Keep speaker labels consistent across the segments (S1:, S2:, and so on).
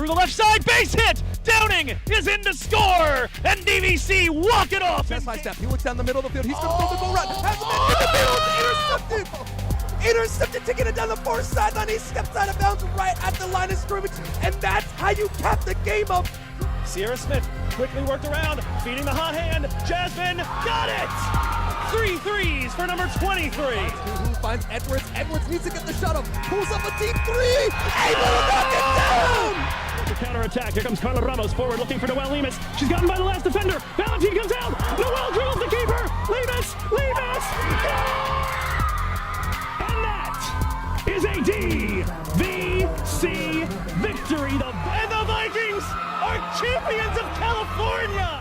S1: through the left side, base hit! Downing is in to score! And DVC walk it off!
S2: Chest high step, he looks down the middle of the field, he's gonna throw the goal route, has a man in the middle, intercepted! Intercepted, taking it down the far sideline, he steps out of bounds right at the line of scrimmage, and that's how you cap the game up.
S1: Sierra Smith quickly worked around, feeding the hot hand. Jasmine got it! 3 threes for number 23.
S2: Who finds Edwards? Edwards needs to get the shot up. Pulls up a deep three. Able to knock it down!
S1: The counterattack. Here comes Carla Ramos forward looking for Noelle Lemus. She's gotten by the last defender. Valentine comes out. Noelle drills the keeper. Lemus! Lemus! And that is a DVC victory. And the Vikings are champions of California!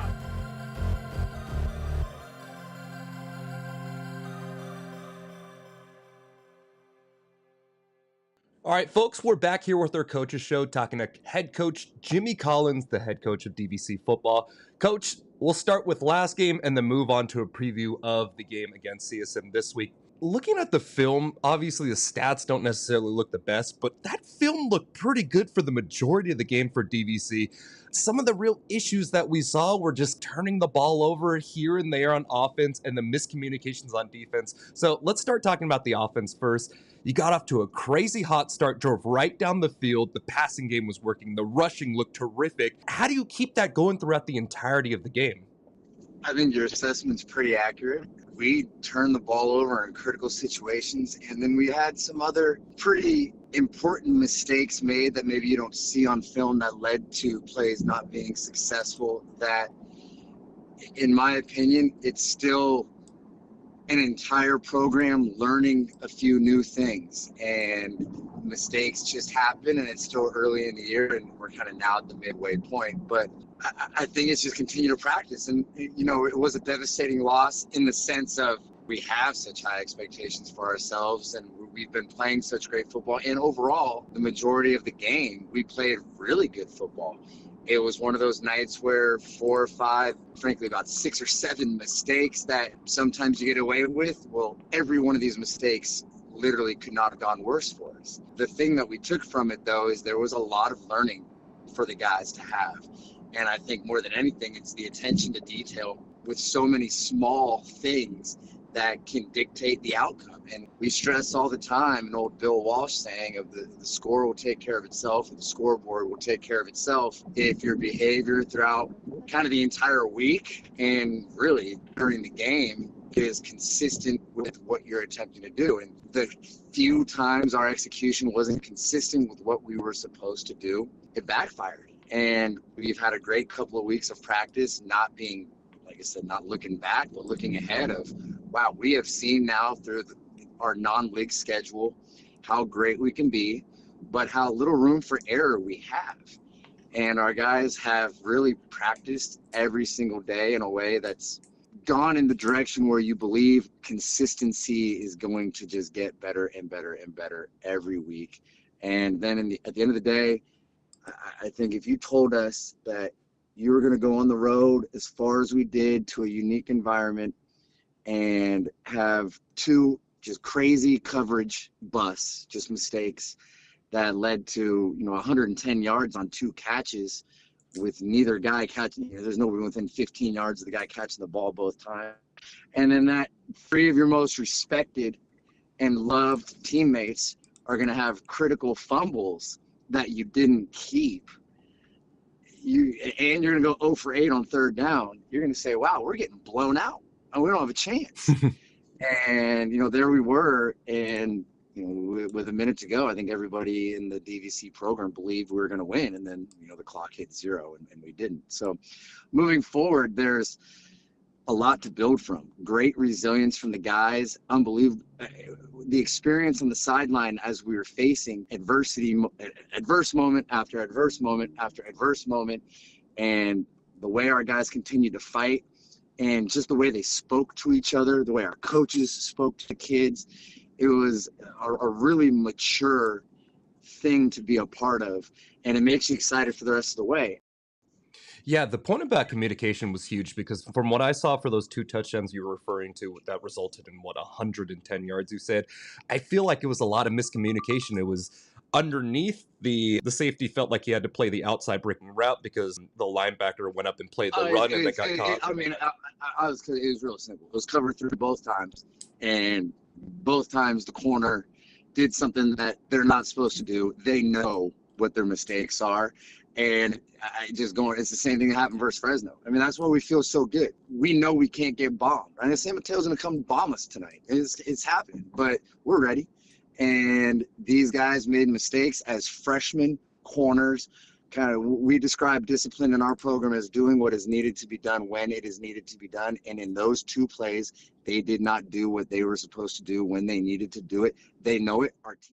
S3: All right, folks, we're back here with our coaches show talking to head coach Jimmy Collins, the head coach of DVC football. Coach, we'll start with last game and then move on to a preview of the game against CSM this week. Looking at the film, obviously the stats don't necessarily look the best, but that film looked pretty good for the majority of the game for DVC. Some of the real issues that we saw were just turning the ball over here and there on offense and the miscommunications on defense. So let's start talking about the offense first. You got off to a crazy hot start, drove right down the field. The passing game was working. The rushing looked terrific. How do you keep that going throughout the entirety of the game?
S4: I think your assessment's pretty accurate. We turned the ball over in critical situations, and then we had some other pretty important mistakes made that maybe you don't see on film that led to plays not being successful. That, in my opinion, it's still an entire program learning a few new things, and mistakes just happen, and it's still early in the year, and we're kind of now at the midway point. But I think it's just continue to practice. And, you know, it was a devastating loss in the sense of we have such high expectations for ourselves, and we've been playing such great football. And overall, the majority of the game, we played really good football. It was one of those nights where 4 or 5, frankly, about 6 or 7 mistakes that sometimes you get away with. Well, every one of these mistakes literally could not have gone worse for us. The thing that we took from it, though, is there was a lot of learning for the guys to have. And I think more than anything, it's the attention to detail with so many small things that can dictate the outcome. And we stress all the time an old Bill Walsh saying of the score will take care of itself, and the scoreboard will take care of itself if your behavior throughout kind of the entire week and really during the game is consistent with what you're attempting to do. And the few times our execution wasn't consistent with what we were supposed to do, it backfired. And we've had a great couple of weeks of practice, not being, like I said, not looking back, but looking ahead of, wow, we have seen now through our non-league schedule how great we can be, but how little room for error we have. And our guys have really practiced every single day in a way that's gone in the direction where you believe consistency is going to just get better and better and better every week. And then at the end of the day, I think if you told us that you were going to go on the road as far as we did to a unique environment and have 2 just crazy coverage busts, just mistakes that led to, 110 yards on 2 catches with neither guy catching, there's nobody within 15 yards of the guy catching the ball both times. And then that 3 of your most respected and loved teammates are going to have critical fumbles that you didn't keep. And you're going to go 0 for 8 on 3rd down. You're going to say, wow, we're getting blown out and we don't have a chance. And, there we were. And, with a minute to go, I think everybody in the DVC program believed we were going to win. And then, the clock hit 0 and we didn't. So moving forward, there's a lot to build from. Great resilience from the guys. Unbelievable. The experience on the sideline as we were facing adversity, adverse moment after adverse moment after adverse moment, and the way our guys continued to fight, and just the way they spoke to each other, the way our coaches spoke to the kids, it was a really mature thing to be a part of, and it makes you excited for the rest of the way.
S3: Yeah, the point about communication was huge because from what I saw for those 2 touchdowns you were referring to that resulted in 110 yards you said, I feel like it was a lot of miscommunication. It was underneath. The safety felt like he had to play the outside breaking route because the linebacker went up and played the run and then got caught.
S4: It was real simple. It was cover 3 both times, and both times the corner did something that they're not supposed to do. They know what their mistakes are, and it's the same thing that happened versus Fresno. I mean, that's why we feel so good. We know we can't get bombed. I San Mateo's going to come bomb us tonight. It's happening, but we're ready. And these guys made mistakes as freshmen corners. Kind of, we describe discipline in our program as doing what is needed to be done when it is needed to be done. And in those 2 plays, they did not do what they were supposed to do when they needed to do it. They know it. Our team.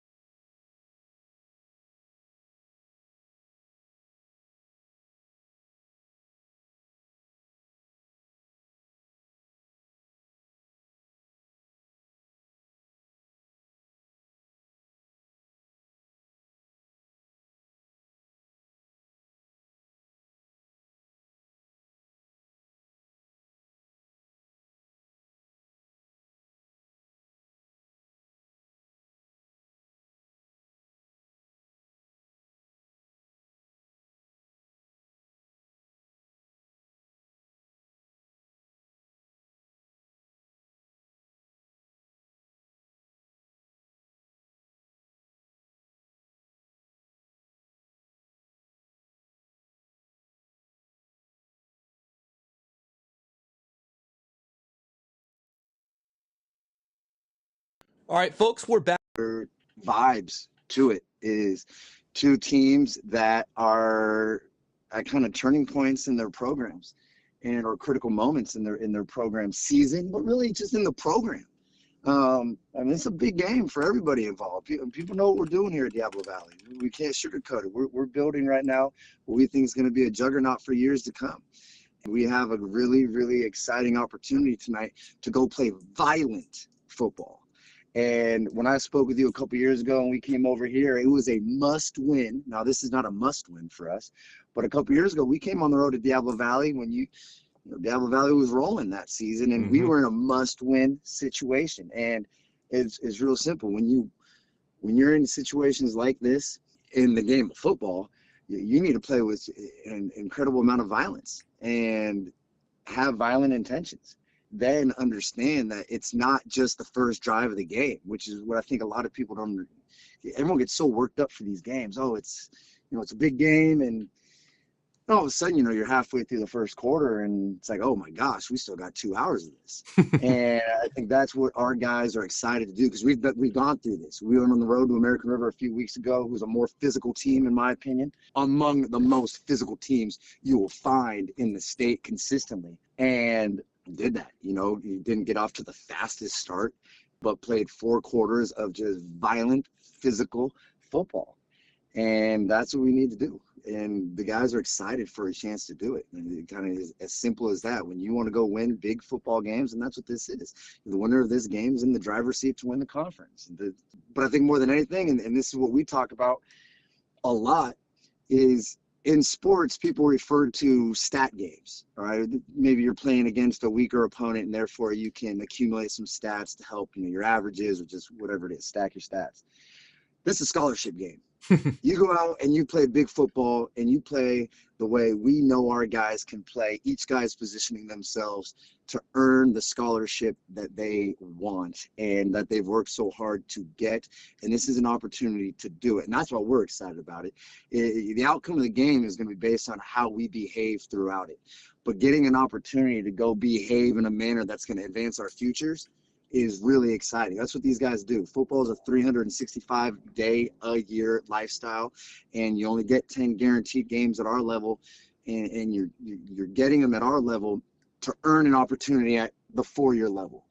S3: All right, folks, we're back.
S4: Vibes to it is 2 teams that are at kind of turning points in their programs and or critical moments in their program season, but really just in the program. I mean, it's a big game for everybody involved. People know what we're doing here at Diablo Valley. We can't sugarcoat it. We're building right now what we think is going to be a juggernaut for years to come. We have a really, really exciting opportunity tonight to go play violent football. And when I spoke with you a couple years ago and we came over here, it was a must win. Now, this is not a must win for us, but a couple years ago, we came on the road to Diablo Valley when Diablo Valley was rolling that season, and we were in a must win situation. And it's real simple. When you're in situations like this in the game of football, you need to play with an incredible amount of violence and have violent intentions. Then understand that it's not just the first drive of the game, which is what I think a lot of people don't. Everyone gets so worked up for these games. Oh, it's a big game, and all of a sudden, you're halfway through the first quarter, and it's like, oh my gosh, we still got 2 hours of this. And I think that's what our guys are excited to do, because we've gone through this. We went on the road to American River a few weeks ago, who's a more physical team, in my opinion, among the most physical teams you will find in the state consistently. And did that. You didn't get off to the fastest start, but played 4 quarters of just violent, physical football. And that's what we need to do. And the guys are excited for a chance to do it. And it kind of is as simple as that. When you want to go win big football games, and that's what this is. The winner of this game is in the driver's seat to win the conference. But I think more than anything, and this is what we talk about a lot, is in sports, people refer to stat games. All right, maybe you're playing against a weaker opponent, and therefore you can accumulate some stats to help your averages or just whatever it is, stack your stats. This is a scholarship game. You go out and you play big football, and you play the way we know our guys can play. Each guy's positioning themselves to earn the scholarship that they want and that they've worked so hard to get. And this is an opportunity to do it. And that's why we're excited about it. The outcome of the game is going to be based on how we behave throughout it. But getting an opportunity to go behave in a manner that's going to advance our futures is really exciting. That's what these guys do. Football is a 365-day-a-year lifestyle, and you only get 10 guaranteed games at our level, and you're getting them at our level to earn an opportunity at the 4-year level.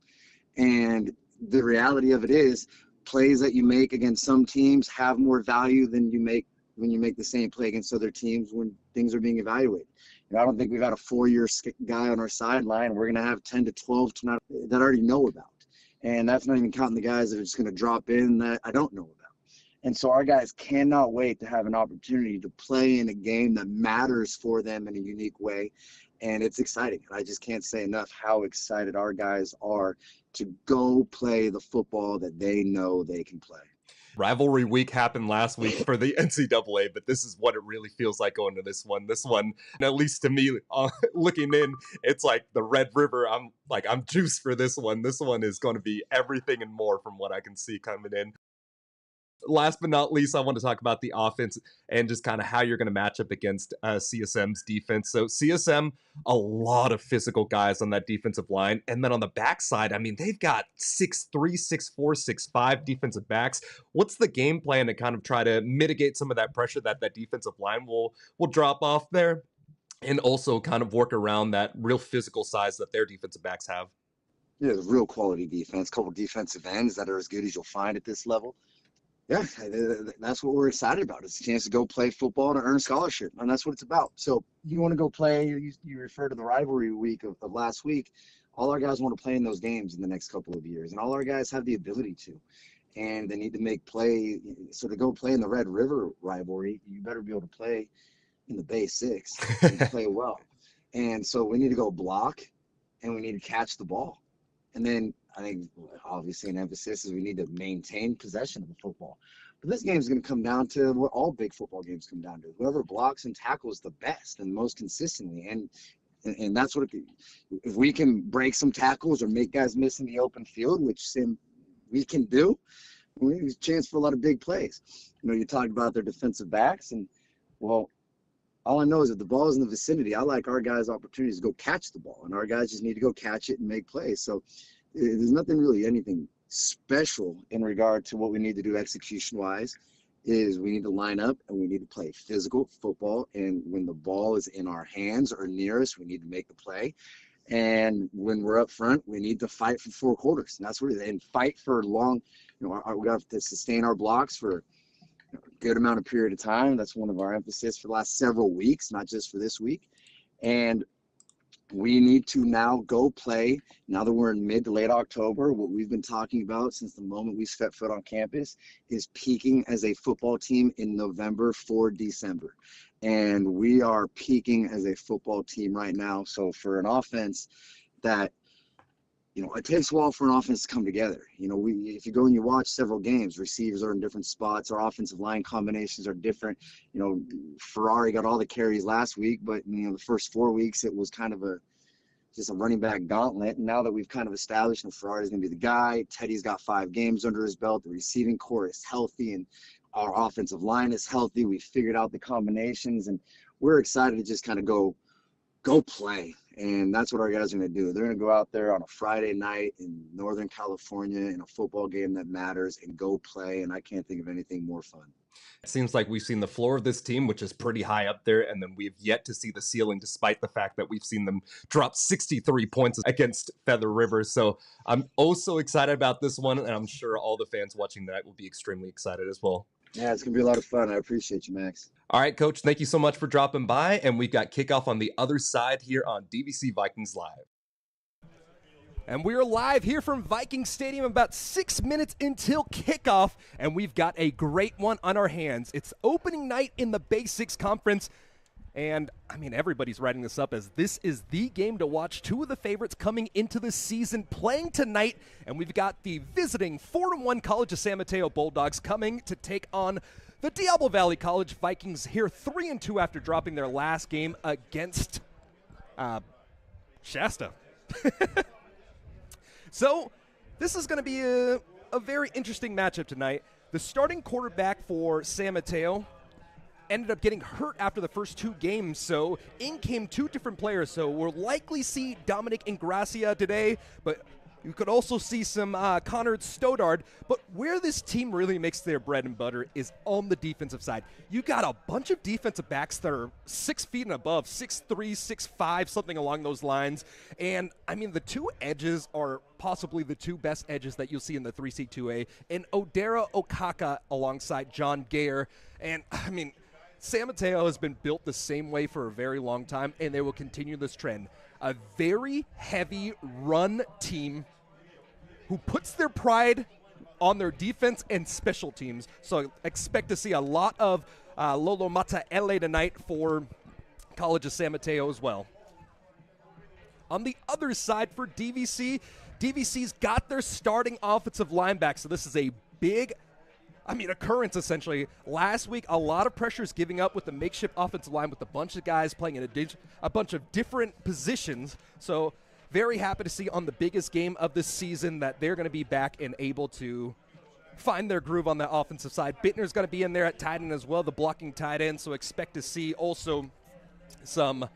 S4: And the reality of it is, plays that you make against some teams have more value than you make when you make the same play against other teams when things are being evaluated. I don't think we've got a 4-year guy on our sideline. We're going to have 10 to 12 tonight that I already know about. And that's not even counting the guys that are just going to drop in that I don't know about. And so our guys cannot wait to have an opportunity to play in a game that matters for them in a unique way. And it's exciting. I just can't say enough how excited our guys are to go play the football that they know they can play.
S3: Rivalry week happened last week for the NCAA, but this is what it really feels like going to this one. This one, at least to me, looking in, it's like the Red River. I'm juiced for this one. This one is going to be everything and more from what I can see coming in. Last but not least, I want to talk about the offense and just kind of how you're going to match up against CSM's defense. So CSM, a lot of physical guys on that defensive line. And then on the backside, I mean, they've got 6'3", 6'4", 6'5" defensive backs. What's the game plan to kind of try to mitigate some of that pressure that defensive line will drop off there? And also kind of work around that real physical size that their defensive backs have?
S4: Yeah, the real quality defense, couple defensive ends that are as good as you'll find at this level. Yeah, that's what we're excited about. It's a chance to go play football to earn a scholarship, and that's what it's about. So you want to go play, you refer to the rivalry week of last week. All our guys want to play in those games in the next couple of years, and all our guys have the ability to. And they need to make play. So to go play in the Red River rivalry, you better be able to play in the Bay Six and play well. And so we need to go block, and we need to catch the ball. And then I think obviously an emphasis is we need to maintain possession of the football. But this game is going to come down to what all big football games come down to. Whoever blocks and tackles the best and most consistently. And that's what if we can break some tackles or make guys miss in the open field, which we can do, we have a chance for a lot of big plays. You know, you talked about their defensive backs, and well, all I know is if the ball is in the vicinity, I like our guys' opportunities to go catch the ball, and our guys just need to go catch it and make plays. So there's nothing really anything special in regard to what we need to do execution-wise. Is we need to line up and we need to play physical football, and when the ball is in our hands or near us, we need to make the play. And when we're up front, we need to fight for 4 quarters, and that's what it is. And fight for long. You know, we have to sustain our blocks for a good amount of period of time. That's one of our emphasis for the last several weeks, not just for this week. And we need to now go play, now that we're in mid to late October, what we've been talking about since the moment we set foot on campus is peaking as a football team in November for December. And we are peaking as a football team right now. So for an offense that, you know, it takes a while for an offense to come together. You know, if you go and you watch several games, receivers are in different spots. Our offensive line combinations are different. You know, Ferrari got all the carries last week, but, you know, the first 4 weeks it was kind of just a running back gauntlet. And now that we've kind of established that Ferrari's going to be the guy, Teddy's got 5 games under his belt, the receiving core is healthy, and our offensive line is healthy. We figured out the combinations, and we're excited to just kind of go play. And that's what our guys are going to do. They're going to go out there on a Friday night in Northern California in a football game that matters and go play. And I can't think of anything more fun.
S3: It seems like we've seen the floor of this team, which is pretty high up there, and then we've yet to see the ceiling, despite the fact that we've seen them drop 63 points against Feather River. So I'm also excited about this one, and I'm sure all the fans watching tonight will be extremely excited as well.
S4: Yeah, it's going to be a lot of fun. I appreciate you, Max.
S3: All right, Coach, thank you so much for dropping by, and we've got kickoff on the other side here on DVC Vikings Live.
S2: And we're live here from Vikings Stadium about 6 minutes until kickoff, and we've got a great one on our hands. It's opening night in the Bay 6 Conference, and, I mean, everybody's writing this up as this is the game to watch. 2 of the favorites coming into the season playing tonight, and we've got the visiting 4-1 College of San Mateo Bulldogs coming to take on the Diablo Valley College Vikings here 3-2 after dropping their last game against Shasta. So this is going to be a very interesting matchup tonight. The starting quarterback for San Mateo ended up getting hurt after the first 2 games, so in came 2 different players. So we'll likely see Dominic Ingracia today, but you could also see some Connor Stodard. But where this team really makes their bread and butter is on the defensive side. You got a bunch of defensive backs that are 6 feet and above, 6'3", 6'5", something along those lines. And, I mean, the 2 edges are possibly the 2 best edges that you'll see in the 3C2A. And Odera Okaka alongside John Gayer. And, I mean, San Mateo has been built the same way for a very long time, and they will continue this trend. A very heavy run team who puts their pride on their defense and special teams. So expect to see a lot of Lolo Mataele tonight for College of San Mateo as well. On the other side for DVC, DVC's got their starting offensive line back. So this is a big occurrence essentially. Last week, a lot of pressure is giving up with the makeshift offensive line with a bunch of guys playing in a bunch of different positions. So very happy to see on the biggest game of the season that they're going to be back and able to find their groove on the offensive side. Bittner's going to be in there at tight end as well, the blocking tight end. So expect to see also some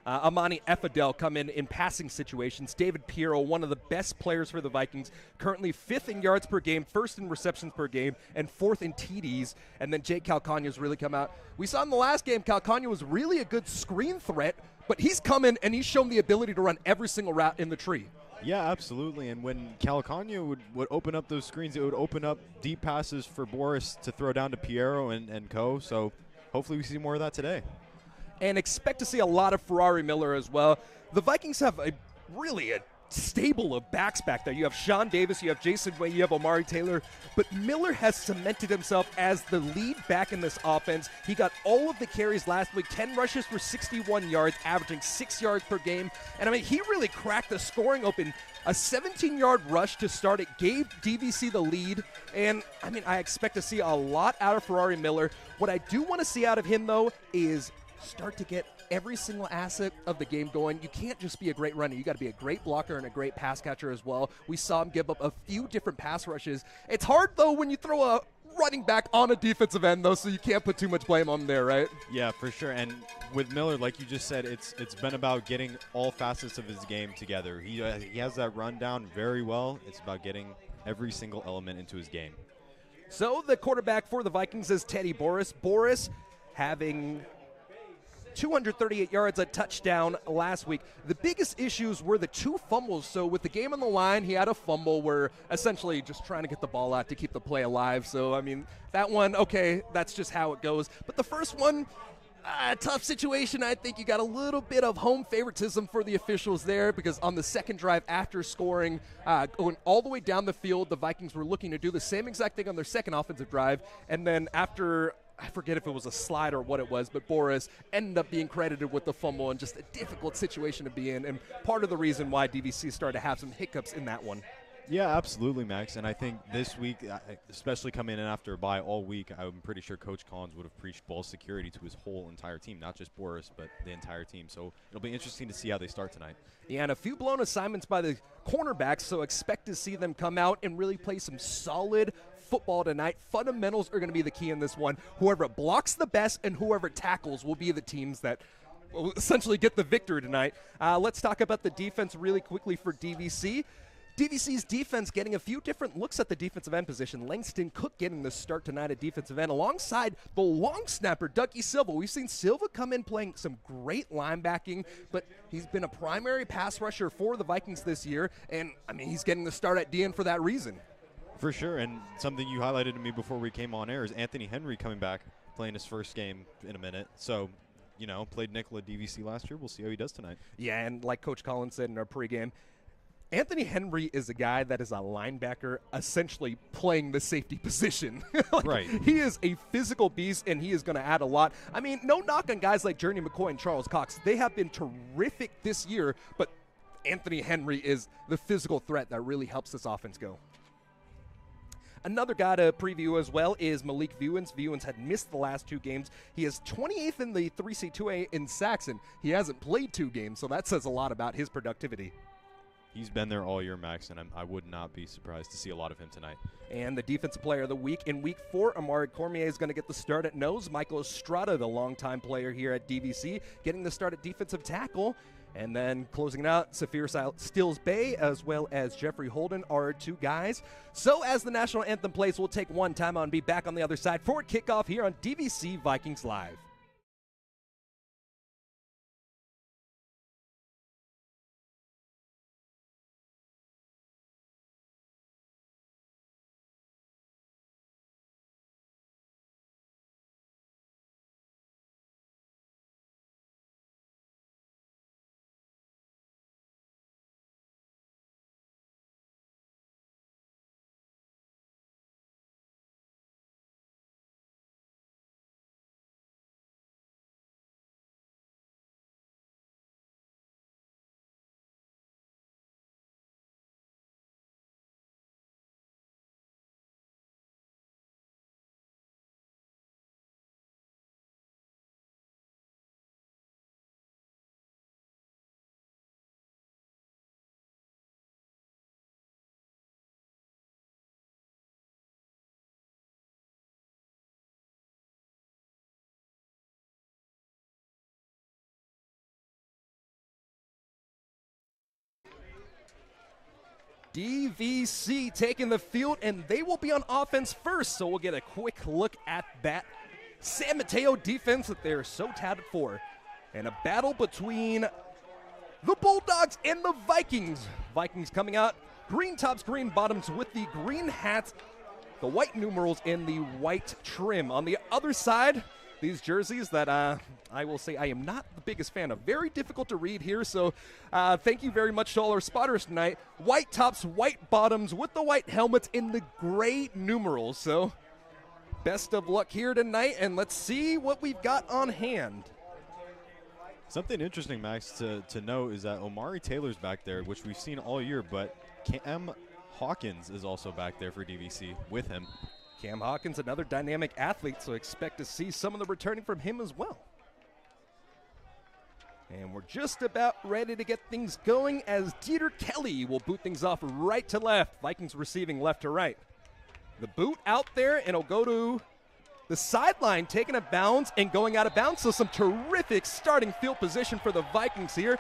S2: Amani Efadel come in passing situations. David Piero, one of the best players for the Vikings, currently 5th in yards per game, 1st in receptions per game, and 4th in TDs. And then Jake Calcaño's really come out. We saw in the last game, Calcaño was really a good screen threat, but he's come in and he's shown the ability to run every single route in the tree.
S5: Yeah, absolutely. And when Calcaño would open up those screens, it would open up deep passes for Boris to throw down to Piero and co. So hopefully we see more of that today.
S2: And expect to see a lot of Ferrari Miller as well. The Vikings have a stable of backs back there. You have Sean Davis, you have Jason Way, you have Omari Taylor, but Miller has cemented himself as the lead back in this offense. He got all of the carries last week, 10 rushes for 61 yards, averaging 6 yards per game. And he really cracked the scoring open. A 17-yard rush to start it gave DVC the lead, and I expect to see a lot out of Ferrari Miller. What I do want to see out of him, though, is start to get every single asset of the game going. You can't just be a great runner. You got to be a great blocker and a great pass catcher as well. We saw him give up a few different pass rushes. It's hard, though, when you throw a running back on a defensive end, though, so you can't put too much blame on him there, right?
S5: Yeah, for sure. And with Miller, like you just said, it's been about getting all facets of his game together. He has that rundown very well. It's about getting every single element into his game.
S2: So the quarterback for the Vikings is Teddy Boris. Boris having 238 yards, a touchdown last week. The biggest issues were the 2 fumbles. So with the game on the line, he had a fumble where essentially just trying to get the ball out to keep the play alive. So, that one, okay, that's just how it goes. But the first one, tough situation. I think you got a little bit of home favoritism for the officials there because on the second drive after scoring, going all the way down the field, the Vikings were looking to do the same exact thing on their second offensive drive. And then after, I forget if it was a slide or what it was, but Boris ended up being credited with the fumble and just a difficult situation to be in, and part of the reason why DVC started to have some hiccups in that one.
S5: Yeah, absolutely, Max. And I think this week, especially coming in after a bye all week, I'm pretty sure Coach Collins would have preached ball security to his whole entire team, not just Boris, but the entire team. So it'll be interesting to see how they start tonight.
S2: Yeah, and a few blown assignments by the cornerbacks, so expect to see them come out and really play some solid football tonight. Fundamentals are going to be the key in this one. Whoever blocks the best and whoever tackles will be the teams that will essentially get the victory tonight. Let's talk about the defense really quickly for DVC. DVC's defense getting a few different looks at the defensive end position. Langston Cook getting the start tonight at defensive end alongside the long snapper, Dougie Silva. We've seen Silva come in playing some great linebacking, but he's been a primary pass rusher for the Vikings this year, and he's getting the start at DN for that reason.
S5: For sure, and something you highlighted to me before we came on air is Anthony Henry coming back, playing his first game in a minute. So, played nickel at DVC last year. We'll see how he does tonight.
S2: Yeah, and like Coach Collins said in our pregame, Anthony Henry is a guy that is a linebacker essentially playing the safety position.
S5: Right.
S2: He is a physical beast, and he is going to add a lot. No knock on guys like Journey McCoy and Charles Cox. They have been terrific this year, but Anthony Henry is the physical threat that really helps this offense go. Another guy to preview as well is Malik Viewens. Viewens had missed the last 2 games. He is 28th in the 3C2A in sacks, and he hasn't played 2 games, so that says a lot about his productivity.
S5: He's been there all year, Max, and I would not be surprised to see a lot of him tonight.
S2: And the Defensive Player of the Week in Week 4, Amari Cormier is going to get the start at nose. Michael Estrada, the longtime player here at DVC, getting the start at defensive tackle. And then closing it out, Saphir Stills Bay as well as Jeffrey Holden are our 2 guys. So as the national anthem plays, we'll take one timeout and be back on the other side for kickoff here on DVC Vikings Live.
S6: DVC taking the field, and they will be on offense first, so we'll get a quick look at that San Mateo defense that they're so touted for. And a battle between the Bulldogs and the Vikings. Vikings coming out, green tops, green bottoms with the green hats, the white numerals, and the white trim. On the other side, these jerseys that I will say I am not the biggest fan of. Very difficult to read here, so thank you very much to all our spotters tonight. White tops, white bottoms with the white helmets in the gray numerals. So best of luck here tonight, and let's see what we've got on hand.
S5: Something interesting, Max, to know is that Omari Taylor's back there, which we've seen all year, but Cam Hawkins is also back there for DVC with him.
S6: Cam Hawkins, another dynamic athlete, so expect to see some of the returning from him as well. And we're just about ready to get things going as Dieter Kelly will boot things off right to left. Vikings receiving left to right. The boot out there, and it'll go to the sideline, taking a bounce and going out of bounds. So some terrific starting field position for the Vikings here.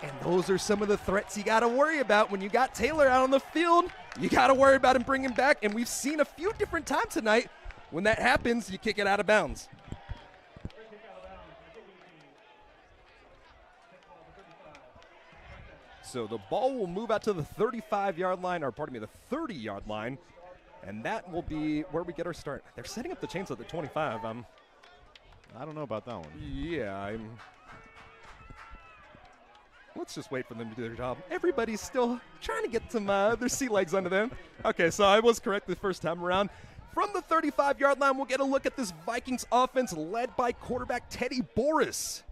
S6: And those are some of the threats you got to worry about when you got Taylor out on the field. You got to worry about him bringing back. And we've seen a few different times tonight when that happens, you kick it out of bounds. So the ball will move out to the 35-yard line, or pardon me, the 30-yard line. And that will be where we get our start. They're setting up the chains at the 25.
S5: I don't know about that one.
S6: Yeah, let's just wait for them to do their job. Everybody's still trying to get some their sea legs under them. Okay, so I was correct the first time around. From the 35-yard line, we'll get a look at this Vikings offense led by quarterback Teddy Boris.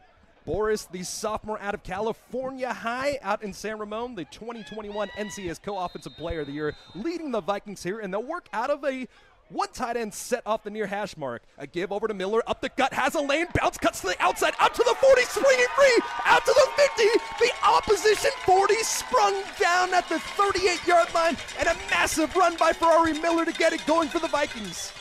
S6: Boris, the sophomore out of California High out in San Ramon, the 2021 NCAA Co-Offensive Player of the Year, leading the Vikings here, and they'll work out of a one tight end set off the near hash mark. A give over to Miller, up the gut, has a lane, bounce, cuts to the outside, out to the 40, swinging free, out to the 50. The opposition 40 sprung down at the 38-yard line, and a massive run by Ferrari Miller to get it going for the Vikings.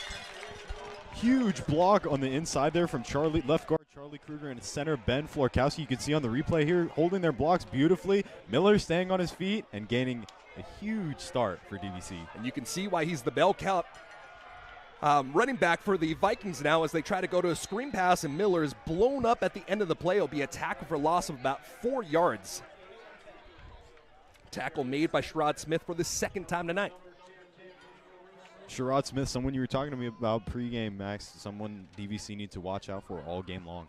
S5: Huge block on the inside there from left guard Charlie Kruger and center Ben Florkowski. You can see on the replay here, holding their blocks beautifully. Miller staying on his feet and gaining a huge start for DVC.
S6: And you can see why he's the bell cow running back for the Vikings now as they try to go to a screen pass, and Miller is blown up at the end of the play. It'll be a tackle for loss of about 4 yards. Tackle made by Sherrod Smith for the second time tonight.
S5: Sherrod Smith, someone you were talking to me about pregame, Max, someone DVC need to watch out for all game long.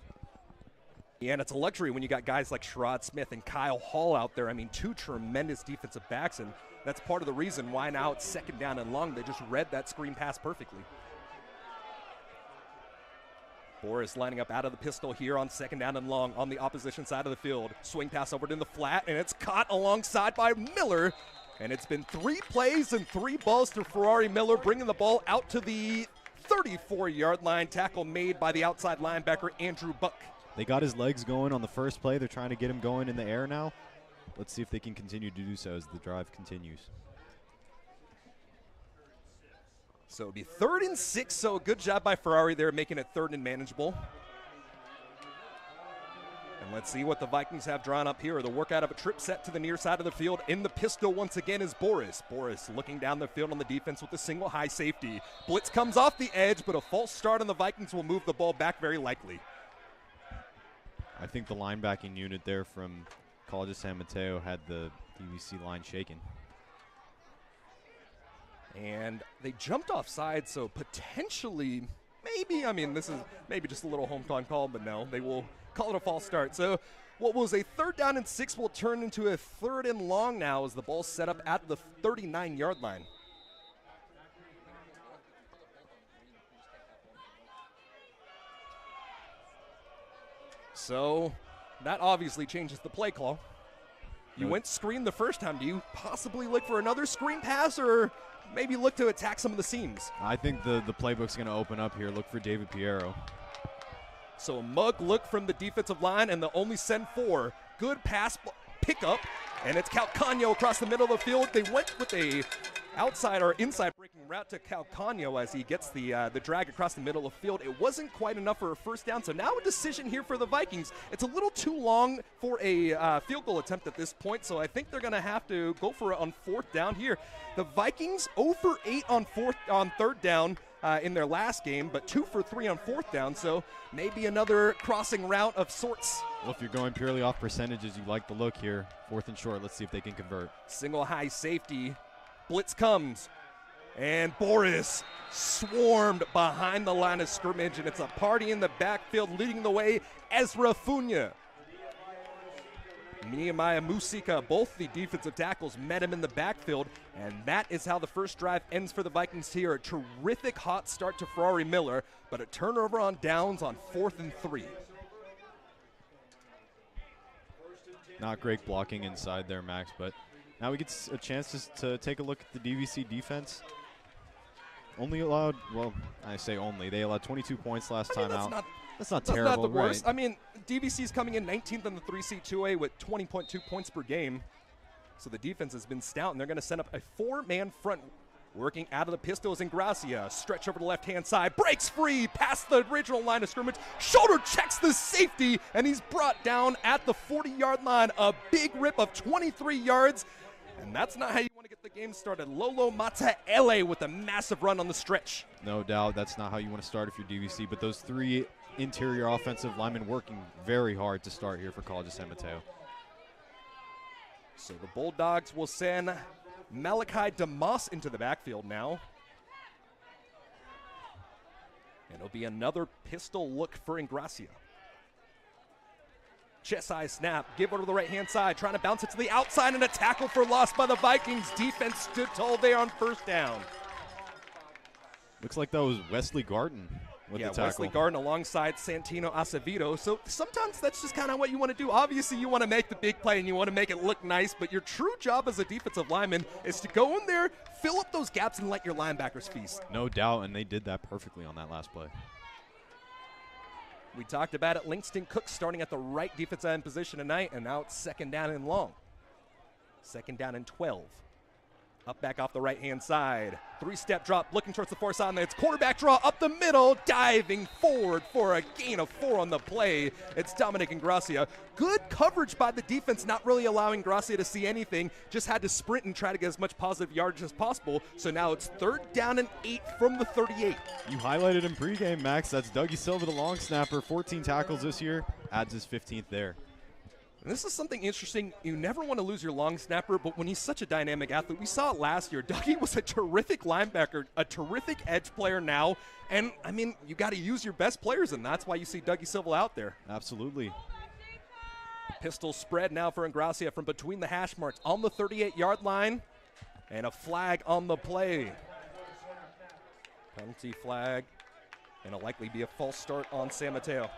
S6: Yeah, and it's a luxury when you got guys like Sherrod Smith and Kyle Hall out there. I mean, two tremendous defensive backs, and that's part of the reason why now it's second down and long. They just read that screen pass perfectly. Boris lining up out of the pistol here on second down and long on the opposition side of the field. Swing pass over to the flat, and it's caught alongside by Miller. And it's been 3 plays and 3 balls to Ferrari Miller, bringing the ball out to the 34-yard line. Tackle made by the outside linebacker, Andrew Buck.
S5: They got his legs going on the first play. They're trying to get him going in the air now. Let's see if they can continue to do so as the drive continues.
S6: So it'll be 3rd and 6, so good job by Ferrari there, making it 3rd and manageable. And let's see what the Vikings have drawn up here. The work out of a trip set to the near side of the field. In the pistol once again is Boris. Boris looking down the field on the defense with a single high safety. Blitz comes off the edge, but a false start on the Vikings will move the ball back very likely.
S5: I think the linebacking unit there from College of San Mateo had the DVC line shaken.
S6: And they jumped offside, so potentially, maybe, I mean, this is maybe just a little hometown call, but no, they will call it a false start. So what was a 3rd down and 6 will turn into a 3rd and long now as the ball's set up at the 39-yard line. So that obviously changes the play call. You went screen the first time. Do you possibly look for another screen pass or maybe look to attack some of the seams?
S5: I think the playbook's going to open up here. Look for David Piero.
S6: So a mug look from the defensive line, and they'll only send 4. Good pass pickup, and it's Calcano across the middle of the field. They went with a outside or inside breaking route to Calcano as he gets the drag across the middle of the field. It wasn't quite enough for a first down, so now a decision here for the Vikings. It's a little too long for a field goal attempt at this point, so I think they're going to have to go for it on fourth down here. The Vikings 0 for 8 on third down in their last game, but 2 for 3 on fourth down, so maybe another crossing route of sorts.
S5: Well, if you're going purely off percentages, you like the look here. Fourth and short, let's see if they can convert.
S6: Single high safety, blitz comes, and Boris swarmed behind the line of scrimmage, and it's a party in the backfield leading the way, Ezra Funya. Nehemiah Musika, both the defensive tackles, met him in the backfield, and that is how the first drive ends for the Vikings here. A terrific hot start to Ferrari Miller, but a turnover on downs on 4th and 3.
S5: Not great blocking inside there, Max, but now we get a chance to take a look at the DVC defense. Only allowed, well, I say only, they allowed 22 points last time out. That's not terrible,
S6: not the worst.
S5: Right.
S6: I mean, DVC's coming in 19th in the 3C 2A with 20.2 points per game. So the defense has been stout, and they're going to set up a 4-man front. Working out of the pistols in Gracia. Stretch over the left-hand side. Breaks free past the original line of scrimmage. Shoulder checks the safety, and he's brought down at the 40-yard line. A big rip of 23 yards. And that's not how you want to get the game started. Lolo Mataele with a massive run on the stretch.
S5: No doubt that's not how you want to start if you're DVC, but those 3 interior offensive linemen working very hard to start here for College of San Mateo.
S6: So the Bulldogs will send Malachi DeMoss into the backfield now. And it'll be another pistol look for Ingracia. Chest high snap, give over to the right-hand side, trying to bounce it to the outside, and a tackle for loss by the Vikings. Defense stood tall there on first down.
S5: Looks like that was Wesley Garden with the tackle.
S6: Wesley Garden alongside Santino Acevedo. So sometimes that's just kind of what you want to do. Obviously, you want to make the big play and you want to make it look nice, but your true job as a defensive lineman is to go in there, fill up those gaps, and let your linebackers feast.
S5: No doubt, and they did that perfectly on that last play.
S6: We talked about it. Langston Cook starting at the right defensive end position tonight, and now it's second down and long. Second down and 12. Up back off the right-hand side. 3-step drop, looking towards the far side, and it's quarterback draw up the middle, diving forward for a gain of 4 on the play. It's Dominic Ingracia. Good coverage by the defense, not really allowing Gracia to see anything. Just had to sprint and try to get as much positive yardage as possible. So now it's 3rd down and 8 from the 38.
S5: You highlighted in pregame, Max. That's Dougie Silva, the long snapper. 14 tackles this year. Adds his 15th there.
S6: And this is something interesting. You never want to lose your long snapper, but when he's such a dynamic athlete, we saw it last year. Dougie was a terrific linebacker, a terrific edge player now. And, I mean, you got to use your best players, and that's why you see Dougie Silva out there.
S5: Absolutely.
S6: Pistol spread now for Ingracia from between the hash marks on the 38-yard line. And a flag on the play. Penalty flag. And it'll likely be a false start on San Mateo.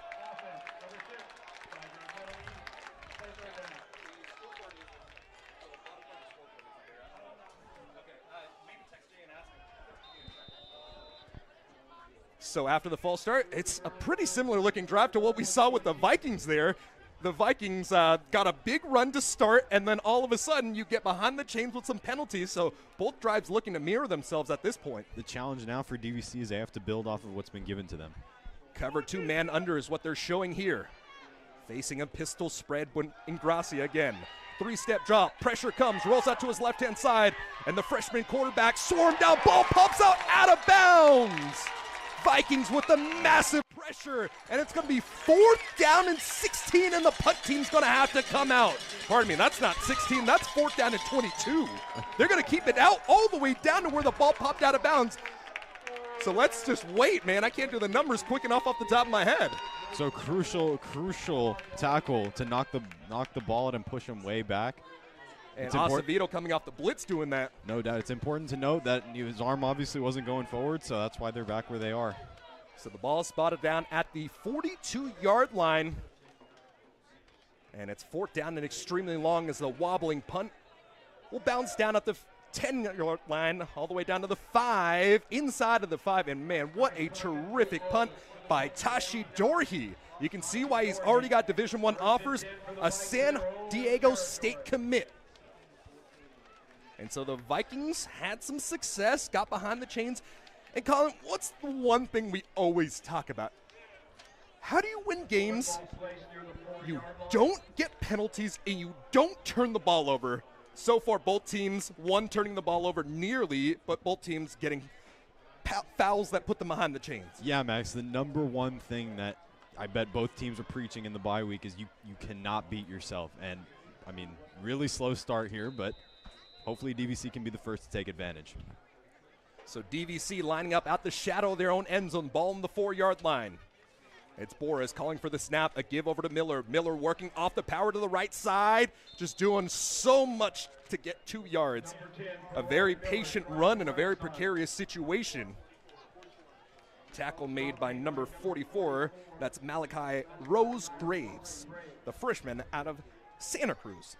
S6: So after the false start, it's a pretty similar looking drive to what we saw with the Vikings there. The Vikings got a big run to start, and then all of a sudden you get behind the chains with some penalties. So both drives looking to mirror themselves at this point.
S5: The challenge now for DVC is they have to build off of what's been given to them.
S6: Cover 2-man under is what they're showing here. Facing a pistol spread when Ingracia again. 3-step drop, pressure comes, rolls out to his left-hand side, and the freshman quarterback swarmed down, ball pops out of bounds. Vikings with the massive pressure, and it's going to be 4th down and 16, and the punt team's going to have to come out. Pardon me, that's not 16, that's 4th down and 22. They're going to keep it out all the way down to where the ball popped out of bounds. So let's just wait, man. I can't do the numbers quick enough off the top of my head.
S5: So crucial tackle to knock the ball out and push him way back.
S6: And Acevedo coming off the blitz doing that.
S5: No doubt. It's important to note that his arm obviously wasn't going forward, so that's why they're back where they are.
S6: So the ball is spotted down at the 42-yard line. And it's 4th down and extremely long as the wobbling punt will bounce down at the 10-yard line all the way down to the 5, inside of the 5. And, man, what a terrific punt by Tashi Dorhe. You can see why he's already got Division I offers, a San Diego State commit. And so the Vikings had some success, got behind the chains. And Colin, what's the one thing we always talk about? How do you win games? You don't get penalties and you don't turn the ball over. So far, both teams, one turning the ball over nearly, but both teams getting fouls that put them behind the chains.
S5: Yeah, Max, the number one thing that I bet both teams are preaching in the bye week is you cannot beat yourself. And, I mean, really slow start here, but hopefully DVC can be the first to take advantage.
S6: So DVC lining up out the shadow of their own end zone, ball on the 4-yard line. It's Boris calling for the snap, a give over to Miller. Miller working off the power to the right side, just doing so much to get 2 yards. A very patient run in a very precarious situation. Tackle made by number 44. That's Malachi Rose Graves, the freshman out of Santa Cruz.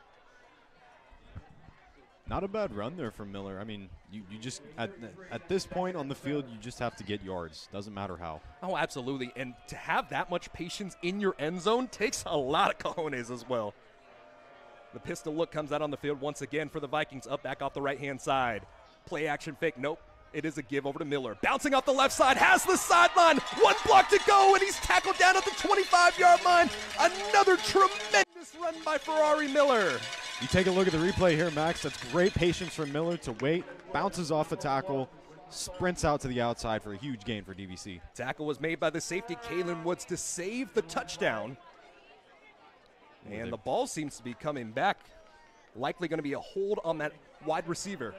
S5: Not a bad run there from Miller. I mean, you just, at this point on the field, you just have to get yards. Doesn't matter how.
S6: Oh, absolutely. And to have that much patience in your end zone takes a lot of cojones as well. The pistol look comes out on the field once again for the Vikings, up back off the right-hand side. Play action fake. Nope. It is a give over to Miller. Bouncing off the left side, has the sideline. 1 block to go, and he's tackled down at the 25-yard line. Another tremendous run by Ferrari Miller.
S5: You take a look at the replay here, Max. That's great patience from Miller to wait, bounces off a tackle, sprints out to the outside for a huge gain for DVC.
S6: Tackle was made by the safety, Kalen Woods, to save the touchdown. And the ball seems to be coming back. Likely going to be a hold on that wide receiver.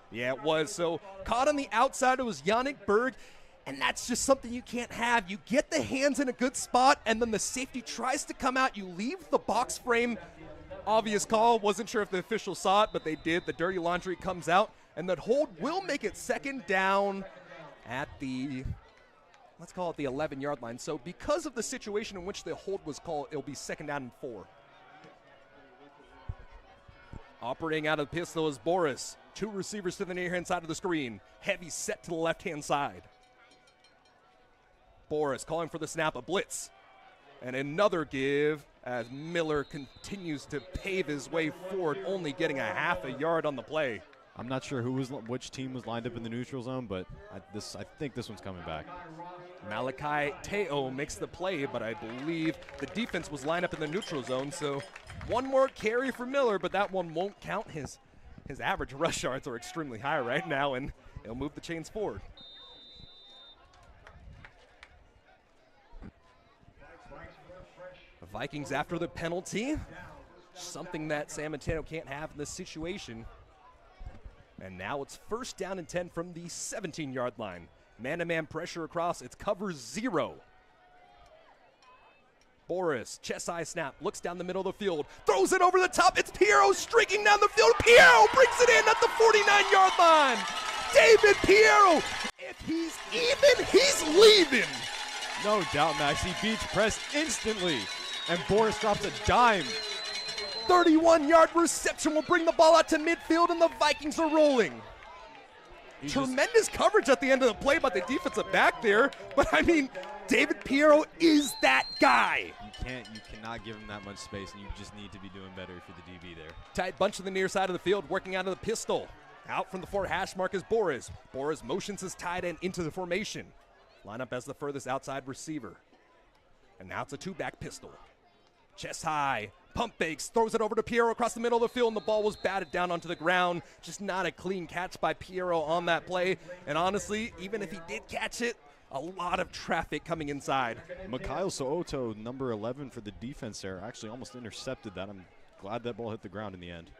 S6: Yeah, it was. So caught on the outside, it was Yannick Berg. And that's just something you can't have. You get the hands in a good spot, and then the safety tries to come out. You leave the box frame. Obvious call. Wasn't sure if the officials saw it, but they did. The dirty laundry comes out, and that hold will make it second down at the, let's call it the 11-yard line. So because of the situation in which the hold was called, it'll be second down and 4. Operating out of the pistol is Boris. 2 receivers to the near-hand side of the screen. Heavy set to the left-hand side. Boris calling for the snap, a blitz. And another give as Miller continues to pave his way forward, only getting a half a yard on the play.
S5: I'm not sure which team was lined up in the neutral zone, but I think this one's coming back.
S6: Malachi Teo makes the play, but I believe the defense was lined up in the neutral zone, so one more carry for Miller, but that one won't count. His average rush yards are extremely high right now, and it'll move the chains forward. The Vikings after the penalty, something that San Mateo can't have in this situation. And now it's first down and 10 from the 17-yard line. Man-to-man pressure across. It's cover 0. Boris, chest high snap, looks down the middle of the field, throws it over the top. It's Piero streaking down the field. Piero brings it in at the 49-yard line. David Piero, if he's even, he's leaving.
S5: No doubt, Max. He beats press instantly, and Boris drops a dime.
S6: 31-yard reception will bring the ball out to midfield, and the Vikings are rolling. Tremendous coverage at the end of the play by the defensive back there, but I mean, David Piero is that guy.
S5: You cannot give him that much space, and you just need to be doing better for the DB there.
S6: Tight bunch to the near side of the field, working out of the pistol. Out from the 4 hash mark is Boris. Boris motions his tight end into the formation. Line up as the furthest outside receiver. And now it's a 2-back pistol. Chest high, pump fakes, throws it over to Piero across the middle of the field, and the ball was batted down onto the ground. Just not a clean catch by Piero on that play. And honestly, even if he did catch it, a lot of traffic coming inside.
S5: Mikhail So'oto, number 11 for the defense there, actually almost intercepted that. I'm glad that ball hit the ground in the end.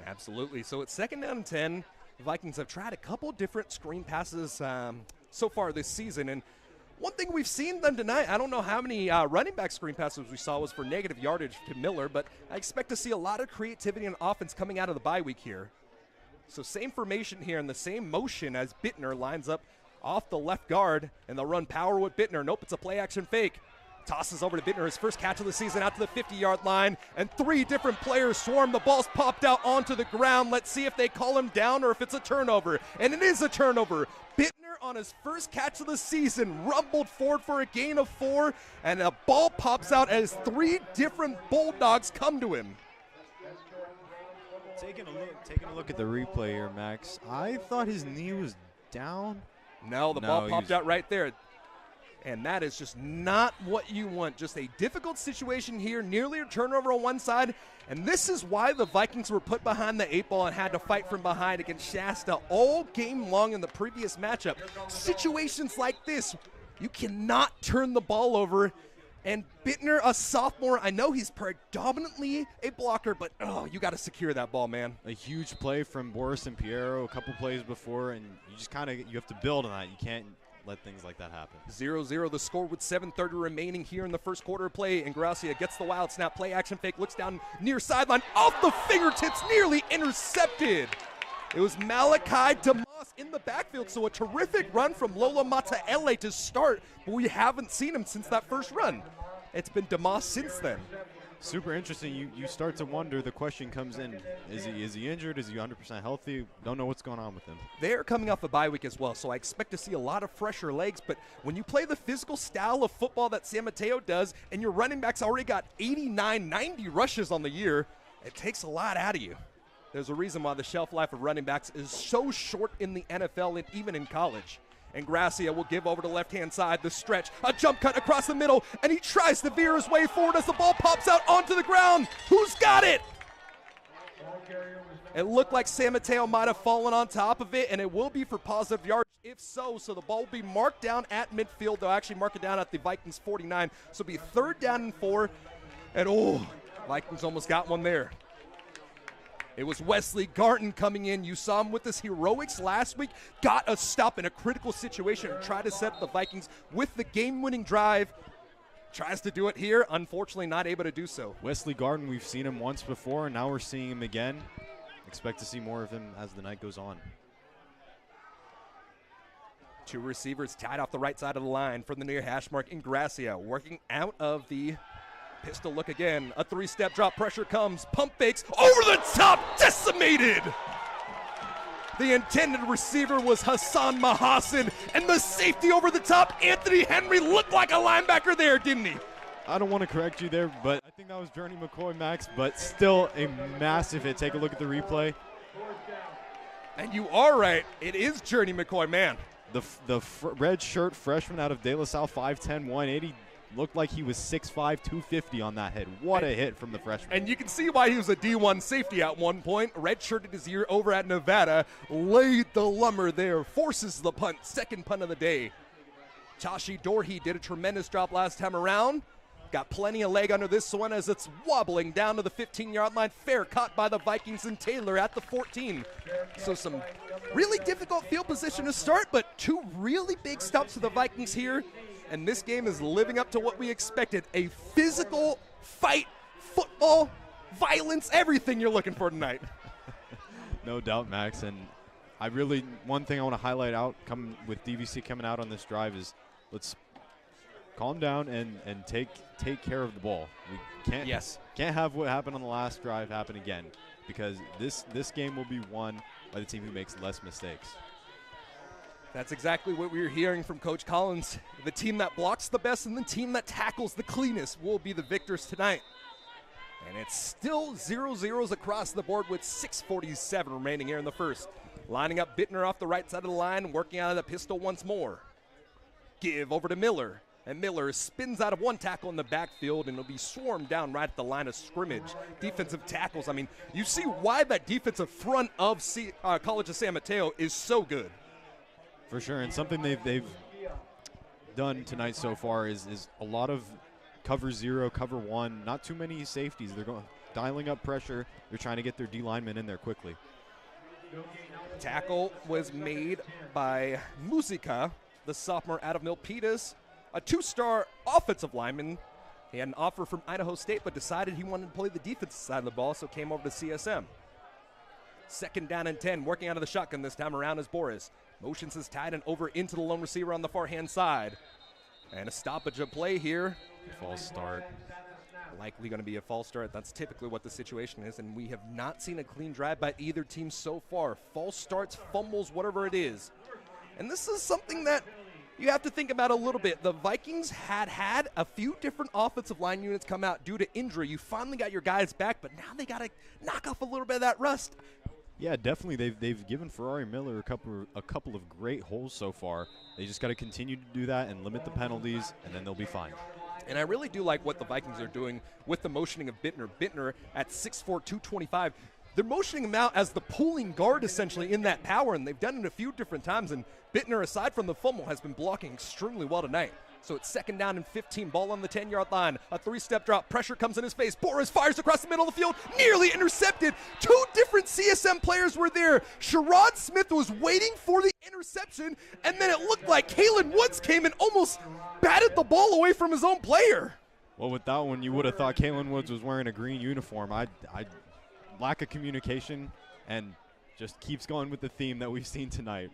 S6: Absolutely. So it's second down and 10. The Vikings have tried a couple different screen passes so far this season, and one thing we've seen them tonight, I don't know how many running back screen passes we saw was for negative yardage to Miller, but I expect to see a lot of creativity and offense coming out of the bye week here. So same formation here and the same motion as Bittner lines up off the left guard, and they'll run power with Bittner. Nope, it's a play action fake. Tosses over to Bittner, his first catch of the season, out to the 50-yard line, and 3 different players swarm. The ball's popped out onto the ground. Let's see if they call him down or if it's a turnover, and it is a turnover. Bittner on his first catch of the season rumbled forward for a gain of 4, and a ball pops out as 3 different Bulldogs come to him.
S5: Taking a look at the replay here, Max. I thought his knee was down.
S6: No, the ball popped out right there. And that is just not what you want. Just a difficult situation here, nearly a turnover on one side. And this is why the Vikings were put behind the 8 ball and had to fight from behind against Shasta all game long in the previous matchup. Situations like this, you cannot turn the ball over. And Bittner, a sophomore, I know he's predominantly a blocker, but you got to secure that ball, man.
S5: A huge play from Boris and Piero a couple plays before, and you just you have to build on that. You can't let things like that happen.
S6: 0-0 the score with 7:30 remaining here in the first quarter of play. And Gracia gets the wild snap, play action fake, looks down near sideline, off the fingertips, nearly intercepted. It was Malachi DeMoss in the backfield, so a terrific run from Lola Mataele to start, but we haven't seen him since that first run. It's been DeMoss since then.
S5: Super interesting. You start to wonder, the question comes in, is he injured? Is he 100% healthy? Don't know what's going on with him.
S6: They're coming off a bye week as well, so I expect to see a lot of fresher legs, but when you play the physical style of football that San Mateo does, and your running backs already got 89, 90 rushes on the year, it takes a lot out of you. There's a reason why the shelf life of running backs is so short in the NFL and even in college. And Gracia will give over to the left-hand side, the stretch, a jump cut across the middle, and he tries to veer his way forward as the ball pops out onto the ground. Who's got it? It looked like San Mateo might have fallen on top of it, and it will be for positive yards if so. So the ball will be marked down at midfield. They'll actually mark it down at the Vikings 49. So it'll be 3rd down and 4. And Vikings almost got one there. It was Wesley Garton coming in. You saw him with his heroics last week. Got a stop in a critical situation and tried to set up the Vikings with the game-winning drive. Tries to do it here. Unfortunately, not able to do so.
S5: Wesley Garton, we've seen him once before, and now we're seeing him again. Expect to see more of him as the night goes on.
S6: 2 receivers tied off the right side of the line from the near hash mark in Gracia. Working out of the pistol look again. A 3-step drop. Pressure comes. Pump fakes. Over the top. Decimated. The intended receiver was Hassan Mahassan. And the safety over the top. Anthony Henry looked like a linebacker there, didn't he?
S5: I don't want to correct you there, but I think that was Journey McCoy, Max, but still a massive hit. Take a look at the replay.
S6: And you are right. It is Journey McCoy, man.
S5: The red shirt freshman out of De La Salle, 5'10", 180. Looked like he was 6'5", 250 on that hit. What a hit from the freshman.
S6: And you can see why he was a D1 safety at one point. Redshirted his year over at Nevada. Laid the lumber there. Forces the punt. 2nd punt of the day. Tashi Dorhe did a tremendous job last time around. Got plenty of leg under this one as it's wobbling down to the 15-yard line. Fair caught by the Vikings and Taylor at the 14. So some really difficult field position to start, but 2 really big stops for the Vikings here. And this game is living up to what we expected. A physical fight, football, violence, everything you're looking for tonight.
S5: No doubt, Max. And one thing I want to highlight with DVC coming out on this drive is let's calm down and take care of the ball. We can't have what happened on the last drive happen again, because this game will be won by the team who makes less mistakes.
S6: That's exactly what we were hearing from Coach Collins. The team that blocks the best and the team that tackles the cleanest will be the victors tonight. And it's still 0-0s across the board with 6:47 remaining here in the first. Lining up Bittner off the right side of the line, working out of the pistol once more. Give over to Miller. And Miller spins out of one tackle in the backfield, and it'll be swarmed down right at the line of scrimmage. Defensive tackles, I mean, you see why that defensive front of College of San Mateo is so good.
S5: For sure, and something they've done tonight so far is a lot of cover 0, cover 1, not too many safeties. They're dialing up pressure. They're trying to get their D linemen in there quickly.
S6: Tackle was made by Musica, the sophomore out of Milpitas, a 2-star offensive lineman. He had an offer from Idaho State, but decided he wanted to play the defensive side of the ball, so came over to CSM. 2nd down and 10, working out of the shotgun this time around is Boris. Motions his tight end over into the lone receiver on the far-hand side. And a stoppage of play here.
S5: False start.
S6: Likely going to be a false start. That's typically what the situation is, and we have not seen a clean drive by either team so far. False starts, fumbles, whatever it is. And this is something that you have to think about it a little bit. The Vikings had a few different offensive line units come out due to injury. You finally got your guys back, but now they got to knock off a little bit of that rust.
S5: Yeah, definitely. They've given Ferrari Miller a couple of great holes so far. They just got to continue to do that and limit the penalties, and then they'll be fine.
S6: And I really do like what the Vikings are doing with the motioning of Bittner. Bittner at 6'4", 225. They're motioning him out as the pulling guard essentially in that power, and they've done it a few different times. And Bittner, aside from the fumble, has been blocking extremely well tonight. So it's 2nd down and 15, ball on the 10-yard line. A 3-step drop, pressure comes in his face. Boris fires across the middle of the field, nearly intercepted. 2 different CSM players were there. Sherrod Smith was waiting for the interception, and then it looked like Kalen Woods came and almost batted the ball away from his own player.
S5: Well, with that one, you would have thought Kalen Woods was wearing a green uniform. I lack of communication and just keeps going with the theme that we've seen tonight.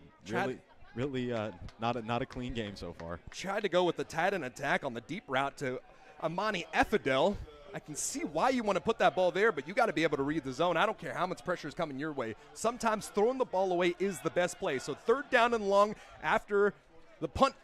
S5: Really not a clean game so far.
S6: Tried to go with the tight end attack on the deep route to Amani Effadel. I can see why you want to put that ball there, but you got to be able to read the zone. I don't care how much pressure is coming your way. Sometimes throwing the ball away is the best play. So 3rd down and long after the punt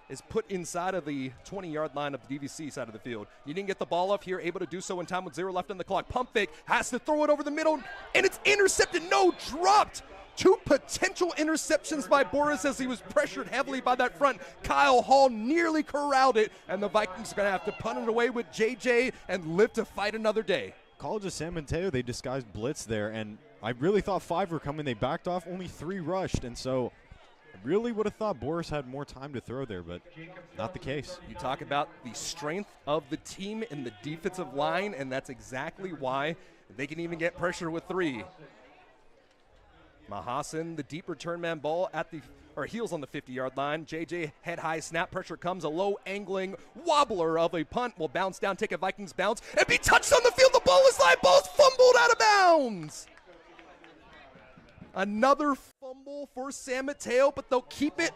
S6: is put inside of the 20-yard line of the DVC side of the field. You didn't get the ball up here, able to do so in time with 0 left on the clock. Pump fake, has to throw it over the middle, and it's intercepted. No, dropped. 2 potential interceptions by Boris as he was pressured heavily by that front. Kyle Hall nearly corralled it, and the Vikings are going to have to punt it away with JJ and live to fight another day.
S5: College of San Mateo, they disguised blitz there, and I really thought 5 were coming. They backed off, only 3 rushed, and so I really would have thought Boris had more time to throw there, but not the case.
S6: You talk about the strength of the team in the defensive line, and that's exactly why they can even get pressure with 3. Mahasan, the deep return man ball at the heels on the 50-yard line. JJ head high, snap pressure comes, a low angling wobbler of a punt will bounce down, take a Vikings bounce, and be touched on the field. The ball is live, ball's fumbled out of bounds. Another fumble for San Mateo, but they'll keep it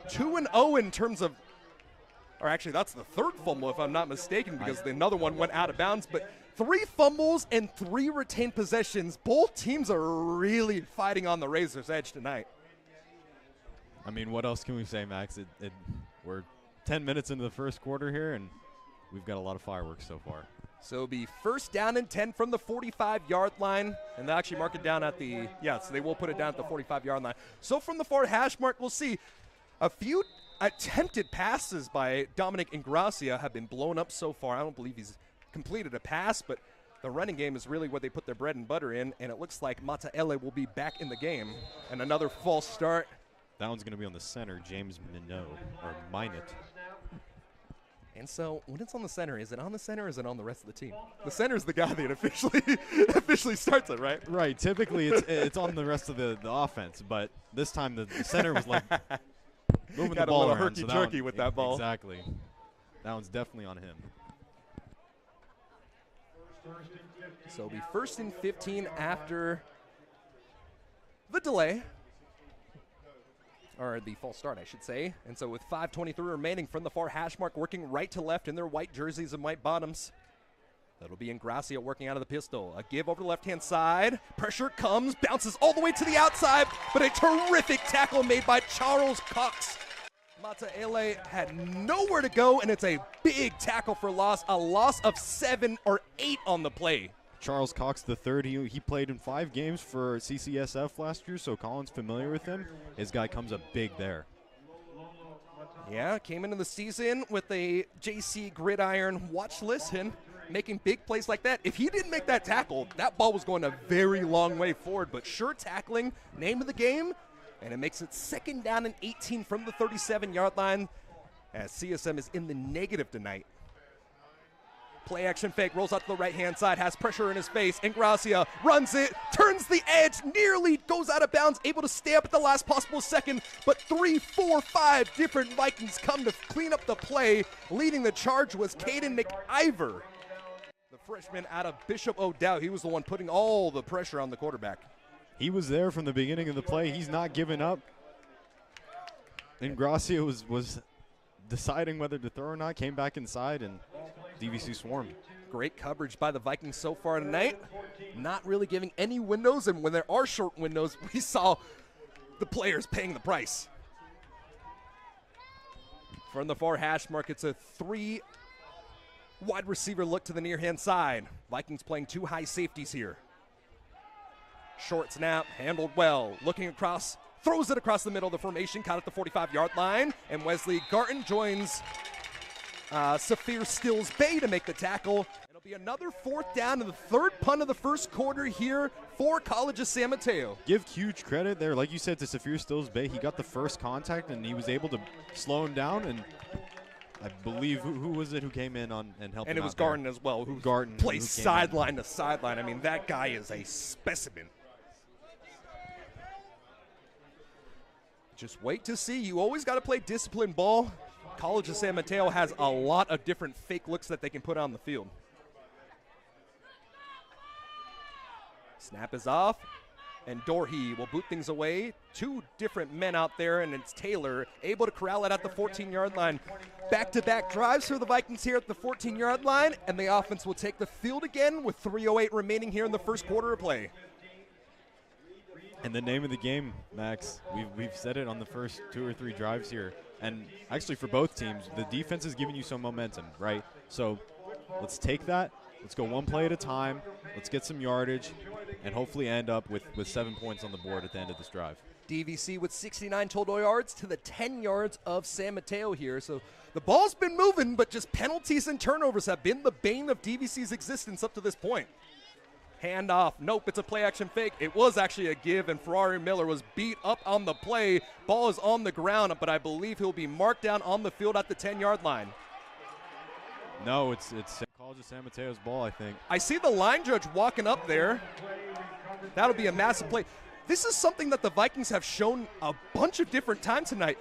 S6: 2-0 in terms of, or actually that's the 3rd fumble if I'm not mistaken, because another one went out of bounds, but 3 fumbles and 3 retained possessions. Both teams are really fighting on the razor's edge tonight.
S5: I mean, what else can we say, Max? We're 10 minutes into the first quarter here, and we've got a lot of fireworks so far.
S6: So it'll be 1st down and 10 from the 45-yard line, and they'll actually mark it down at the, so they will put it down at the 45-yard line. So from the far hash mark, we'll see a few attempted passes by Dominic Ingracia have been blown up so far. I don't believe he's completed a pass, but the running game is really what they put their bread and butter in, and it looks like Mateo will be back in the game. And another false start.
S5: That one's going to be on the center, James Minot, or Minot.
S6: And so when it's on the center, is it on the center or is it on the rest of the team? The center is the guy that officially starts it, right?
S5: Right. Typically it's on the rest of the offense, but this time the center was like moving the ball around.
S6: Got a little herky-jerky with that ball.
S5: Exactly. That one's definitely on him.
S6: So it'll be 1st and 15 after the delay. Or the false start, I should say. And so with 5:23 remaining from the far hash mark, working right to left in their white jerseys and white bottoms. That'll be Ingracia working out of the pistol. A give over the left-hand side. Pressure comes, bounces all the way to the outside, but a terrific tackle made by Charles Cox. Mateo had nowhere to go, and it's a big tackle for loss. A loss of 7 or 8 on the play.
S5: Charles Cox III, he played in 5 games for CCSF last year, so Colin's familiar with him. His guy comes up big there.
S6: Yeah, came into the season with a JC Gridiron watch list and making big plays like that. If he didn't make that tackle, that ball was going a very long way forward, but sure tackling, name of the game, and it makes it 2nd down and 18 from the 37-yard line as CSM is in the negative tonight. Play action fake, rolls out to the right-hand side, has pressure in his face. Ingracia runs it, turns the edge, nearly goes out of bounds, able to stay up at the last possible second, but 3, 4, 5 different Vikings come to clean up the play. Leading the charge was Caden McIver, the freshman out of Bishop O'Dowd. He was the one putting all the pressure on the quarterback.
S5: He was there from the beginning of the play. He's not giving up. Ingracia was deciding whether to throw or not, came back inside, and DVC swarmed.
S6: Great coverage by the Vikings so far tonight. Not really giving any windows, and when there are short windows, we saw the players paying the price. From the far hash mark, it's a 3 wide receiver look to the near hand side. Vikings playing 2 high safeties here. Short snap, handled well. Looking across, throws it across the middle of the formation, caught at the 45-yard line. And Wesley Garton joins Saphir Stills Bay to make the tackle. It'll be another 4th down and the 3rd punt of the first quarter here for College of San Mateo.
S5: Give huge credit there, like you said, to Saphir Stills Bay. He got the first contact and he was able to slow him down, and I believe who was it who came in on and helped him out?
S6: And it was
S5: there?
S6: Garton as well, who
S5: Garton
S6: plays
S5: who came
S6: sideline to sideline. I mean, that guy is a specimen. Just wait to see. You always got to play disciplined ball. College of San Mateo has a lot of different fake looks that they can put on the field. Snap is off, and Dorhe will boot things away. 2 different men out there, and it's Taylor able to corral it at the 14-yard line. Back-to-back drives for the Vikings here at the 14-yard line, and the offense will take the field again with 3:08 remaining here in the first quarter of play.
S5: And the name of the game, Max, we've said it on the first 2 or 3 drives here. And actually for both teams, the defense is giving you some momentum, right? So let's take that. Let's go 1 play at a time. Let's get some yardage and hopefully end up with 7 points on the board at the end of this drive.
S6: DVC with 69 total yards to the 10 yards of San Mateo here. So the ball's been moving, but just penalties and turnovers have been the bane of DVC's existence up to this point. Hand off. Nope, it's a play action fake. It was actually a give, and Ferrari Miller was beat up on the play. Ball is on the ground, but I believe he'll be marked down on the field at the 10-yard line.
S5: No, it's College of San Mateo's ball, I think.
S6: I see the line judge walking up there. That'll be a massive play. This is something that the Vikings have shown a bunch of different times tonight.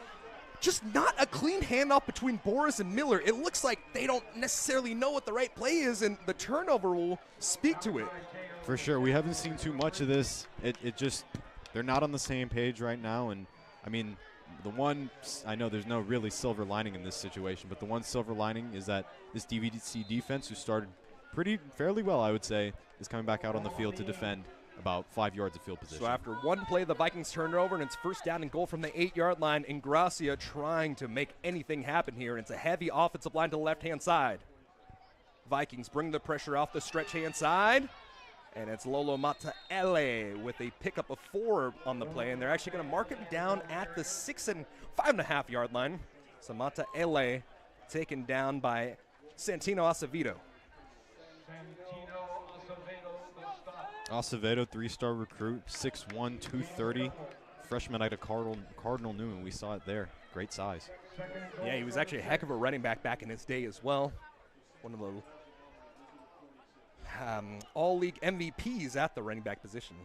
S6: Just not a clean handoff between Boris and Miller. It looks like they don't necessarily know what the right play is, and the turnover will speak to it.
S5: For sure. We haven't seen too much of this. It just, they're not on the same page right now. And, I mean, the one, I know there's no really silver lining in this situation, but the one silver lining is that this DVC defense, who started fairly well, I would say, is coming back out on the field to defend about 5 yards of field position.
S6: So after 1 play, the Vikings turn it over, and it's 1st down and goal from the 8-yard line. Ingracia trying to make anything happen here, and it's a heavy offensive line to the left-hand side. Vikings bring the pressure off the stretch hand side, and it's Lolo Mataele with a pickup of 4 on the play, and they're actually going to mark him down at the 5.5 yard line. So Mataele taken down by Santino Acevedo.
S5: Acevedo, 3-star recruit, 6'1", 230, freshman out of Cardinal Newman. We saw it there. Great size.
S6: Yeah, he was actually a heck of a running back in his day as well. One of the all-league MVPs at the running back position.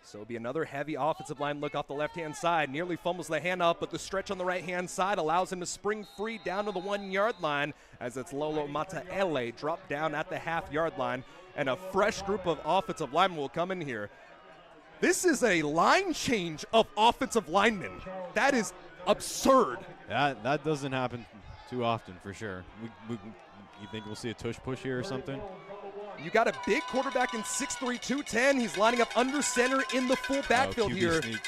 S6: So it'll be another heavy offensive line look off the left-hand side. Nearly fumbles the handoff, but the stretch on the right-hand side allows him to spring free down to the 1-yard line as it's Lolo Mataele dropped down at the half-yard line. And a fresh group of offensive linemen will come in here. This is a line change of offensive linemen. That is absurd.
S5: That doesn't happen too often, for sure. You think we'll see a tush push here or something?
S6: You got a big quarterback in 6'3", 210. He's lining up under center in the full backfield here.
S5: Sneak.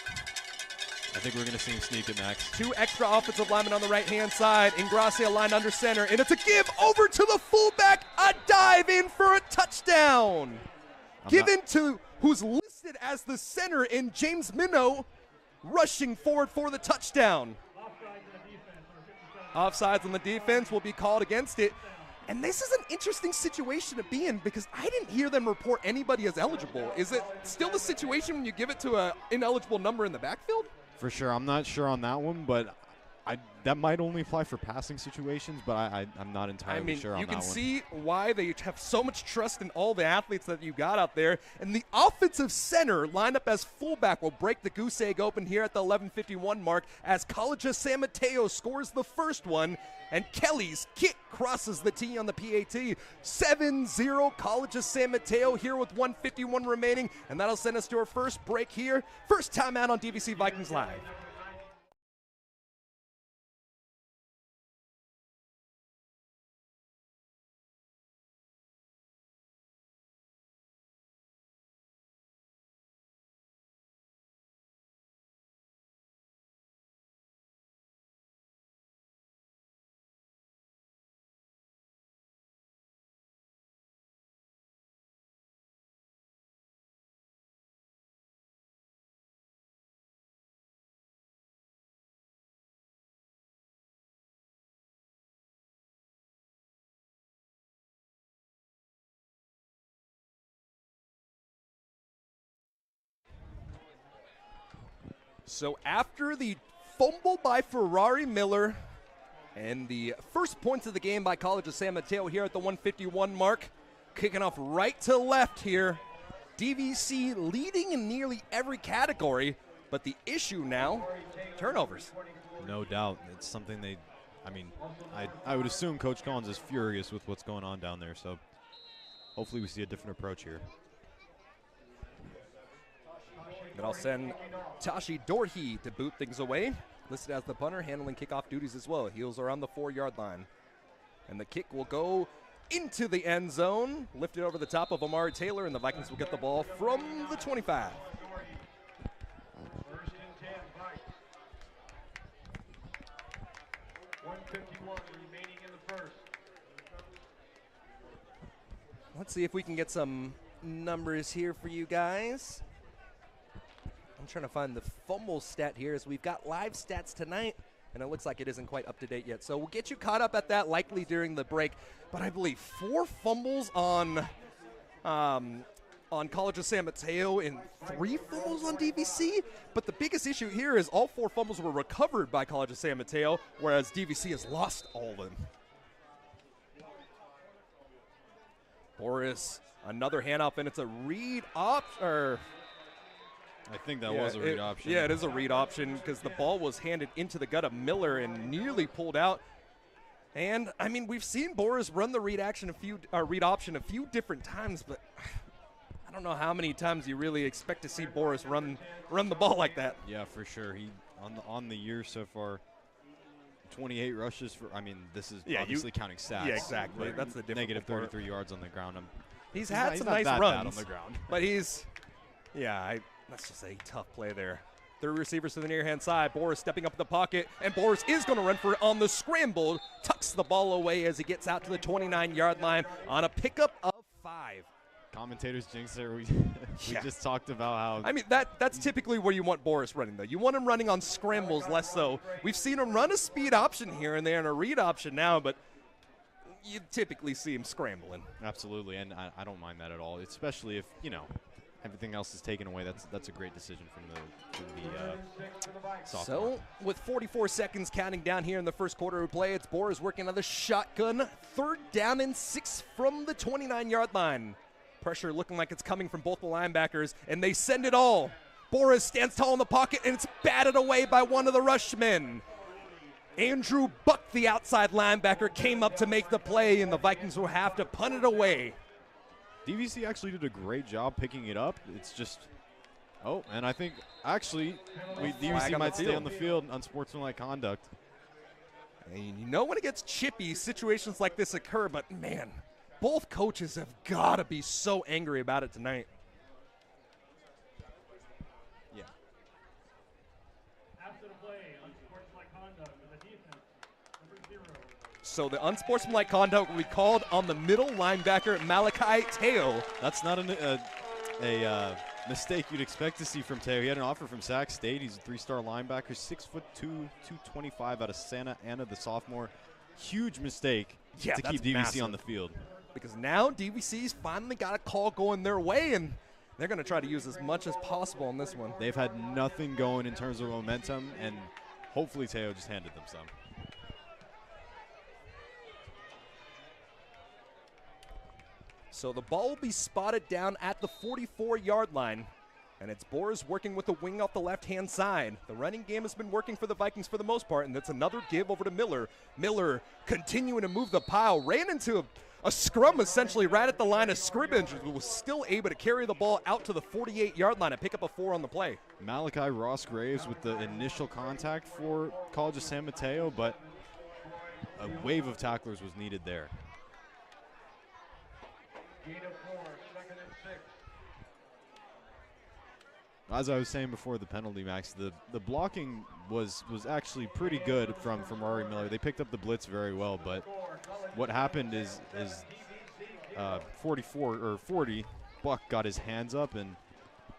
S5: I think we're going to see him sneak it, Max.
S6: 2 extra offensive linemen on the right-hand side. Ingracia aligned under center, and it's a give over to the fullback. A dive in for a touchdown. Given to who's listed as the center in James Minnow, rushing forward for the touchdown. Offsides on the defense will be called against it. And this is an interesting situation to be in because I didn't hear them report anybody as eligible. Is it still the situation when you give it to an ineligible number in the backfield?
S5: For sure. I'm not sure on that one, but that might only apply for passing situations, but I'm not entirely sure on that one.
S6: You can see why they have so much trust in all the athletes that you got out there. And the offensive center lined up as fullback will break the goose egg open here at the 11:51 mark as College of San Mateo scores the first one. And Kelly's kick crosses the tee on the PAT. 7-0 College of San Mateo here with 1:51 remaining. And that'll send us to our first break here. First time out on DVC Vikings Live. So after the fumble by Ferrari Miller and the first points of the game by College of San Mateo here at the 151 mark, kicking off right to left here. DVC leading in nearly every category, but the issue now, turnovers.
S5: No doubt. It's something I would assume Coach Collins is furious with what's going on down there, so hopefully we see a different approach here.
S6: And I'll send Tashi Dorhe to boot things away. Listed as the punter, handling kickoff duties as well. Heels are on the 4-yard line. And the kick will go into the end zone, lifted over the top of Amari Taylor, and the Vikings will get the ball from the 25. Let's see if we can get some numbers here for you guys. I'm trying to find the fumble stat here, as we've got live stats tonight, and it looks like it isn't quite up to date yet. So we'll get you caught up at that likely during the break. But I believe 4 fumbles on College of San Mateo and 3 fumbles on DVC. But the biggest issue here is all 4 fumbles were recovered by College of San Mateo, whereas DVC has lost all of them. Boris, another handoff, and it's a read option.
S5: I think that was a read option.
S6: Yeah, it is a read option because the ball was handed into the gut of Miller and nearly pulled out. And I mean, we've seen Boris run the read option a few different times, but I don't know how many times you really expect to see Boris run the ball like that.
S5: Yeah, for sure. He on the year so far, 28 rushes for. I mean, this is obviously counting stats.
S6: Yeah, exactly. That's the difference.
S5: Negative 33 yards on the ground.
S6: He's had some nice runs on the ground, but let's just say tough play there. 3 receivers to the near hand side. Boris stepping up in the pocket, and Boris is going to run for it on the scramble. Tucks the ball away as he gets out to the 29-yard line on a pickup of 5.
S5: Commentators jinx there. We just talked about how.
S6: I mean, that's typically where you want Boris running, though. You want him running on scrambles, less so. We've seen him run a speed option here and there and a read option now, but you typically see him scrambling.
S5: Absolutely, and I don't mind that at all, especially if, everything else is taken away. That's a great decision from the sophomore.
S6: So, with 44 seconds counting down here in the first quarter of play, it's Boris working on the shotgun. 3rd down and 6 from the 29-yard line. Pressure looking like it's coming from both the linebackers, and they send it all. Boris stands tall in the pocket, and it's batted away by one of the rushmen. Andrew Buck, the outside linebacker, came up to make the play, and the Vikings will have to punt it away.
S5: DVC actually did a great job picking it up. It's just, and I think actually DVC might stay on the field, unsportsmanlike conduct.
S6: And when it gets chippy, situations like this occur, but man, both coaches have got to be so angry about it tonight. Yeah.
S1: After the play, unsportsmanlike conduct with the defense, number 0.
S6: So the unsportsmanlike conduct will be called on the middle linebacker, Malachi Teo.
S5: That's not a mistake you'd expect to see from Teo. He had an offer from Sac State. He's a 3-star linebacker, 6'2", 225 out of Santa Ana, the sophomore. Huge mistake to keep DVC massive on the field.
S6: Because now DVC's finally got a call going their way, and they're going to try to use as much as possible on this one.
S5: They've had nothing going in terms of momentum, and hopefully Teo just handed them some.
S6: So the ball will be spotted down at the 44-yard line, and it's Boris working with the wing off the left-hand side. The running game has been working for the Vikings for the most part, and that's another give over to Miller. Miller continuing to move the pile, ran into a scrum essentially right at the line of scrimmage, but was still able to carry the ball out to the 48-yard line and pick up a 4 on the play.
S5: Malachi Ross Graves with the initial contact for College of San Mateo, but a wave of tacklers was needed there. As I was saying before the penalty, Max, the blocking was actually pretty good from Ferrari Miller. They picked up the blitz very well, but what happened is 40, Buck got his hands up, and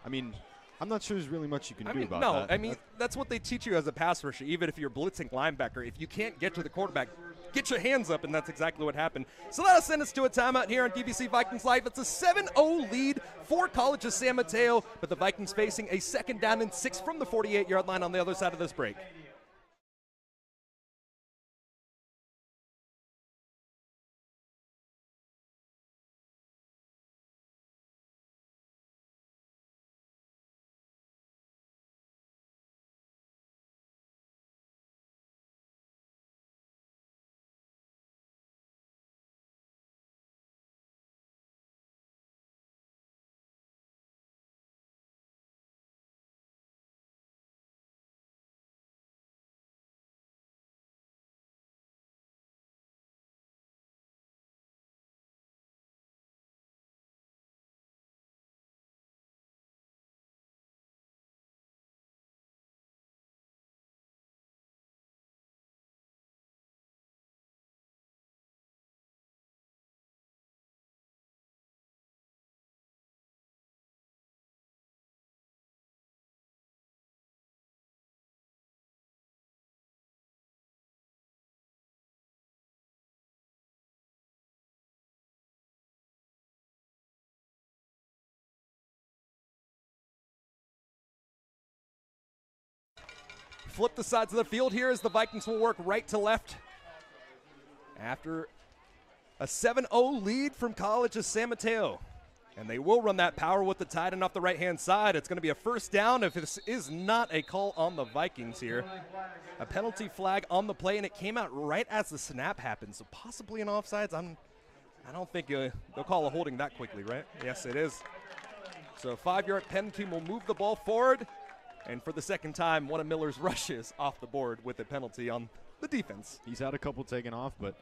S5: I mean, I'm not sure there's really much you can do about that.
S6: No, I mean, that's what they teach you as a pass rusher, even if you're blitzing linebacker. If you can't get to the quarterback, get your hands up, and that's exactly what happened. So that'll send us to a timeout here on DVC Vikings Live. It's a 7-0 lead for College of San Mateo, but the Vikings facing a 2nd down and 6 from the 48-yard line on the other side of this break. Flip the sides of the field here as the Vikings will work right to left. After a 7-0 lead from College of San Mateo. And they will run that power with the tight end off the right-hand side. It's going to be a first down if this is not a call on the Vikings here. A penalty flag on the play, and it came out right as the snap happened. So possibly an offsides. I don't think they'll call a holding that quickly, right? Yes, it is. So a 5-yard penalty will move the ball forward. And for the second time, one of Miller's rushes off the board with a penalty on the defense.
S5: He's had a couple taken off, but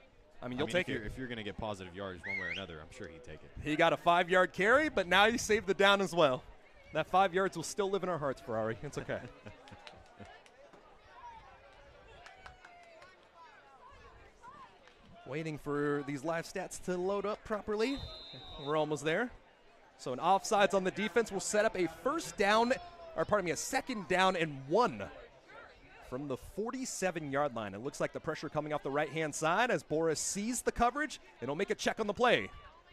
S6: you'll take it.
S5: If you're going to get positive yards one way or another, I'm sure he'd take it.
S6: He got a 5-yard carry, but now he saved the down as well. That 5 yards will still live in our hearts, Ferrari. It's okay. Waiting for these live stats to load up properly. We're almost there. So an offsides on the defense will set up a a 2nd down and 1 from the 47-yard line. It looks like the pressure coming off the right-hand side as Boris sees the coverage, and he'll make a check on the play.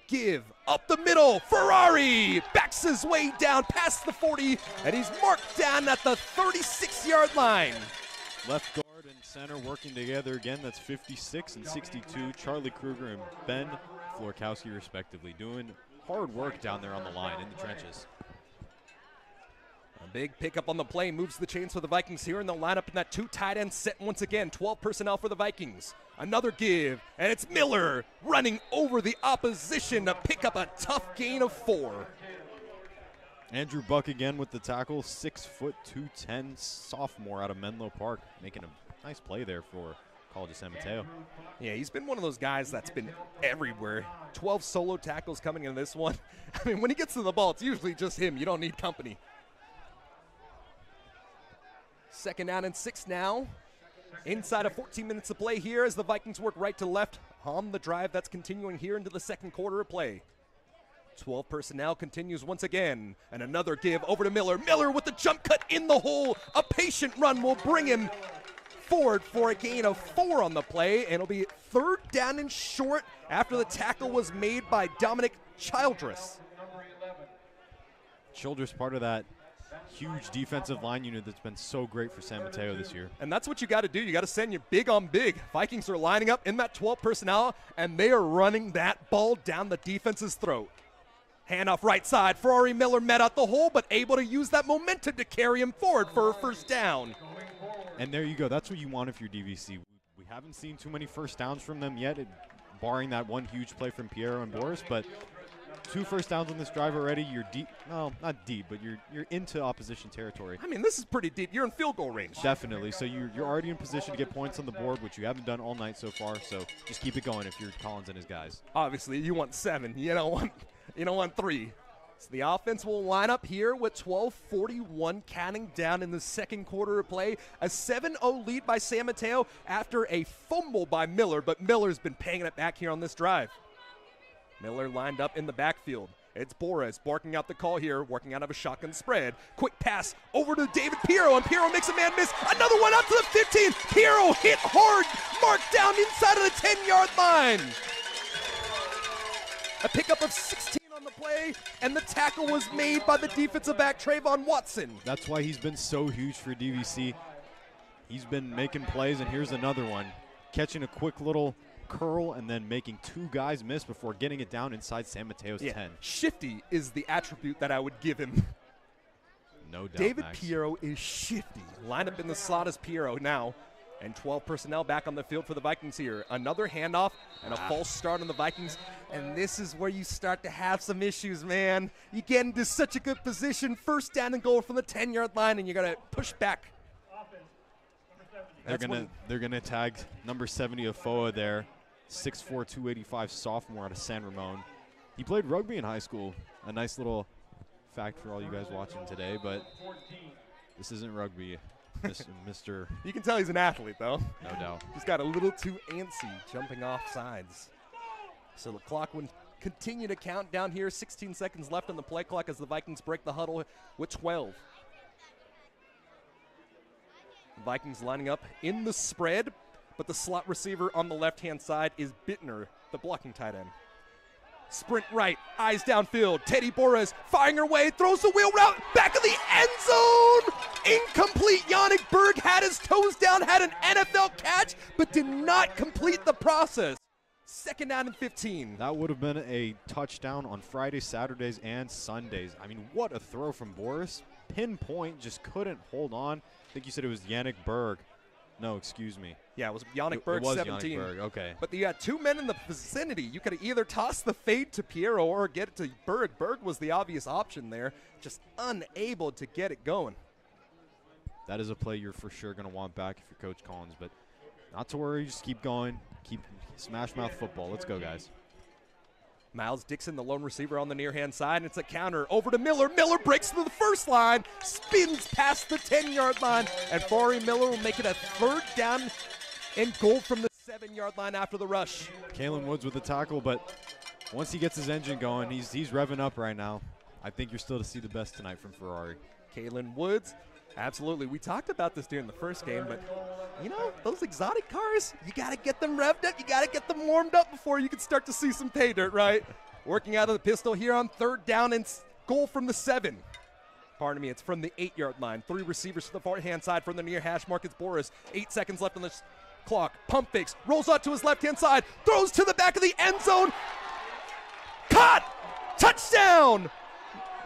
S6: Give up the middle. Ferrari backs his way down past the 40, and he's marked down at the 36-yard line.
S5: Left guard and center working together again. That's 56 and 62. Charlie Kruger and Ben Florkowski, respectively, doing hard work down there on the line in the trenches.
S6: A big pickup on the play moves the chains for the Vikings here, and they'll line up in that 2 tight end set once again. 12 personnel for the Vikings. Another give, and it's Miller running over the opposition to pick up a tough gain of 4.
S5: Andrew Buck again with the tackle, 6 foot 210 sophomore out of Menlo Park, making a nice play there for College of San Mateo.
S6: Yeah, he's been one of those guys that's been everywhere. 12 solo tackles coming in this one. I mean, when he gets to the ball, it's usually just him. You don't need company. 2nd down and 6 now. Inside of 14 minutes of play here as the Vikings work right to left on the drive that's continuing here into the second quarter of play. 12 personnel continues once again. And another give over to Miller. Miller with the jump cut in the hole. A patient run will bring him forward for a gain of 4 on the play. And it'll be 3rd down and short after the tackle was made by Dominic Childress.
S5: Childress part of that huge defensive line unit that's been so great for San Mateo this year.
S6: And that's what you got to do. You got to send your big on big. Vikings are lining up in that 12 personnel, and they are running that ball down the defense's throat. Handoff right side. Ferrari Miller met out the hole, but able to use that momentum to carry him forward for a first down.
S5: And there you go. That's what you want if you're DVC. We haven't seen too many first downs from them yet, barring that one huge play from Piero and Boris, but 2 first downs on this drive already. You're deep. No, not deep, but you're into opposition territory.
S6: I mean, this is pretty deep. You're in field goal range.
S5: Definitely. So you're already in position to get points on the board, which you haven't done all night so far. So just keep it going if you're Collins and his guys.
S6: Obviously, you want 7. You don't want 3. So the offense will line up here with 12:41 counting down in the second quarter of play. A 7-0 lead by San Mateo after a fumble by Miller, but Miller's been paying it back here on this drive. Miller lined up in the backfield. It's Boris barking out the call here, working out of a shotgun spread. Quick pass over to David Piero, and Piero makes a man miss. Another one out to the 15. Piero hit hard, marked down inside of the 10-yard line. A pickup of 16 on the play, and the tackle was made by the defensive back, Trayvon Watson.
S5: That's why he's been so huge for DVC. He's been making plays, and here's another one. Catching a quick little curl and then making two guys miss before getting it down inside San Mateo's 10.
S6: Shifty is the attribute that I would give him.
S5: No doubt,
S6: David
S5: Max.
S6: Piero is shifty. Line up in the slot as Piero now. And 12 personnel back on the field for the Vikings here. Another handoff and a false start on the Vikings. And this is where you start to have some issues, man. You get into such a good position. First down and goal from the 10-yard line, and you got to push back.
S5: They're gonna tag number 70 Afoa there, 6'4", 285 sophomore out of San Ramon. He played rugby in high school. A nice little fact for all you guys watching today, but this isn't rugby, Mr.
S6: You can tell he's an athlete, though.
S5: No doubt.
S6: He's got a little too antsy jumping off sides. So the clock will continue to count down here. 16 seconds left on the play clock as the Vikings break the huddle with 12. Vikings lining up in the spread, but the slot receiver on the left-hand side is Bittner, the blocking tight end. Sprint right, eyes downfield. Teddy Boris firing her way, throws the wheel route, back of the end zone. Incomplete. Yannick Berg had his toes down, had an NFL catch, but did not complete the process. Second down and 15.
S5: That would have been a touchdown on Fridays, Saturdays, and Sundays. I mean, what a throw from Boris. Pinpoint, just couldn't hold on. I think you said it was Yannick Berg. No, excuse me.
S6: Yeah, it was Yannick Berg,
S5: it was
S6: 17.
S5: Yannick Berg, okay.
S6: But you had two men in the vicinity. You could have either tossed the fade to Piero or get it to Berg. Berg was the obvious option there, just unable to get it going.
S5: That is a play you're for sure going to want back if you're Coach Collins, but not to worry. Just keep going. Keep smash mouth football. Let's go, guys.
S6: Miles Dixon, the lone receiver on the near-hand side, and it's a counter over to Miller. Miller breaks through the first line, spins past the 10-yard line, and Fari Miller will make it a third down and goal from the 7-yard line after the rush.
S5: Kalen Woods with the tackle, but once he gets his engine going, he's revving up right now. I think you're still to see the best tonight from Ferrari.
S6: Kalen Woods, absolutely. We talked about this during the first game, but, you know, those exotic cars, you got to get them revved up. You got to get them warmed up before you can start to see some pay dirt, right? Working out of the pistol here on third down and goal from the 7. Pardon me, it's from the 8-yard line. 3 receivers to the far-hand side from the near hash mark. It's Boris. 8 seconds left on the clock. Pump fakes, rolls out to his left-hand side, throws to the back of the end zone. Caught! Touchdown!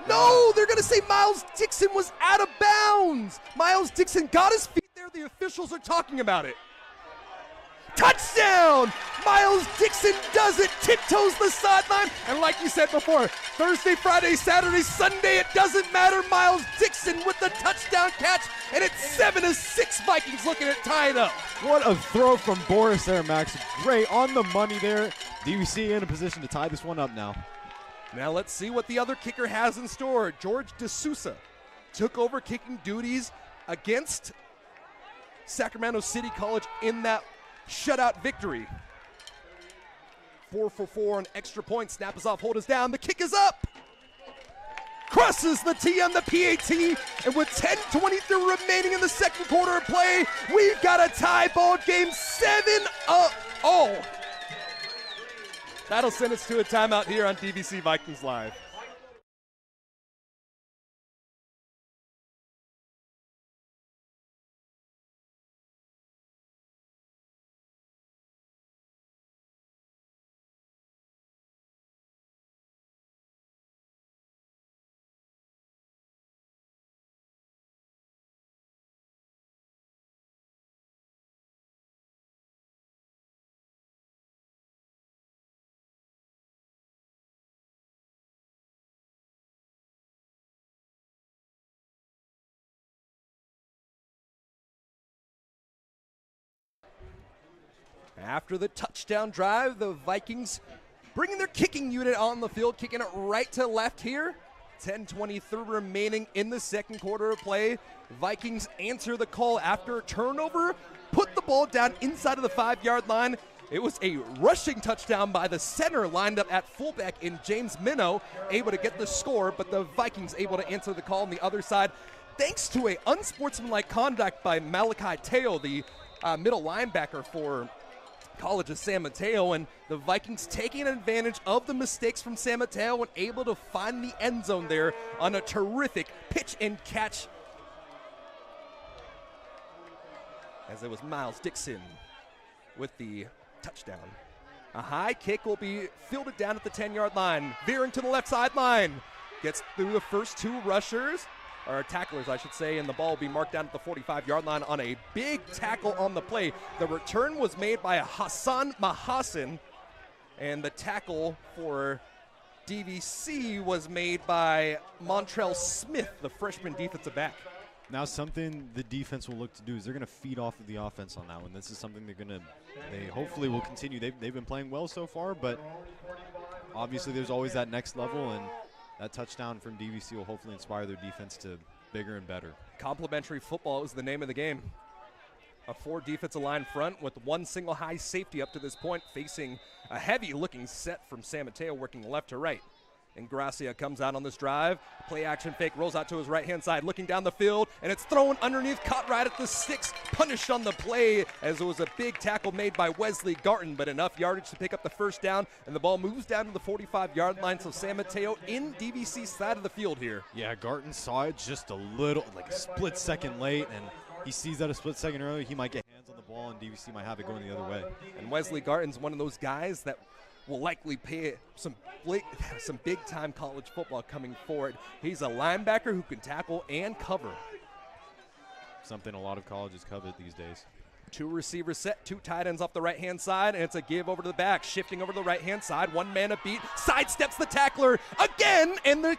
S6: No, they're going to say Miles Dixon was out of bounds. Miles Dixon got his feet there. The officials are talking about it. Touchdown! Miles Dixon does it, tiptoes the sideline, and like you said before, Thursday, Friday, Saturday, Sunday, it doesn't matter. Miles Dixon with the touchdown catch, and it's 7-6 Vikings looking at tie it up.
S5: What a throw from Boris there, Max. Great on the money there. DVC in a position to tie this one up now.
S6: Now let's see what the other kicker has in store. George D'Souza took over kicking duties against Sacramento City College in that shutout victory. 4 for 4 on extra point. Snap is off, hold is down. The kick is up. Crosses the T on the PAT. And with 10:23 remaining in the second quarter of play, we've got a tie ball game 7-0. That'll send us to a timeout here on DVC Vikings Live. After the touchdown drive, the Vikings bringing their kicking unit on the field, kicking it right to left here. 10:23 remaining in the second quarter of play. Vikings answer the call after a turnover, put the ball down inside of the 5-yard line. It was a rushing touchdown by the center lined up at fullback in James Minnow, able to get the score, but the Vikings able to answer the call on the other side. Thanks to a unsportsmanlike conduct by Mateo, the middle linebacker for College of San Mateo, and the Vikings taking advantage of the mistakes from San Mateo and able to find the end zone there on a terrific pitch and catch. As it was Miles Dixon with the touchdown. A high kick will be fielded down at the 10-yard line, veering to the left sideline. Gets through the first two rushers, or tacklers, I should say, and the ball will be marked down at the 45-yard line on a big tackle on the play. The return was made by Hassan Mahasan, and the tackle for DVC was made by Montrell Smith, the freshman defensive back.
S5: Now something the defense will look to do is they're going to feed off of the offense on that one. This is something they hopefully will continue. They've been playing well so far, but obviously there's always that next level, and that touchdown from DVC will hopefully inspire their defense to bigger and better.
S6: Complementary football is the name of the game. A 4 defensive line front with one single high safety up to this point, facing a heavy-looking set from San Mateo working left to right. And Gracia comes out on this drive. Play action fake, rolls out to his right-hand side, looking down the field, and it's thrown underneath, caught right at the 6, punished on the play as it was a big tackle made by Wesley Garton, but enough yardage to pick up the first down, and the ball moves down to the 45-yard line, so San Mateo in DVC's side of the field here.
S5: Yeah, Garton saw it just a little, like a split second late, and he sees that a split second early, he might get hands on the ball, and DVC might have it going the other way.
S6: And Wesley Garton's one of those guys that will likely pay some big-time college football coming forward. He's a linebacker who can tackle and cover.
S5: Something a lot of colleges covet these days.
S6: 2 receivers set, 2 tight ends off the right-hand side, and it's a give over to the back. Shifting over to the right-hand side, 1 man a beat, sidesteps the tackler again, and the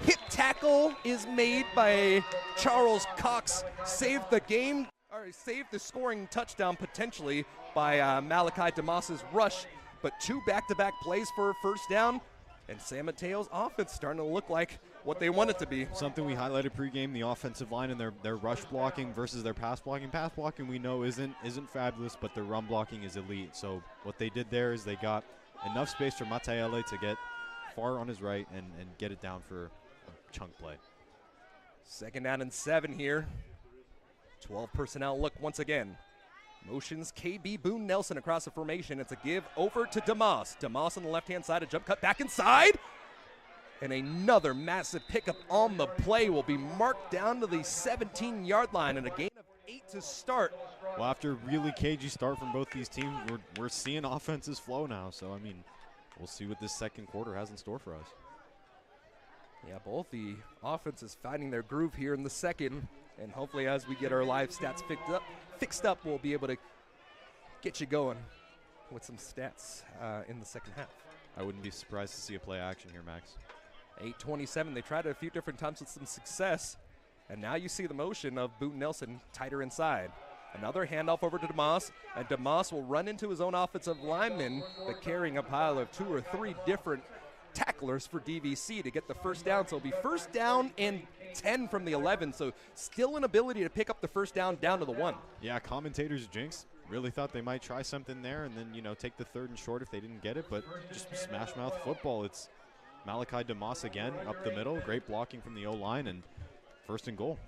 S6: hit tackle is made by Charles Cox. Saved the game, or saved the scoring touchdown potentially by Malachi Damas's rush. But 2 back-to-back plays for a first down, and San Mateo's offense starting to look like what they want it to be.
S5: Something we highlighted pregame, the offensive line and their rush blocking versus their pass blocking. Pass blocking we know isn't fabulous, but their run blocking is elite. So what they did there is they got enough space for Mateo to get far on his right and get it down for a chunk play.
S6: 2nd down and 7 here. 12 personnel look once again. Motions KB Boone Nelson across the formation. It's a give over to Damas. Damas on the left-hand side, a jump cut back inside. And another massive pickup on the play will be marked down to the 17-yard line, and a gain of 8 to start.
S5: Well, after a really cagey start from both these teams, we're seeing offenses flow now. So, I mean, we'll see what this second quarter has in store for us.
S6: Yeah, both the offenses finding their groove here in the second. And hopefully as we get our live stats fixed up, we'll be able to get you going with some stats in the second half.
S5: I wouldn't be surprised to see a play action here, Max.
S6: 8:27. They tried it a few different times with some success. And now you see the motion of Boone Nelson tighter inside. Another handoff over to Damas, and Damas will run into his own offensive lineman, but carrying a pile of 2 or 3 different tacklers for DVC to get the first down. So it'll be first down and 10 from the 11. So still an ability to pick up the first down to the 1.
S5: Yeah, commentators jinx. Really thought they might try something there and then, take the 3rd and short if they didn't get it. But just smash mouth football. It's Malachi Damas again up the middle. Great blocking from the O-line and 1st and goal.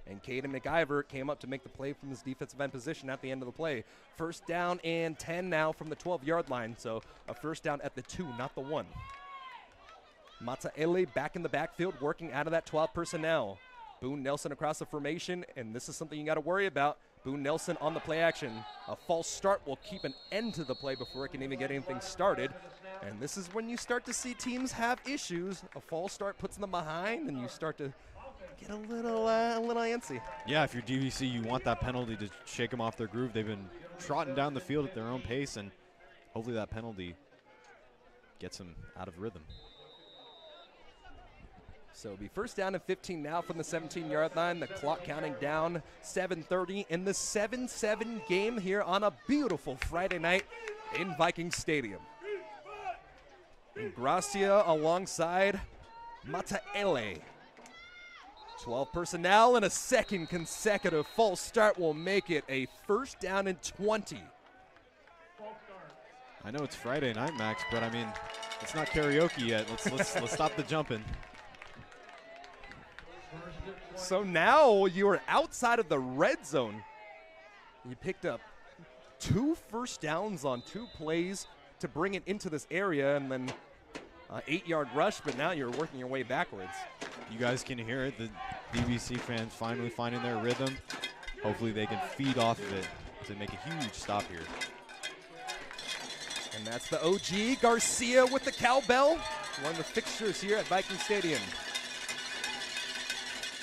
S6: And Caden McIver came up to make the play from his defensive end position at the end of the play. First down and 10 now from the 12-yard line. So a first down at the 2, not the 1. Matsaele back in the backfield, working out of that 12 personnel. Boone Nelson across the formation, and this is something you got to worry about. Boone Nelson on the play action. A false start will keep an end to the play before it can even get anything started. And this is when you start to see teams have issues. A false start puts them behind, and you start to get a little antsy.
S5: Yeah, if you're DVC, you want that penalty to shake them off their groove. They've been trotting down the field at their own pace, and hopefully that penalty gets them out of rhythm.
S6: So it'll be first down and 15 now from the 17-yard line. The clock counting down, 7:30 in the 7-7 game here on a beautiful Friday night in Vikings Stadium. Gracia alongside Mataele. 12 personnel and a second consecutive false start will make it a first down and 20.
S5: I know it's Friday night, Max, but I mean, it's not karaoke yet. Let's stop the jumping.
S6: So now you are outside of the red zone. You picked up 2 first downs on 2 plays to bring it into this area, and then 8-yard rush, but now you're working your way backwards.
S5: You guys can hear it. The DVC fans finally finding their rhythm. Hopefully they can feed off of it to make a huge stop here.
S6: And that's the OG, Garcia with the cowbell. One of the fixtures here at Viking Stadium.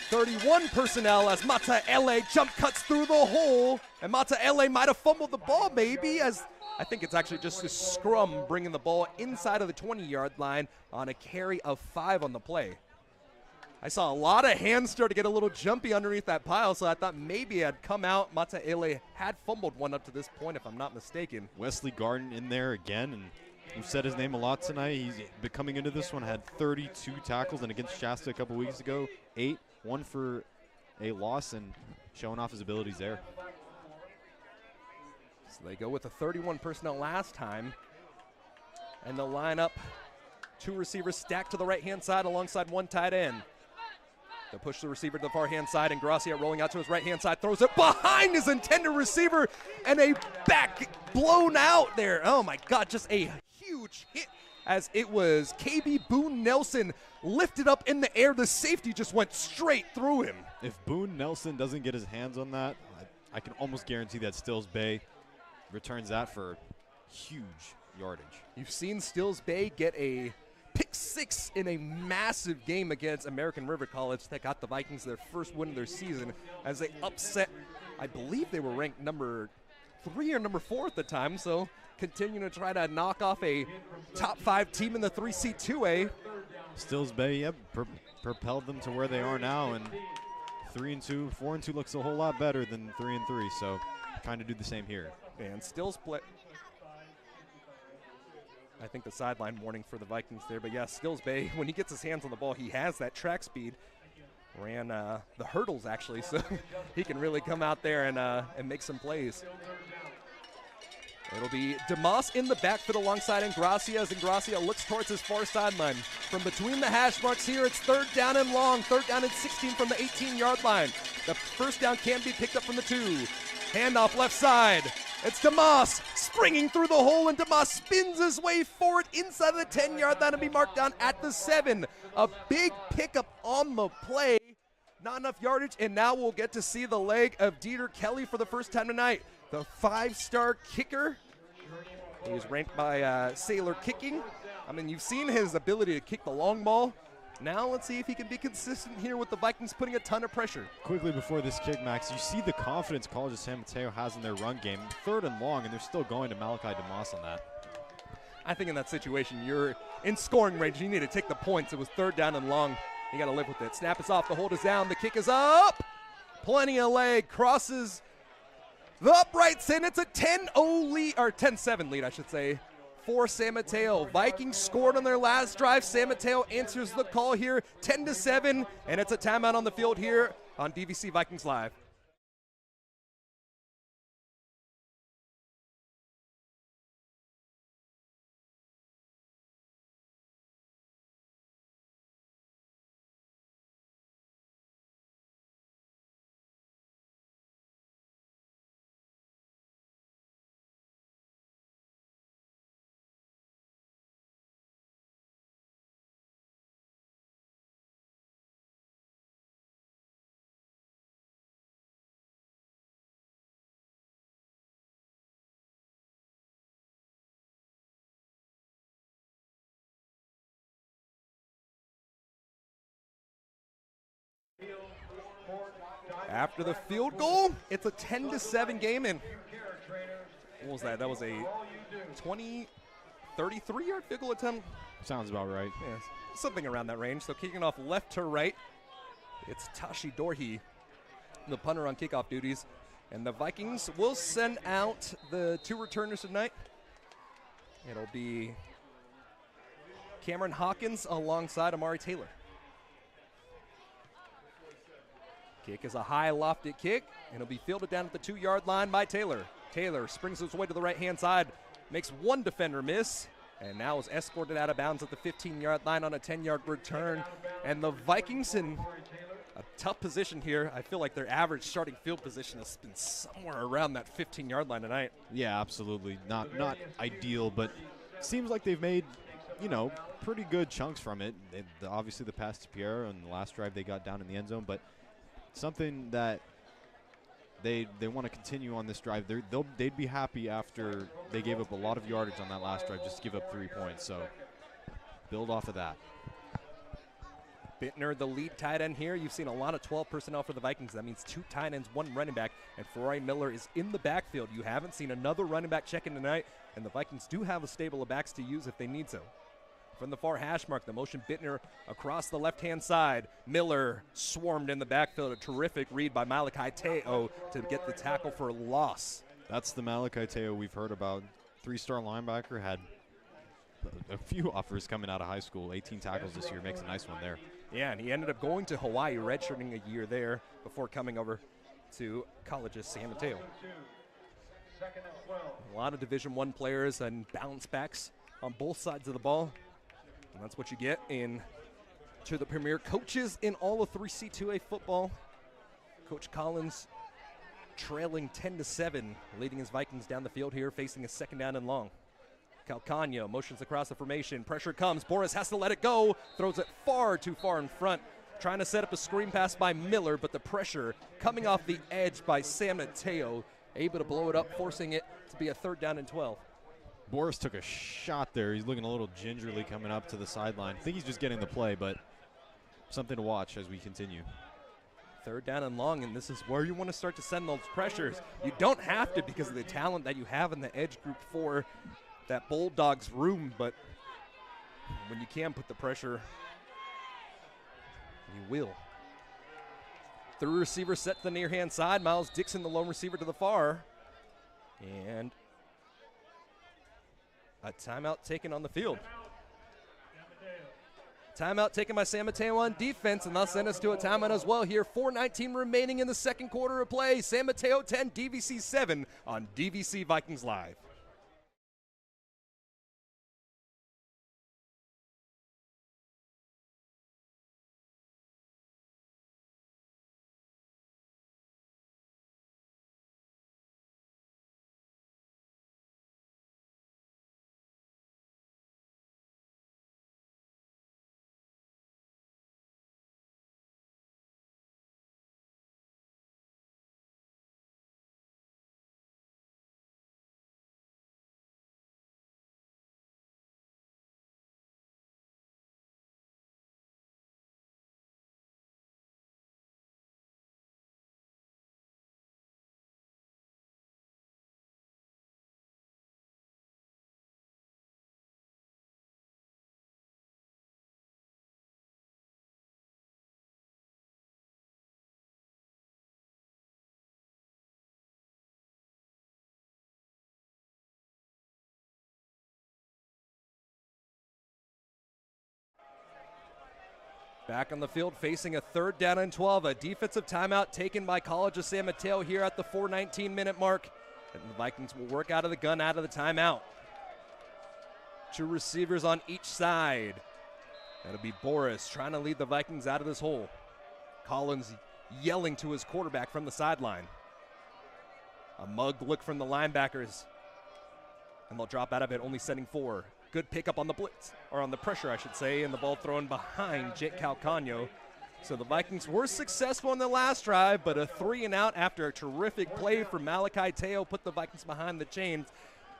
S6: 31 personnel as Mateo jump cuts through the hole. And Mateo might have fumbled the ball maybe, as I think it's actually just a scrum bringing the ball inside of the 20-yard line on a carry of 5 on the play. I saw a lot of hands start to get a little jumpy underneath that pile, so I thought maybe it had come out. Mateo had fumbled one up to this point, if I'm not mistaken.
S5: Wesley Garden in there again, and we've said his name a lot tonight. He's been coming into this one, had 32 tackles, and against Shasta a couple weeks ago, 8, 1 for a loss, and showing off his abilities there.
S6: So they go with the 31 personnel last time, and they'll line up 2 receivers stacked to the right-hand side alongside 1 tight end. They'll push the receiver to the far-hand side, and Gracia rolling out to his right-hand side, throws it behind his intended receiver, and a back blown out there. Oh, my God, just a huge hit as it was KB Boone Nelson lifted up in the air. The safety just went straight through him.
S5: If Boone Nelson doesn't get his hands on that, I can almost guarantee that Stills Bay returns that for huge yardage.
S6: You've seen Stills Bay get a pick 6 in a massive game against American River College that got the Vikings their first win of their season as they upset, I believe they were ranked number 3 or number 4 at the time, so continuing to try to knock off a top 5 team in the 3C2A.
S5: Stills Bay, yep, propelled them to where they are now, and 3-2, 4-2 looks a whole lot better than 3-3, so trying to do the same here.
S6: And Stills play. I think the sideline warning for the Vikings there, but yeah, Stills Bay, when he gets his hands on the ball, he has that track speed. Ran the hurdles actually, so he can really come out there and make some plays. It'll be DeMoss in the backfield alongside Ingracia as Ingracia looks towards his far sideline. From between the hash marks here, it's 3rd down and long, 3rd down and 16 from the 18-yard line. The first down can be picked up from the 2. Handoff left side. It's DeMoss springing through the hole, and DeMoss spins his way forward inside of the 10-yard line and be marked down at the 7. A big pickup on the play. Not enough yardage, and now we'll get to see the leg of Dieter Kelly for the first time tonight. The 5-star kicker. He was ranked by Sailor Kicking. I mean, you've seen his ability to kick the long ball. Now let's see if he can be consistent here with the Vikings putting a ton of pressure.
S5: Quickly before this kick, Max, you see the confidence College of San Mateo has in their run game. 3rd and long, and they're still going to Malachi DeMoss on that.
S6: I think in that situation, you're in scoring range. You need to take the points. It was 3rd down and long. You got to live with it. Snap is off. The hold is down. The kick is up. Plenty of leg. Crosses the uprights, and it's a 10-0 lead, or 10-7 lead, I should say, for San Mateo. Vikings scored on their last drive. San Mateo answers the call here, 10-7, and it's a timeout on the field here on DVC Vikings Live. After the field goal, it's a 10-7 game, and what was that? That was a 33-yard field goal attempt.
S5: Sounds about right.
S6: Yeah, something around that range. So kicking off left to right, it's Tashi Dorhe, the punter on kickoff duties, and the Vikings will send out the 2 returners tonight. It'll be Cameron Hawkins alongside Amari Taylor. Kick is a high lofted kick, and it'll be fielded down at the 2-yard line by Taylor. Taylor springs his way to the right-hand side, makes one defender miss, and now is escorted out of bounds at the 15-yard line on a 10-yard return. And the Vikings in a tough position here. I feel like their average starting field position has been somewhere around that 15-yard line tonight.
S5: Yeah, absolutely. Not ideal, but seems like they've made, pretty good chunks from it. Obviously the pass to Pierre on the last drive they got down in the end zone, but something that they want to continue on this drive. They'd be happy after they gave up a lot of yardage on that last drive just to give up 3 points. So build off of that.
S6: Bittner, the lead tight end here. You've seen a lot of 12 personnel for the Vikings. That means 2 tight ends, 1 running back, and Ferrari Miller is in the backfield. You haven't seen another running back check in tonight, and the Vikings do have a stable of backs to use if they need so. From the far hash mark, the motion Bittner across the left-hand side. Miller swarmed in the backfield. A terrific read by Malachi Teo to get the tackle for a loss.
S5: That's the Malachi Teo we've heard about. 3-star linebacker, had a few offers coming out of high school. 18 tackles this year, makes a nice one there.
S6: Yeah, and he ended up going to Hawaii, redshirting a year there before coming over to college at San Mateo. A lot of Division I players and bounce backs on both sides of the ball. And that's what you get in to the premier coaches in all of 3C2A football. Coach Collins trailing 10-7, leading his Vikings down the field here, facing a 2nd down and long. Calcagno motions across the formation. Pressure comes. Boris has to let it go. Throws it far too far in front. Trying to set up a screen pass by Miller, but the pressure coming off the edge by San Mateo. Able to blow it up, forcing it to be a 3rd down and 12.
S5: Boris took a shot there. He's looking a little gingerly coming up to the sideline. I think he's just getting the play, but something to watch as we continue.
S6: 3rd down and long, and this is where you want to start to send those pressures. You don't have to because of the talent that you have in the edge group for that Bulldogs room, but when you can put the pressure, you will. The receiver set to the near hand side. Miles Dixon, the lone receiver, to the far. And a timeout taken on the field. Timeout taken by San Mateo on defense, and they'll send us to a timeout as well here. 4:19 remaining in the 2nd quarter of play. San Mateo 10, DVC 7 on DVC Vikings Live. Back on the field facing a 3rd down and 12. A defensive timeout taken by College of San Mateo here at the 4:19-minute mark. And the Vikings will work out of the gun out of the timeout. 2 receivers on each side. That'll be Boris trying to lead the Vikings out of this hole. Collins yelling to his quarterback from the sideline. A mugged look from the linebackers. And they'll drop out of it, only sending 4. Good pickup on the blitz, or on the pressure, I should say, and the ball thrown behind Jake Calcagno. So the Vikings were successful in the last drive, but a 3-and-out after a terrific play from Malachi Teo put the Vikings behind the chains.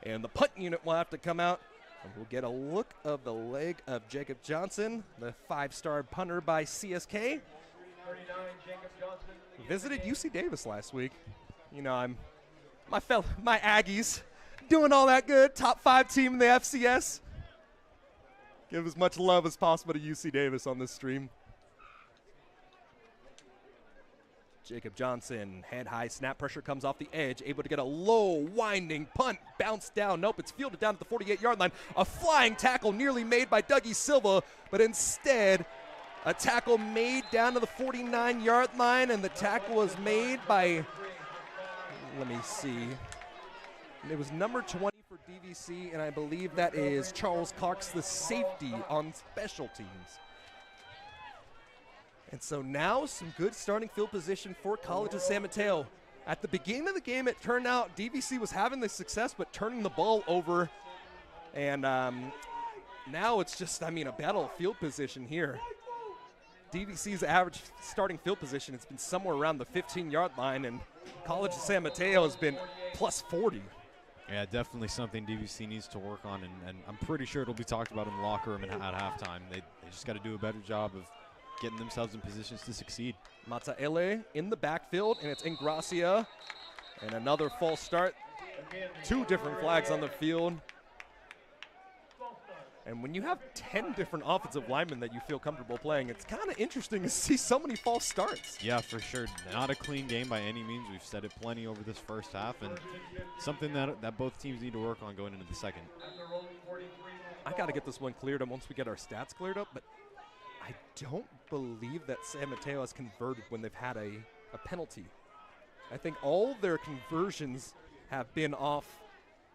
S6: And the punt unit will have to come out, and we'll get a look of the leg of Jacob Johnson, the 5-star punter by CSK. Visited UC Davis last week. You know, my Aggies doing all that good, top 5 team in the FCS. Give as much love as possible to UC Davis on this stream. Jacob Johnson, head high, snap pressure comes off the edge, able to get a low winding punt, bounce down. Nope, it's fielded down at the 48-yard line. A flying tackle nearly made by Dougie Silva, but instead a tackle made down to the 49-yard line, and the tackle was made by, let me see, it was number 20 for DVC, and I believe that is Charles Cox, the safety on special teams. And so now some good starting field position for College of San Mateo. At the beginning of the game, it turned out DVC was having the success, but turning the ball over. And now it's just, a battle of field position here. DVC's average starting field position has been somewhere around the 15-yard line, and College of San Mateo has been plus 40.
S5: Yeah, definitely something DVC needs to work on, and I'm pretty sure it'll be talked about in the locker room and at halftime. They just got to do a better job of getting themselves in positions to succeed.
S6: Mataele in the backfield, and it's Ingracia. And another false start. 2 different flags on the field. And when you have 10 different offensive linemen that you feel comfortable playing, it's kind of interesting to see so many false starts.
S5: Yeah, for sure. Not a clean game by any means. We've said it plenty over this first half, and something that both teams need to work on going into the second.
S6: I got to get this one cleared up once we get our stats cleared up, but I don't believe that San Mateo has converted when they've had a penalty. I think all their conversions have been off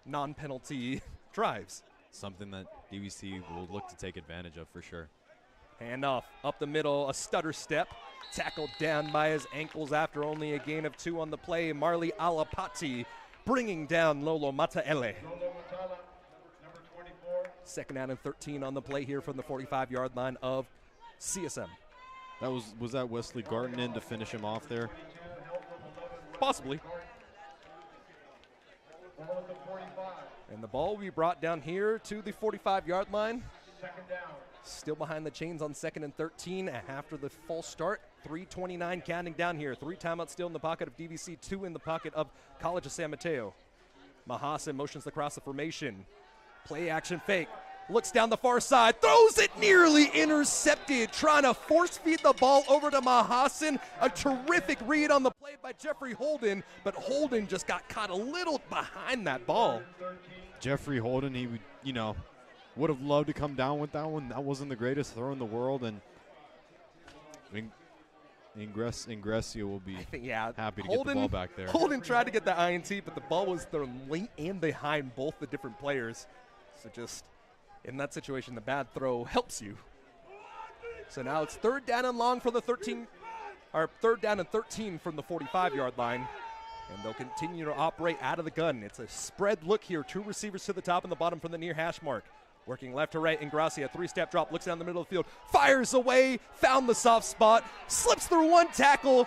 S6: non-penalty drives.
S5: Something that DVC will look to take advantage of for sure.
S6: Handoff up the middle, a stutter step. Tackled down by his ankles after only a gain of 2 on the play. Marley Alapati bringing down Lolo Mataele. Second down and 13 on the play here from the 45-yard line of CSM.
S5: Was that Wesley Garton in to finish him off there?
S6: Possibly. And the ball will be brought down here to the 45-yard line. Still behind the chains on 2nd and 13 after the false start. 3:29 counting down here. 3 timeouts still in the pocket of DVC, 2 in the pocket of College of San Mateo. Mahasen motions across the formation. Play action fake. Looks down the far side. Throws it nearly intercepted. Trying to force feed the ball over to Mahasen. A terrific read on the play by Jeffrey Holden, but Holden just got caught a little behind that ball.
S5: Jeffrey Holden, he would have loved to come down with that one. That wasn't the greatest throw in the world, and Ingracia will be happy to get the ball back there.
S6: Holden tried to get the INT, but the ball was thrown late and behind both the different players. So just in that situation, the bad throw helps you. So now it's 3rd down and long for the 3rd down and 13 from the 45-yard line. And they'll continue to operate out of the gun. It's a spread look here. 2 receivers to the top and the bottom from the near hash mark. Working left to right, Ingracia, 3-step drop, looks down the middle of the field, fires away, found the soft spot, slips through 1 tackle,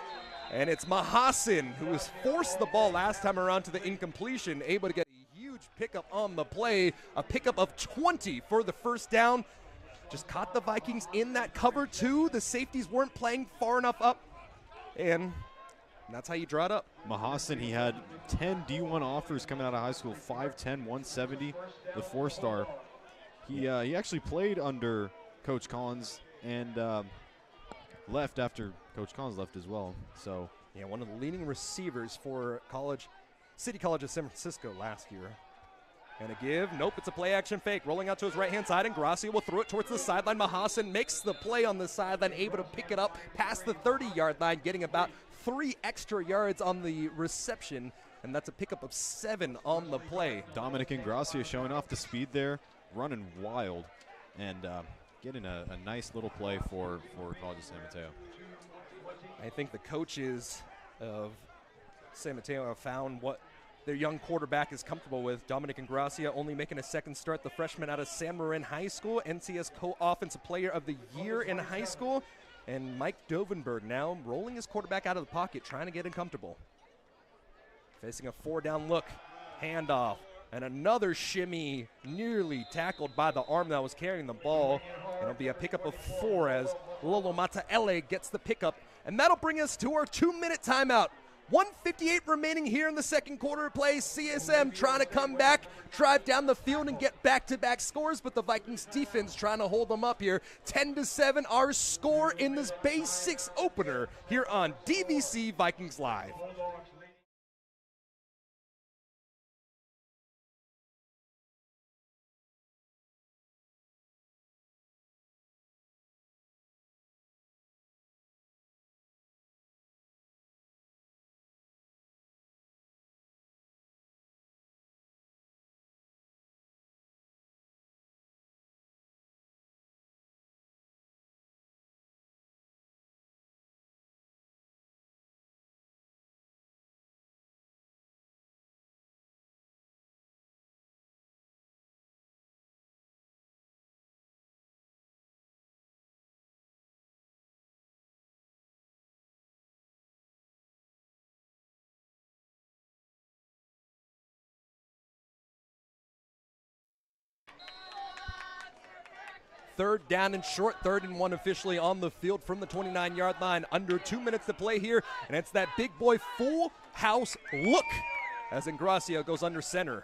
S6: and it's Mahasen, who was forced the ball last time around to the incompletion, able to get a huge pickup on the play, a pickup of 20 for the first down. Just caught the Vikings in that cover 2. The safeties weren't playing far enough up, and that's how you draw it up.
S5: Mahasen, he had 10 D1 offers coming out of high school, 5'10", 170, the 4-star. He actually played under Coach Collins and left after Coach Collins left as well. So
S6: yeah, one of the leading receivers for City College of San Francisco last year. And a give. Nope, it's a play action fake. Rolling out to his right-hand side, and Gracia will throw it towards the sideline. Mahasen makes the play on the sideline, able to pick it up past the 30-yard line, getting about 3 extra yards on the reception, and that's a pickup of 7 on the play.
S5: Dominic Ingracia showing off the speed there, running wild, and getting a nice little play for College of San Mateo.
S6: I think the coaches of San Mateo have found what their young quarterback is comfortable with. Dominic Ingracia only making a 2nd start, the freshman out of San Marin High School, NCS Co-Offensive Player of the Year in high school. And Mike Dovenberg now rolling his quarterback out of the pocket, trying to get him comfortable. Facing a 4-down look, handoff, and another shimmy, nearly tackled by the arm that was carrying the ball. And it'll be a pickup of 4 as Lolo Mataele gets the pickup. And that'll bring us to our 2-minute timeout. 1:58 remaining here in the second quarter of play. CSM trying to come back, drive down the field, and get back-to-back scores, but the Vikings defense trying to hold them up here. 10-7 our score in this Base 6 opener here on DVC Vikings Live. third down and short, 3rd and 1 officially on the field from the 29-yard line. Under 2 minutes to play here, and it's that big boy full house look as Ingracia goes under center.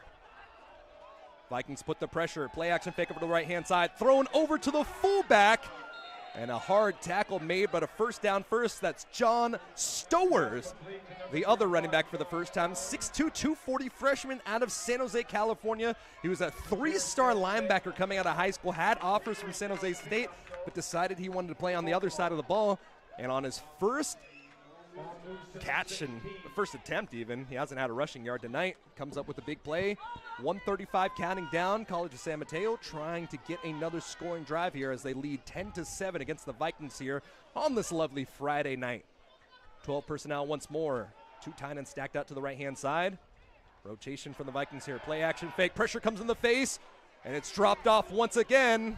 S6: Vikings put the pressure, play action fake over to the right-hand side, thrown over to the fullback, and a hard tackle made, but a first down first. That's John Stowers, the other running back for the first time. 6'2", 240 freshman out of San Jose, California. He was a 3-star linebacker coming out of high school, had offers from San Jose State, but decided he wanted to play on the other side of the ball. And on his first catch and first attempt even, he hasn't had a rushing yard tonight, comes up with a big play. 1:35 counting down. College of San Mateo trying to get another scoring drive here as they lead 10-7 against the Vikings here on this lovely Friday night. 12 personnel once more. 2 tight ends stacked out to the right-hand side. Rotation from the Vikings here. Play action fake. Pressure comes in the face, and it's dropped off once again.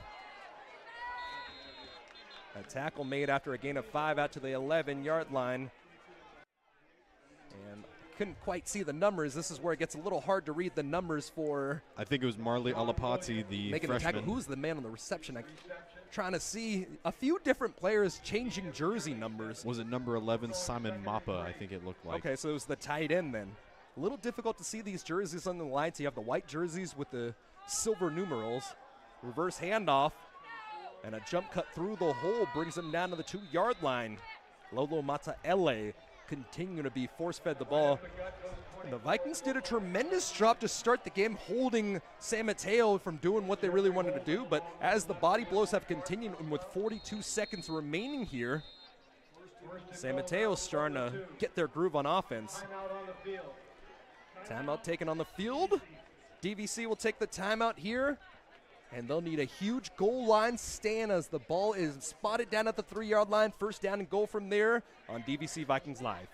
S6: A tackle made after a gain of 5 out to the 11-yard line. And couldn't quite see the numbers. This is where it gets a little hard to read the numbers for.
S5: I think it was Marley Alapati, the
S6: making
S5: freshman.
S6: the tackle. Who's the man on the reception? I'm trying to see a few different players changing jersey numbers.
S5: Was it number 11, Simon Mappa, I think it looked like.
S6: Okay, so it was the tight end then. A little difficult to see these jerseys on the line. So you have the white jerseys with the silver numerals. Reverse handoff. And a jump cut through the hole brings him down to the 2-yard line. Lolo Mataele continue to be force-fed the ball. And the Vikings did a tremendous job to start the game, holding San Mateo from doing what they really wanted to do. But as the body blows have continued, and with 42 seconds remaining here, San Mateo's starting to get their groove on offense. Timeout taken on the field. DVC will take the timeout here. And they'll need a huge goal line stand as the ball is spotted down at the 3-yard line. First down and goal from there on DVC Vikings Live.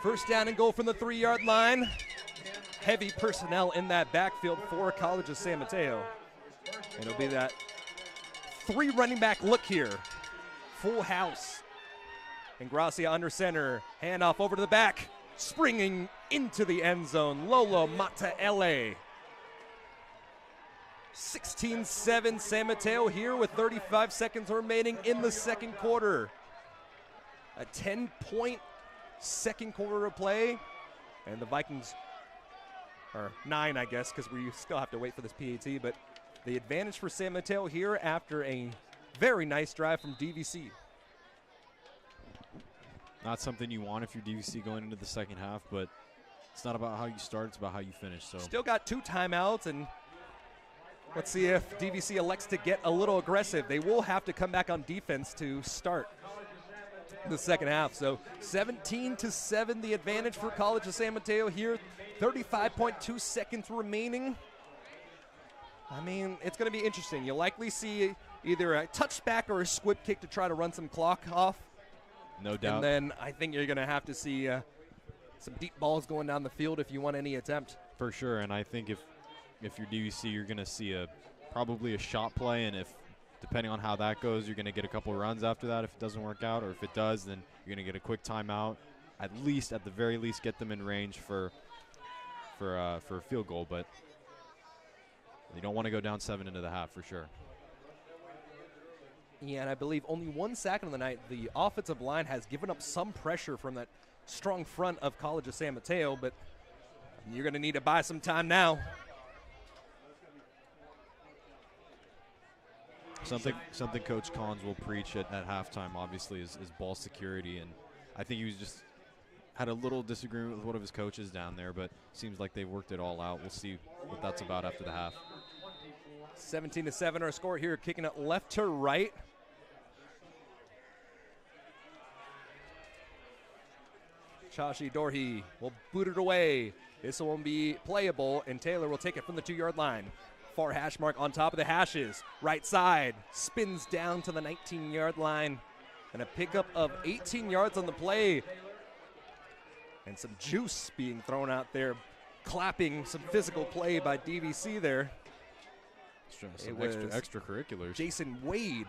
S6: First down and goal from the 3-yard line. Heavy personnel in that backfield for College of San Mateo. And it'll be that 3 running back look here. Full house. Ingracia under center. Handoff over to the back. Springing into the end zone. Lolo Mataele. 16-7 San Mateo here with 35 seconds remaining in the second quarter. A 10-point second quarter of play, and the Vikings are 9, I guess, because we still have to wait for this PAT, but the advantage for San Mateo here after a very nice drive from DVC.
S5: Not something you want if you're DVC going into the second half, but it's not about how you start, it's about how you finish. So
S6: still got 2 timeouts, and let's see if DVC elects to get a little aggressive. They will have to come back on defense to start the second half. So 17-7 the advantage for College of San Mateo here. 35.2 seconds remaining. I mean, it's going to be interesting. You'll likely see either a touchback or a squib kick to try to run some clock off.
S5: No doubt.
S6: And then I think you're going to have to see some deep balls going down the field if you want any attempt.
S5: For sure, and I think if you're DVC, you're going to see probably a shot play, and if depending on how that goes, you're going to get a couple of runs after that if it doesn't work out, or if it does, then you're going to get a quick timeout. At the very least, get them in range for a field goal, but you don't want to go down 7 into the half for sure.
S6: Yeah, and I believe only 1 sack on the night. The offensive line has given up some pressure from that strong front of College of San Mateo, but you're going to need to buy some time now.
S5: Something Coach Collins will preach at halftime, obviously, is ball security, and I think he was just had a little disagreement with one of his coaches down there, but seems like they worked it all out. We'll see what that's about after the half.
S6: 17-7 our score here, kicking it left to right. Chashi Dorhi will boot it away. This will be playable, and Taylor will take it from the 2-yard line. Far hash mark on top of the hashes. Right side, spins down to the 19-yard line. And a pickup of 18 yards on the play. And some juice being thrown out there, clapping some physical play by DVC there.
S5: Some extracurriculars.
S6: Jason Wade,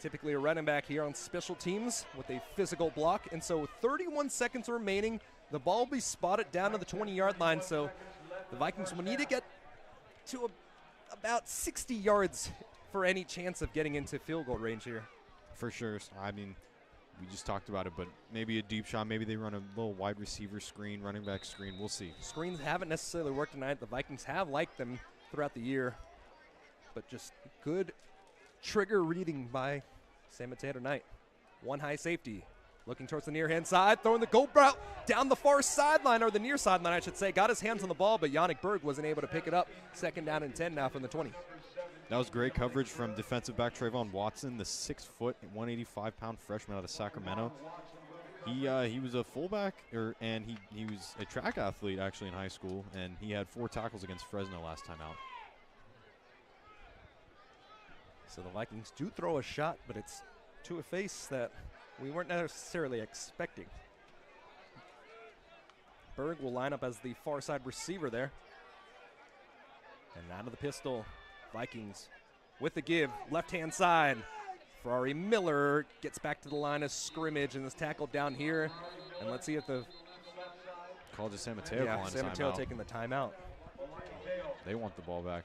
S6: typically a running back here on special teams with a physical block. And so 31 seconds remaining. The ball will be spotted down to the 20-yard line. So the Vikings will need to get to about 60 yards for any chance of getting into field goal range here.
S5: For sure. I mean, we just talked about it, but maybe a deep shot. Maybe they run a little wide receiver screen, running back screen. We'll see. Screens
S6: haven't necessarily worked tonight. The Vikings have liked them throughout the year, but just good trigger reading by San Mateo tonight. One high safety. Looking towards the near-hand side, throwing the go route down the far sideline, or the near sideline, I should say. Got his hands on the ball, but Yannick Berg wasn't able to pick it up. 2nd down and 10 now from the 20.
S5: That was great coverage from defensive back Trayvon Watson, the 6-foot, 185-pound freshman out of Sacramento. He was a fullback, and he was a track athlete actually in high school, and he had 4 tackles against Fresno last time out.
S6: So the Vikings do throw a shot, but it's to a face that we weren't necessarily expecting. Berg will line up as the far side receiver there. And out of the pistol, Vikings with the give, left-hand side. Ferrari Miller gets back to the line of scrimmage and is tackled down here. And let's see if the
S5: call to San Mateo.
S6: Yeah, San Mateo taking the timeout.
S5: They want the ball back.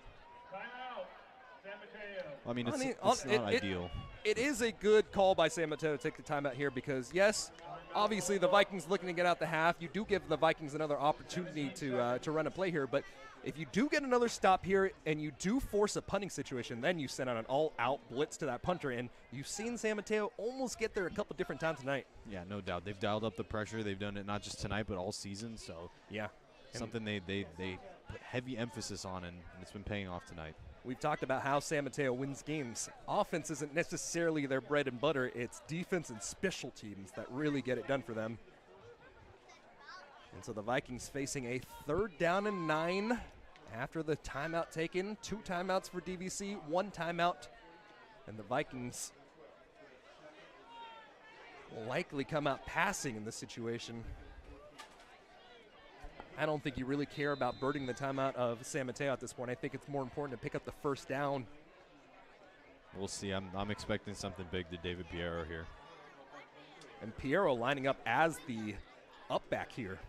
S5: I mean, it's not ideal.
S6: It is a good call by San Mateo to take the timeout here because, yes, obviously the Vikings looking to get out the half. You do give the Vikings another opportunity to run a play here, but if you do get another stop here and you do force a punting situation, then you send out an all-out blitz to that punter, and you've seen San Mateo almost get there a couple different times tonight.
S5: Yeah, no doubt. They've dialed up the pressure. They've done it not just tonight but all season, so
S6: yeah,
S5: something they put heavy emphasis on, and it's been paying off tonight.
S6: We've talked about how San Mateo wins games. Offense isn't necessarily their bread and butter. It's defense and special teams that really get it done for them. And so the Vikings facing a 3rd down and 9 after the timeout taken. 2 timeouts for DVC, 1 timeout. And the Vikings will likely come out passing in this situation. I don't think you really care about burning the timeout of San Mateo at this point. I think it's more important to pick up the 1st down.
S5: We'll see. I'm expecting something big to David Piero here.
S6: And Piero lining up as the up back here.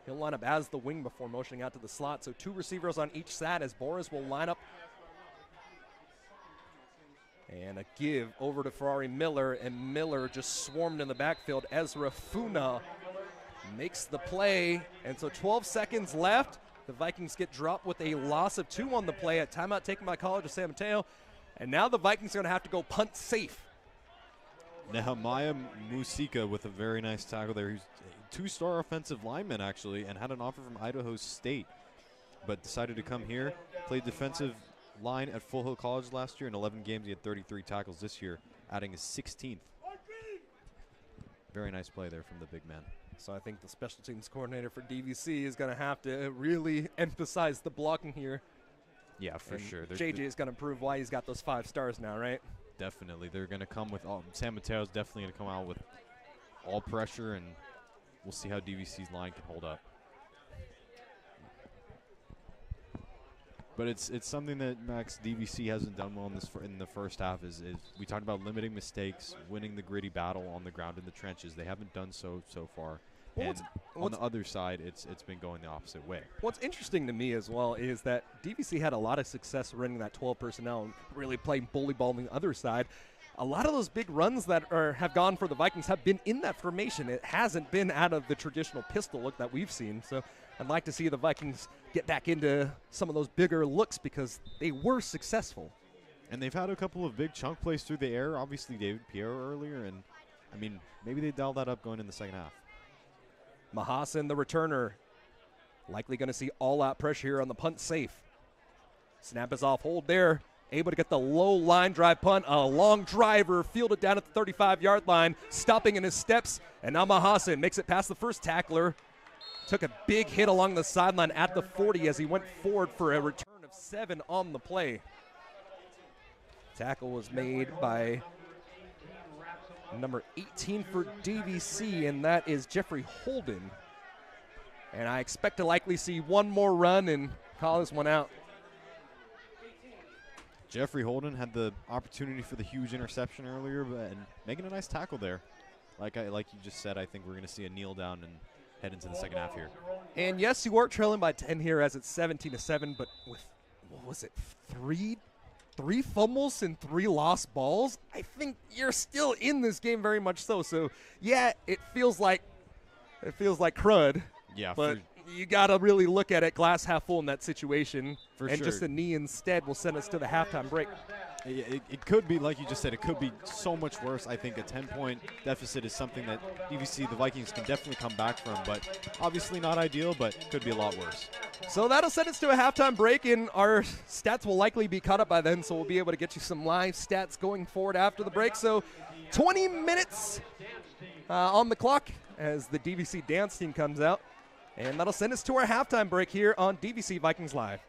S6: He'll line up as the wing before motioning out to the slot. So 2 receivers on each side as Boris will line up. And a give over to Ferrari Miller, and Miller just swarmed in the backfield. Ezra Funa makes the play, and so 12 seconds left. The Vikings get dropped with a loss of 2 on the play. A timeout taken by College of San Mateo, and now the Vikings are going to have to go punt safe.
S5: Nehemiah Musika with a very nice tackle there. He's a 2-star offensive lineman, actually, and had an offer from Idaho State, but decided to come here. Played defensive line at Full Hill College last year. In 11 games, he had 33 tackles this year, adding his 16th. Very nice play there from the big man.
S6: So I think the special teams coordinator for DVC is going to have to really emphasize the blocking here.
S5: Yeah, for sure.
S6: JJ is going to prove why he's got those 5 stars now, right?
S5: Definitely. They're going to come with San Mateo's definitely going to come out with all pressure, and we'll see how DVC's line can hold up. But it's something that Max DVC hasn't done well in the first half. Is we talked about limiting mistakes, winning the gritty battle on the ground in the trenches. They haven't done so far.
S6: Well,
S5: and on the other side, it's been going the opposite way.
S6: What's interesting to me as well is that DVC had a lot of success running that 12 personnel and really playing bully ball on the other side. A lot of those big runs that have gone for the Vikings have been in that formation. It hasn't been out of the traditional pistol look that we've seen. So I'd like to see the Vikings get back into some of those bigger looks because they were successful.
S5: And they've had a couple of big chunk plays through the air. Obviously, David Piero earlier, and I mean, maybe they dial that up going in the second half.
S6: Mahasin, the returner, likely going to see all-out pressure here on the punt safe. Snap is off hold there. Able to get the low line drive punt. A long driver fielded down at the 35-yard line, stopping in his steps. And now Mahasin makes it past the first tackler. Took a big hit along the sideline at the 40 as he went forward for a return of 7 on the play. Tackle was made by number 18 for DVC, and that is Jeffrey Holden. And I expect to likely see one more run and call this one out.
S5: Jeffrey Holden had the opportunity for the huge interception earlier, and making a nice tackle there. Like you just said, I think we're going to see a kneel down and head into the second half here.
S6: And yes, you are trailing by 10 here as it's 17-7, but with, what was it, three fumbles and 3 lost balls, I think you're still in this game very much so. So yeah, it feels like crud.
S5: Yeah,
S6: but you got to really look at it glass half full in that situation. And
S5: sure.
S6: just a knee instead will send us to the halftime break.
S5: It could be, like you just said, it could be so much worse. I think a 10-point deficit is something that DVC, the Vikings, can definitely come back from, but obviously not ideal, but could be a lot worse.
S6: So that'll send us to a halftime break, and our stats will likely be caught up by then, so we'll be able to get you some live stats going forward after the break. So 20 minutes on the clock as the DVC dance team comes out, and that'll send us to our halftime break here on DVC Vikings Live.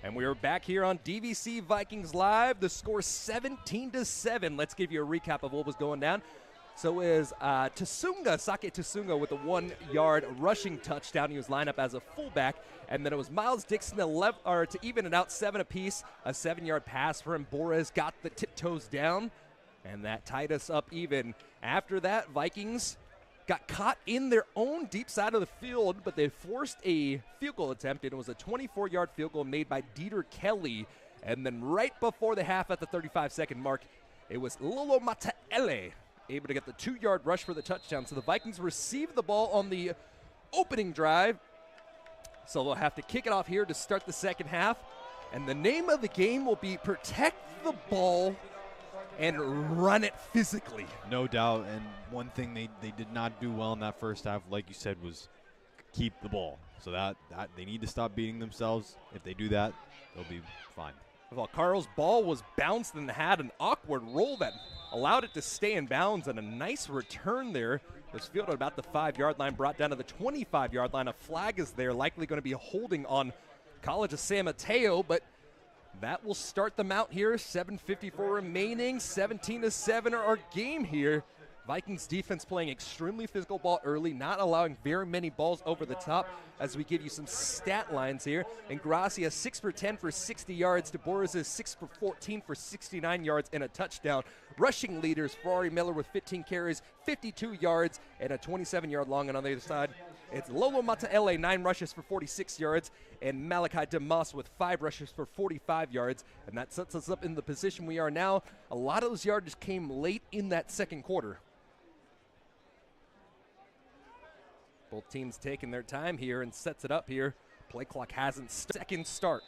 S6: And we are back here on DVC Vikings Live. The score 17-7. Let's give you a recap of what was going down. So is Sake Tsunga with a 1-yard rushing touchdown. He was lined up as a fullback. And then it was Miles Dixon to even it out 7 apiece. A 7-yard pass for him. Boris got the tiptoes down. And that tied us up even. After that, Vikings got caught in their own deep side of the field, but they forced a field goal attempt, and it was a 24-yard field goal made by Dieter Kelly. And then right before the half at the 35-second mark, it was Lolo Mataele able to get the 2-yard rush for the touchdown. So the Vikings received the ball on the opening drive, so they'll have to kick it off here to start the second half. And the name of the game will be Protect the Ball and Run It Physically.
S5: No doubt, and one thing they did not do well in that first half, like you said, was keep the ball. So that they need to stop beating themselves. If they do that, they'll be fine.
S6: Well, Carl's ball was bounced and had an awkward roll that allowed it to stay in bounds, and a nice return there. It was fielded about the 5-yard line, brought down to the 25-yard line. A flag is there, likely going to be a holding on College of San Mateo, but that will start them out here. 7:54 remaining, 17-7 our game here. Vikings defense playing extremely physical ball early, not allowing very many balls over the top as we give you some stat lines here. And Gracia 6 for 10 for 60 yards. DeBoris is 6 for 14 for 69 yards and a touchdown. Rushing leaders, Ferrari Miller with 15 carries, 52 yards, and a 27-yard long on the other side. It's Lolo Mataele, 9 rushes for 46 yards, and Malachi DeMoss with 5 rushes for 45 yards. And that sets us up in the position we are now. A lot of those yards came late in that second quarter. Both teams taking their time here and sets it up here. Play clock hasn't second start.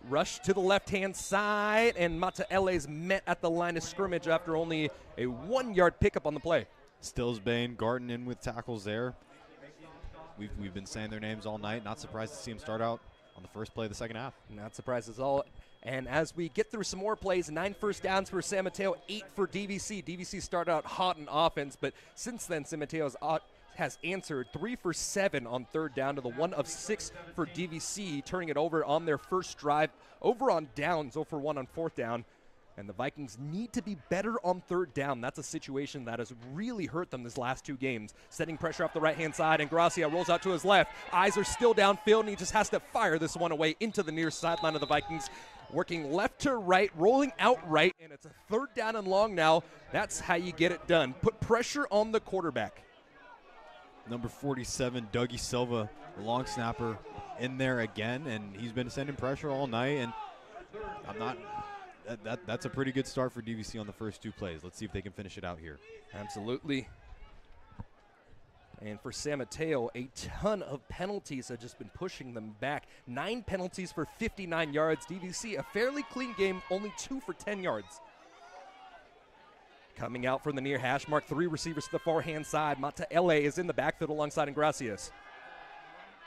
S6: Rush to the left-hand side, and Mataele's met at the line of scrimmage after only a 1-yard pickup on the play.
S5: Stillsbane, Garten in with tackles there. We've been saying their names all night. Not surprised to see them start out on the first play of the second half.
S6: Not surprised at all. And as we get through some more plays, 9 first downs for San Mateo, 8 for DVC. DVC started out hot in offense, but since then, San Mateo has answered 3 for 7 on third down to the 1 of 6 for DVC, turning it over on their first drive, over on downs, 0 for 1 on fourth down. And the Vikings need to be better on third down. That's a situation that has really hurt them this last 2 games. Setting pressure off the right-hand side, and Gracia rolls out to his left. Eyes are still downfield, and he just has to fire this one away into the near sideline of the Vikings. Working left to right, rolling out right, and it's a third down and long now. That's how you get it done. Put pressure on the quarterback.
S5: Number 47, Dougie Silva, the long snapper, in there again, and he's been sending pressure all night, and that's a pretty good start for DVC on the first 2 plays. Let's see if they can finish it out here.
S6: Absolutely. And for San Mateo, a ton of penalties have just been pushing them back. 9 penalties for 59 yards. DVC, a fairly clean game, only 2 for 10 yards. Coming out from the near hash mark, 3 receivers to the far-hand side. Mataele is in the backfield alongside Ingracias.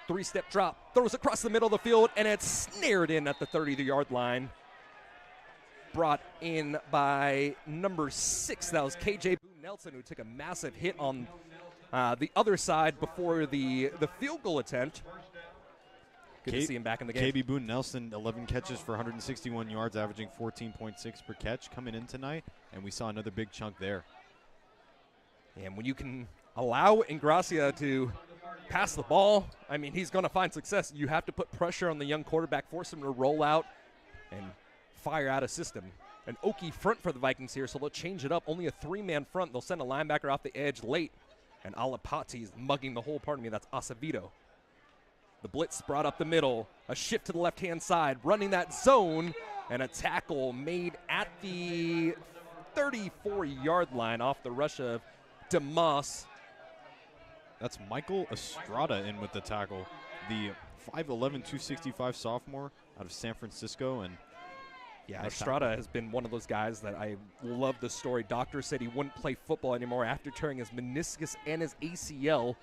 S6: 3-step drop, throws across the middle of the field, and it's snared in at the 30-yard line. Brought in by number 6. That was KJ Boone Nelson, who took a massive hit on the other side before the field goal attempt. Good to see him back in the game.
S5: KB Boone Nelson, 11 catches for 161 yards, averaging 14.6 per catch coming in tonight, and we saw another big chunk there.
S6: And when you can allow Ingracia to pass the ball, I mean, he's going to find success. You have to put pressure on the young quarterback, force him to roll out and fire out a system. An Okie front for the Vikings here, so they'll change it up. Only a 3-man front. They'll send a linebacker off the edge late. And Alapati is mugging the whole part of me. That's Acevedo. The blitz brought up the middle. A shift to the left-hand side, running that zone. And a tackle made at the 34-yard line off the rush of DeMoss.
S5: That's Michael Estrada in with the tackle. The 5'11", 265 sophomore out of San Francisco. And
S6: yeah, Estrada has been one of those guys that I love the story. Doctor said he wouldn't play football anymore after tearing his meniscus and his ACL.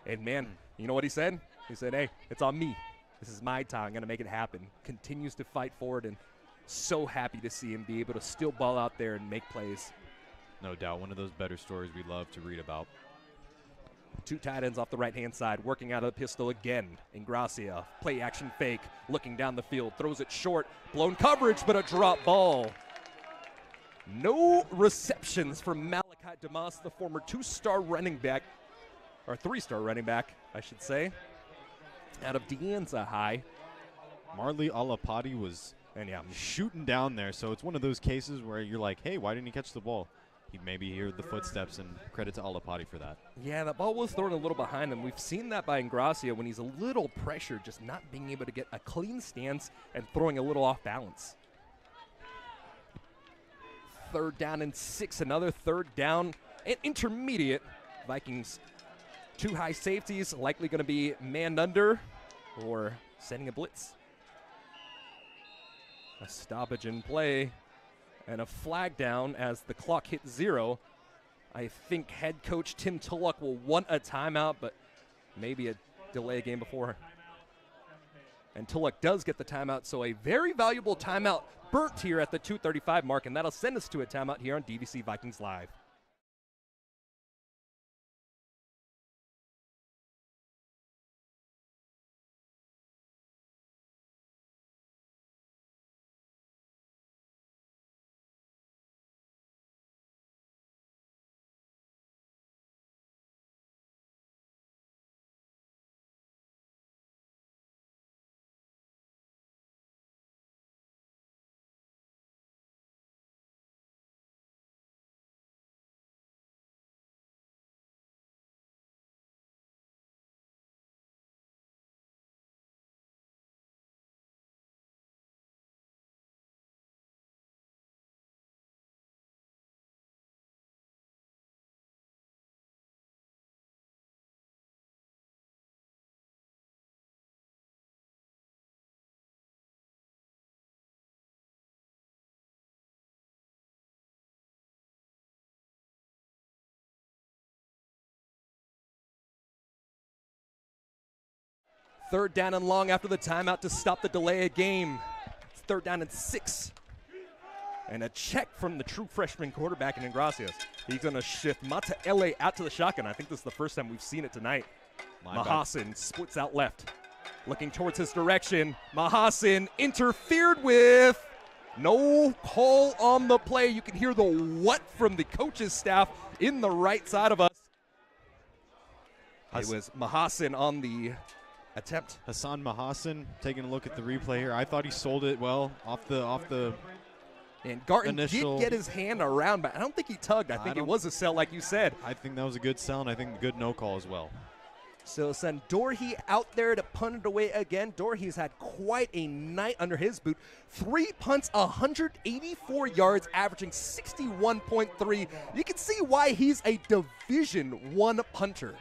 S6: And, man, you know what he said? He said, hey, it's on me. This is my time. I'm going to make it happen. Continues to fight forward, and so happy to see him be able to still ball out there and make plays.
S5: No doubt, one of those better stories we love to read about.
S6: Two tight ends off the right-hand side, working out of the pistol again. Ingracia, play action fake, looking down the field, throws it short, blown coverage, but a drop ball. No receptions from Malachi Damas, the former two-star running back, or three-star running back, I should say, out of De Anza High.
S5: Marley Alapati was shooting down there, so it's one of those cases where you're like, hey, why didn't he catch the ball? He maybe heard the footsteps, and credit to Alapati for that.
S6: Yeah, that ball was thrown a little behind him. We've seen that by Ingracia when he's a little pressured, just not being able to get a clean stance and throwing a little off balance. 3rd down and 6, another 3rd down and intermediate. Vikings, 2 high safeties, likely going to be manned under or sending a blitz. A stoppage in play and a flag down as the clock hits 0. I think head coach Tim Tulloch will want a timeout, but maybe a delay game before. And Tulloch does get the timeout, so a very valuable timeout burnt here at the 2:35 mark, and that'll send us to a timeout here on DVC Vikings Live. Third down and long after the timeout to stop the delay of game. It's 3rd down and 6. And a check from the true freshman quarterback in Ingracias. He's going to shift Mateo out to the shotgun. I think this is the first time we've seen it tonight. Mahasin splits out left. Looking towards his direction. Mahasin interfered with. No call on the play. You can hear the what from the coach's staff in the right side of us. It was Mahasin on the attempt.
S5: Hassan Mahasin taking a look at the replay here. I thought he sold it well off the
S6: and Garton
S5: initial.
S6: did get his hand around, but I don't think he tugged. I think it was a sell like you said.
S5: I think that was a good sell, and I think a good no call as well.
S6: So send Dorhe out there to punt it away again. Dorhe's had quite a night under his boot. 3 punts, 184 yards, averaging 61.3. You can see why he's a Division I punter.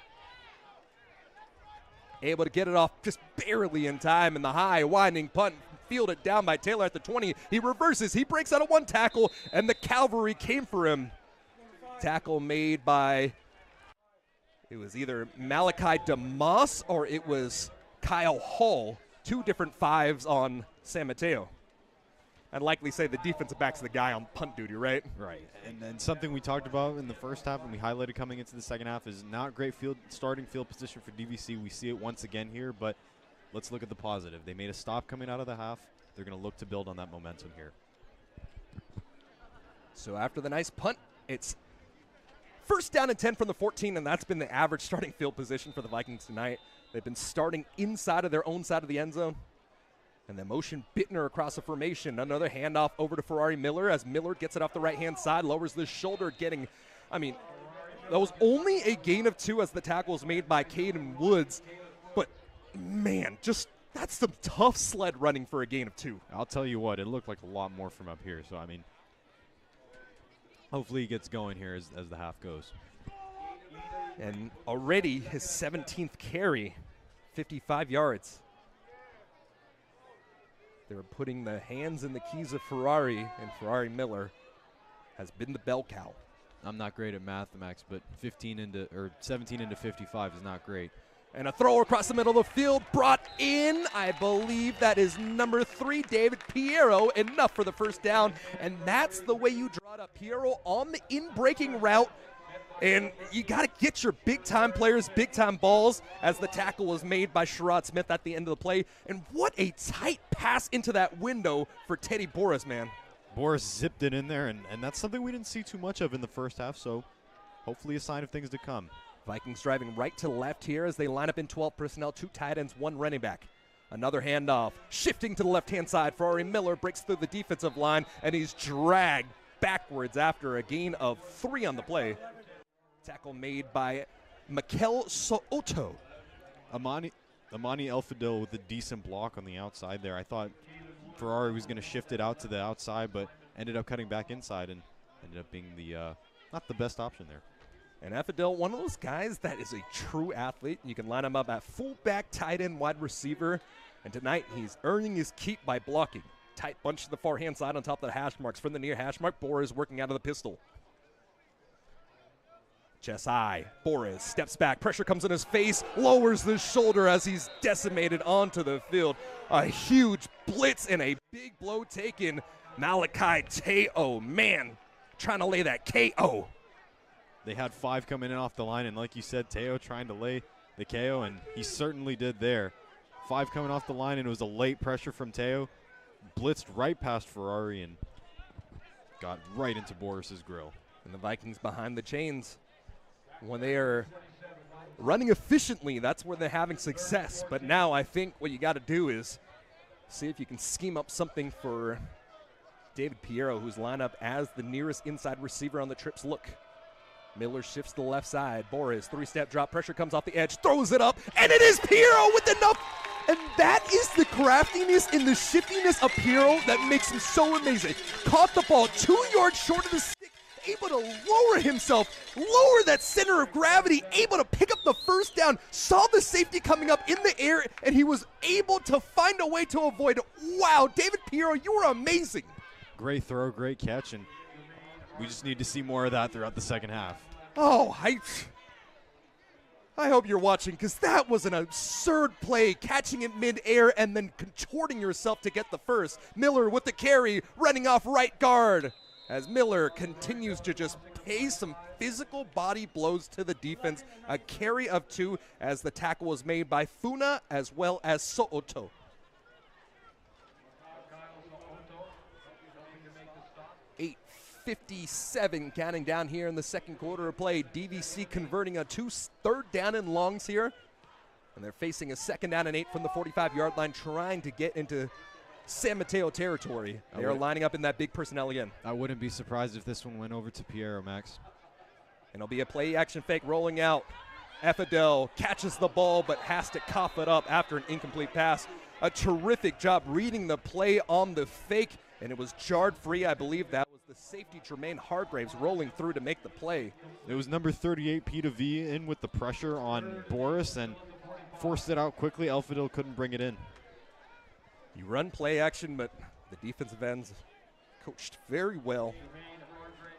S6: Able to get it off just barely in time in the high, winding punt. Fielded down by Taylor at the 20. He reverses. He breaks out of 1 tackle, and the cavalry came for him. Tackle made by, it was either Malachi Damas or it was Kyle Hall. 2 different 5s on San Mateo. I'd likely say the defensive back's the guy on punt duty, right?
S5: Right. And then something we talked about in the first half and we highlighted coming into the second half is not great starting field position for DVC. We see it once again here, but let's look at the positive. They made a stop coming out of the half. They're going to look to build on that momentum here.
S6: So after the nice punt, it's 1st down and 10 from the 14, and that's been the average starting field position for the Vikings tonight. They've been starting inside of their own side of the end zone. And then motion Bittner across the formation. Another handoff over to Ferrari Miller as Miller gets it off the right-hand side, lowers the shoulder, getting, that was only a gain of 2 as the tackle was made by Caden Woods. But, man, just that's some tough sled running for a gain of 2.
S5: I'll tell you what, it looked like a lot more from up here. So, hopefully he gets going here as the half goes.
S6: And already his 17th carry, 55 yards. They're putting the hands in the keys of Ferrari, and Ferrari Miller has been the bell cow.
S5: I'm not great at math, Max, but 17 into 55 is not great.
S6: And a throw across the middle of the field brought in. I believe that is number 3, David Piero. Enough for the first down. And that's the way you draw it up. Piero on the in-breaking route. And you got to get your big-time players, big-time balls, as the tackle was made by Sherrod Smith at the end of the play. And what a tight pass into that window for Teddy Boris, man.
S5: Boris zipped it in there, and that's something we didn't see too much of in the first half, so hopefully a sign of things to come.
S6: Vikings driving right to left here as they line up in 12 personnel, 2 tight ends, 1 running back. Another handoff, shifting to the left-hand side. Ferrari Miller breaks through the defensive line, and he's dragged backwards after a gain of 3 on the play. Tackle made by Mikel Soto.
S5: Amani Elfadil with a decent block on the outside there. I thought Ferrari was going to shift it out to the outside, but ended up cutting back inside and ended up being the not the best option there.
S6: And Elfadil, one of those guys that is a true athlete. You can line him up at fullback, tight end, wide receiver. And tonight he's earning his keep by blocking. Tight bunch to the far hand side on top of the hash marks. From the near hash mark, Boris working out of the pistol. Chest high, Boris steps back, pressure comes in his face, lowers the shoulder as he's decimated onto the field. A huge blitz and a big blow taken. Malachi Teo, man, trying to lay that KO.
S5: They had 5 coming in off the line, and like you said, Teo trying to lay the KO, and he certainly did there. 5 coming off the line, and it was a late pressure from Teo. Blitzed right past Ferrari and got right into Boris's grill.
S6: And the Vikings behind the chains. When they are running efficiently, that's where they're having success. But now I think what you got to do is see if you can scheme up something for David Piero, who's lined up as the nearest inside receiver on the trips look. Miller shifts to the left side. Boris, 3-step drop. Pressure comes off the edge. Throws it up. And it is Piero with enough. And that is the craftiness and the shiftiness of Piero that makes him so amazing. Caught the ball 2 yards short of the stick. Able to lower himself, lower that center of gravity, able to pick up the first down, saw the safety coming up in the air, and he was able to find a way to avoid it. Wow, David Piero, you were amazing.
S5: Great throw, great catch, and we just need to see more of that throughout the second half.
S6: Oh, I hope you're watching, because that was an absurd play, catching it mid-air and then contorting yourself to get the first. Miller with the carry, running off right guard. As Miller continues to just pay some physical body blows to the defense. A carry of 2 as the tackle was made by Funa as well as Soto. .57 counting down here in the second quarter of play. DVC converting a 3rd down and longs here. And they're facing a 2nd down and 8 from the 45-yard line, trying to get into San Mateo territory. They are lining up in that big personnel again.
S5: I wouldn't be surprised if this one went over to Piero, Max.
S6: And it'll be a play action fake rolling out. Elfadil catches the ball but has to cough it up after an incomplete pass. A terrific job reading the play on the fake, and it was jarred free. I believe that was the safety Jermaine Hargraves rolling through to make the play.
S5: It was number 38 Peter V in with the pressure on Boris and forced it out quickly. Elfadil couldn't bring it in.
S6: You run play action, but the defensive ends coached very well.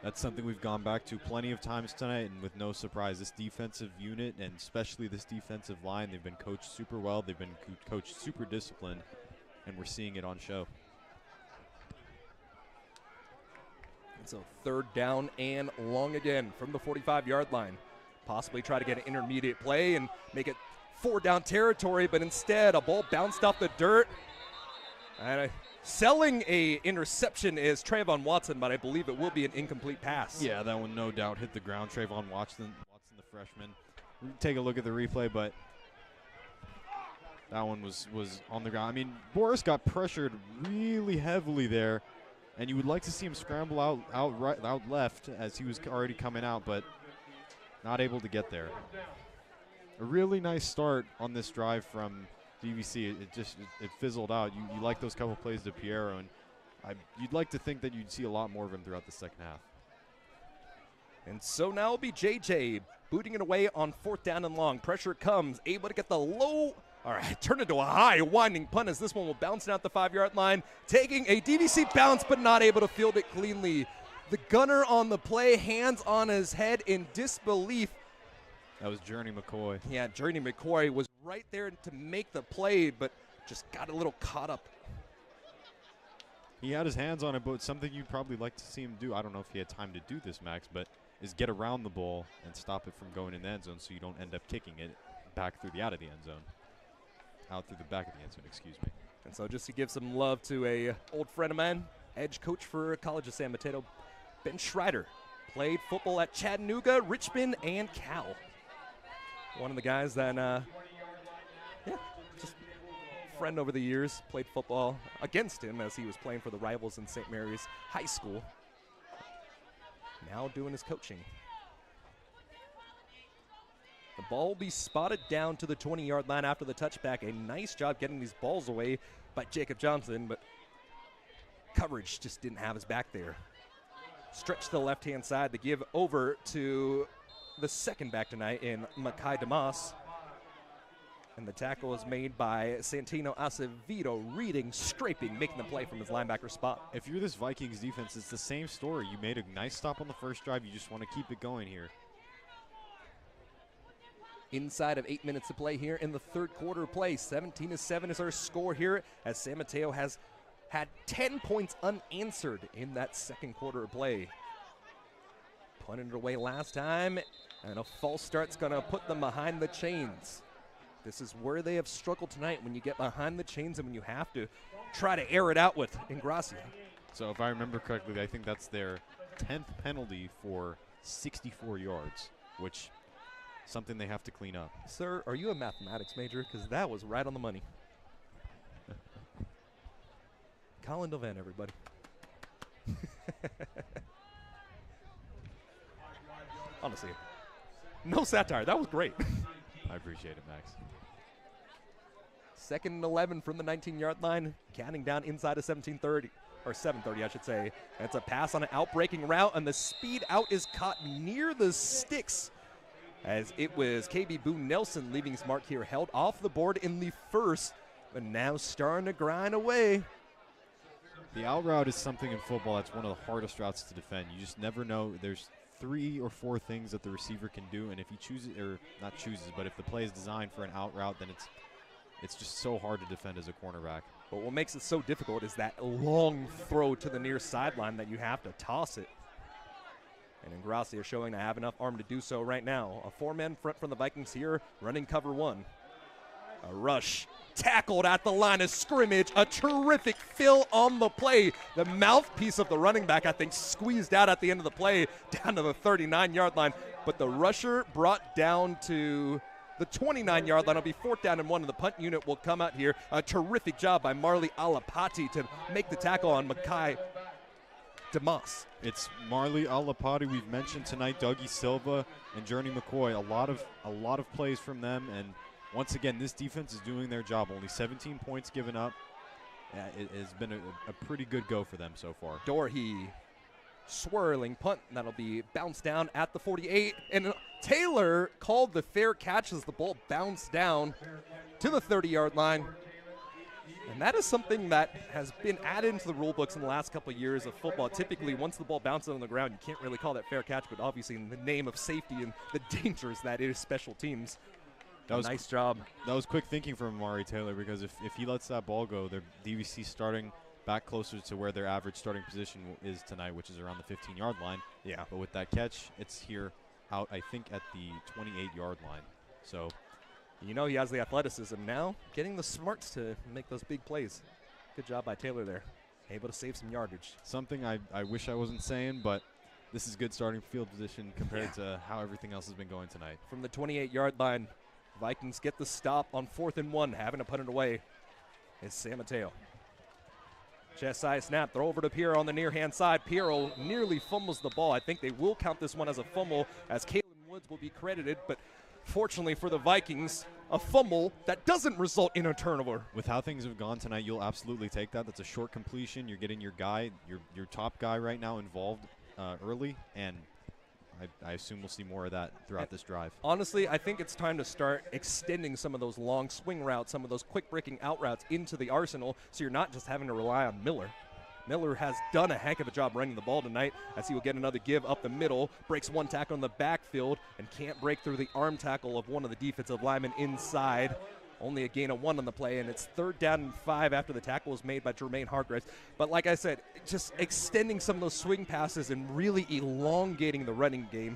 S5: That's something we've gone back to plenty of times tonight, and with no surprise, this defensive unit and especially this defensive line, they've been coached super well. They've been coached super disciplined, and we're seeing it on show.
S6: So 3rd down and long again from the 45-yard line. Possibly try to get an intermediate play and make it 4-down territory, but instead a ball bounced off the dirt. And selling a interception is Trayvon Watson, but I believe it will be an incomplete pass.
S5: Yeah, that one no doubt hit the ground. Trayvon Watson, the freshman. Take a look at the replay, but that one was on the ground. I mean, Boris got pressured really heavily there, and you would like to see him scramble out left as he was already coming out, but not able to get there. A really nice start on this drive from DVC. It fizzled out. You like those couple plays to Piero, and you'd like to think that you'd see a lot more of him throughout the second half.
S6: And so now it'll be JJ booting it away on 4th down and long. Pressure comes, able to get the low. All right, turn into a high winding punt as this one will bounce out the 5-yard line, taking a DVC bounce but not able to field it cleanly. The gunner on the play, hands on his head in disbelief.
S5: That was Journey McCoy.
S6: Yeah, Journey McCoy was right there to make the play, but just got a little caught up.
S5: He had his hands on it, but something you'd probably like to see him do, I don't know if he had time to do this, Max, but is get around the ball and stop it from going in the end zone so you don't end up kicking it back through the out of the end zone. Out through the back of the end zone, excuse me.
S6: And so just to give some love to a old friend of mine, edge coach for College of San Mateo, Ben Schreider. Played football at Chattanooga, Richmond, and Cal. One of the guys that, just friend over the years, played football against him as he was playing for the rivals in St. Mary's High School. Now doing his coaching. The ball will be spotted down to the 20-yard line after the touchback. A nice job getting these balls away by Jacob Johnson, but coverage just didn't have his back there. Stretch to the left-hand side to give over to the second back tonight in Makai Damas. And the tackle is made by Santino Acevedo, reading, scraping, making the play from his linebacker spot.
S5: If you're this Vikings defense, it's the same story. You made a nice stop on the first drive. You just want to keep it going here.
S6: Inside of 8 minutes to play here in the third quarter of play. 17-7 is our score here as San Mateo has had 10 points unanswered in that second quarter of play. Punted it away last time, and a false start's going to put them behind the chains. This is where they have struggled tonight, when you get behind the chains and when you have to try to air it out with Ingracia.
S5: So if I remember correctly, I think that's their 10th penalty for 64 yards, which something they have to clean up.
S6: Sir, are you a mathematics major? Because that was right on the money. Colin Devan, everybody. Honestly, no satire. That was great.
S5: I appreciate it, Max.
S6: 2nd and 11 from the 19-yard line, counting down inside of 17:30, or 7:30, I should say. And it's a pass on an out-breaking route, and the speed out is caught near the sticks, as it was KB Boone Nelson leaving his mark here, held off the board in the first, but now starting to grind away.
S5: The out route is something in football that's one of the hardest routes to defend. You just never know. There's 3 or 4 things that the receiver can do, and if he chooses, or not chooses, but if the play is designed for an out route, then it's just so hard to defend as a cornerback.
S6: But what makes it so difficult is that long throw to the near sideline that you have to toss it. And Ingracia showing to have enough arm to do so right now. A 4-man front from the Vikings here, running cover 1. A rush, tackled at the line of scrimmage. A terrific fill on the play. The mouthpiece of the running back, I think, squeezed out at the end of the play down to the 39-yard line. But the rusher brought down to the 29-yard line. It'll be 4th down and 1, and the punt unit will come out here. A terrific job by Marley Alapati to make the tackle on Makai Damas.
S5: It's Marley Alapati. We've mentioned tonight Dougie Silva and Journey McCoy. A lot of plays from them, and once again, this defense is doing their job. Only 17 points given up. It has been a pretty good go for them so far.
S6: Dorhe, swirling punt. That'll be bounced down at the 48. And Taylor called the fair catch as the ball bounced down to the 30-yard line. And that is something that has been added into the rule books in the last couple of years of football. Typically, once the ball bounces on the ground, you can't really call that fair catch, but obviously in the name of safety and the dangers that is special teams. That was nice job.
S5: That was quick thinking from Amari Taylor, because if he lets that ball go, their DVC starting back closer to where their average starting position is tonight, which is around the 15-yard line.
S6: Yeah.
S5: But with that catch, it's here out, I think, at the 28-yard line. So,
S6: you know, he has the athleticism now, getting the smarts to make those big plays. Good job by Taylor there. Able to save some yardage.
S5: Something I wish I wasn't saying, but this is good starting field position compared to how everything else has been going tonight.
S6: From the 28-yard line, Vikings get the stop on 4th and 1, having to put it away is San Mateo. Chest side snap, throw over to Piero on the near-hand side. Piero nearly fumbles the ball. I think they will count this one as a fumble, as Kalen Woods will be credited, but fortunately for the Vikings, a fumble that doesn't result in a turnover.
S5: With how things have gone tonight, you'll absolutely take that. That's a short completion. You're getting your guy, your top guy right now involved early, and I assume we'll see more of that throughout this drive.
S6: Honestly, I think it's time to start extending some of those long swing routes, some of those quick breaking out routes into the arsenal, so you're not just having to rely on Miller. Miller has done a heck of a job running the ball tonight, as he will get another give up the middle, breaks one tackle in the backfield, and can't break through the arm tackle of one of the defensive linemen inside. Only a gain of 1 on the play, and it's 3rd down and 5 after the tackle was made by Jermaine Hargreaves. But like I said, just extending some of those swing passes and really elongating the running game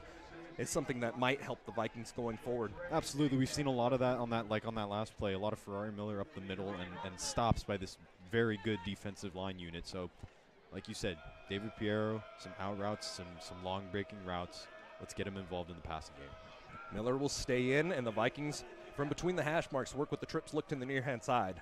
S6: is something that might help the Vikings going forward.
S5: Absolutely. We've seen a lot of that on that last play. A lot of Ferrari Miller up the middle and stops by this very good defensive line unit. So, like you said, David Piero, some out routes, some long breaking routes. Let's get him involved in the passing game.
S6: Miller will stay in, and the Vikings, from between the hash marks, work with the trips looked in the near-hand side.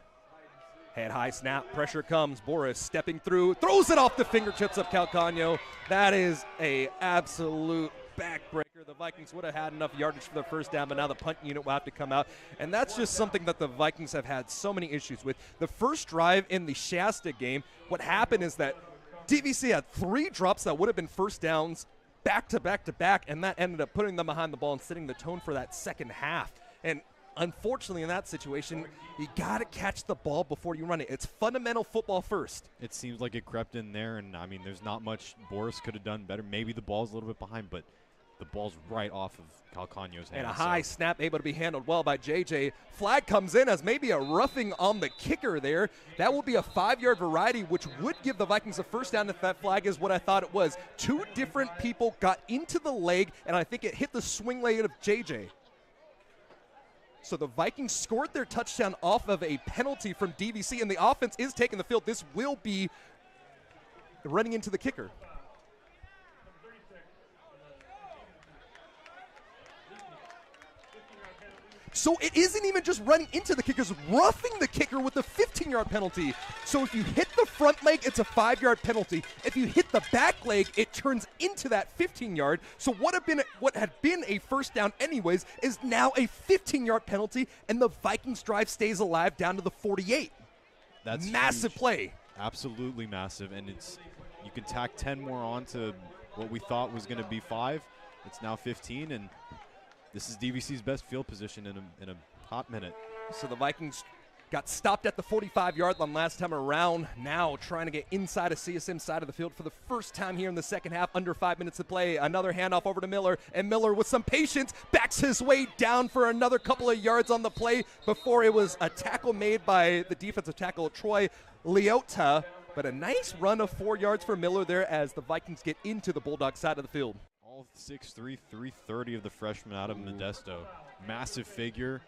S6: Head high snap, pressure comes. Boris stepping through, throws it off the fingertips of Calcano. That is a absolute backbreaker. The Vikings would have had enough yardage for the first down, but now the punt unit will have to come out. And that's just something that the Vikings have had so many issues with. The first drive in the Shasta game, what happened is that DVC had 3 drops that would have been first downs back to back to back, and that ended up putting them behind the ball and setting the tone for that second half. And unfortunately, in that situation, you got to catch the ball before you run it. It's fundamental football first.
S5: It seems like it crept in there, and, I mean, there's not much Boris could have done better. Maybe the ball's a little bit behind, but the ball's right off of Calcano's hand.
S6: And a high snap able to be handled well by JJ. Flag comes in as maybe a roughing on the kicker there. That will be a 5-yard variety, which would give the Vikings a first down if that flag is what I thought it was. 2 different people got into the leg, and I think it hit the swing leg of JJ. So the Vikings scored their touchdown off of a penalty from DVC, and the offense is taking the field. This will be running into the kicker. So it isn't even just running into the kicker, it's roughing the kicker with a 15-yard penalty. So if you hit the front leg, it's a 5-yard penalty. If you hit the back leg, it turns into that 15-yard. So what had been a first down anyways is now a 15-yard penalty, and the Vikings drive stays alive down to the 48.
S5: That's
S6: massive
S5: huge.
S6: Play.
S5: Absolutely massive, and you can tack 10 more on to what we thought was going to be 5. It's now 15, and this is DVC's best field position in a hot minute.
S6: So the Vikings got stopped at the 45-yard line last time around. Now trying to get inside of CSM side of the field for the first time here in the second half. Under 5 minutes to play. Another handoff over to Miller. And Miller, with some patience, backs his way down for another couple of yards on the play before it was a tackle made by the defensive tackle, Troy Leota. But a nice run of 4 yards for Miller there as the Vikings get into the Bulldog side of the field.
S5: All 6'3", 330 of the freshman out of Modesto. Massive figure.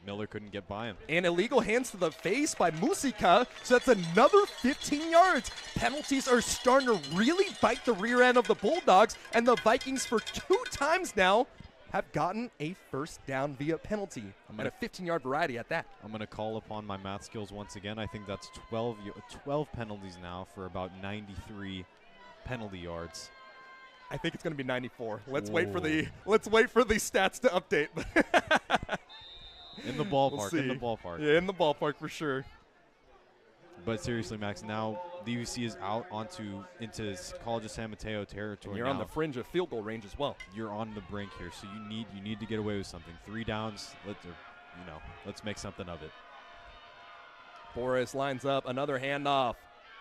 S5: Miller couldn't get by him.
S6: And illegal hands to the face by Musica, so that's another 15 yards. Penalties are starting to really bite the rear end of the Bulldogs, and the Vikings for 2 times now have gotten a first down via penalty, and a 15-yard variety at that.
S5: I'm going to call upon my math skills once again. I think that's 12 penalties now for about 93 penalty yards.
S6: I think it's going to be 94. Let's wait for the stats to update.
S5: In the ballpark,
S6: We'll see.
S5: in the ballpark.
S6: Yeah, in the ballpark for sure.
S5: But seriously, Max, now DVC is out into College of San Mateo territory.
S6: And you're
S5: now.
S6: on the fringe of field goal range as well.
S5: You're on the brink here, so you need to get away with something. 3 downs, let's make something of it.
S6: Boris lines up, another handoff,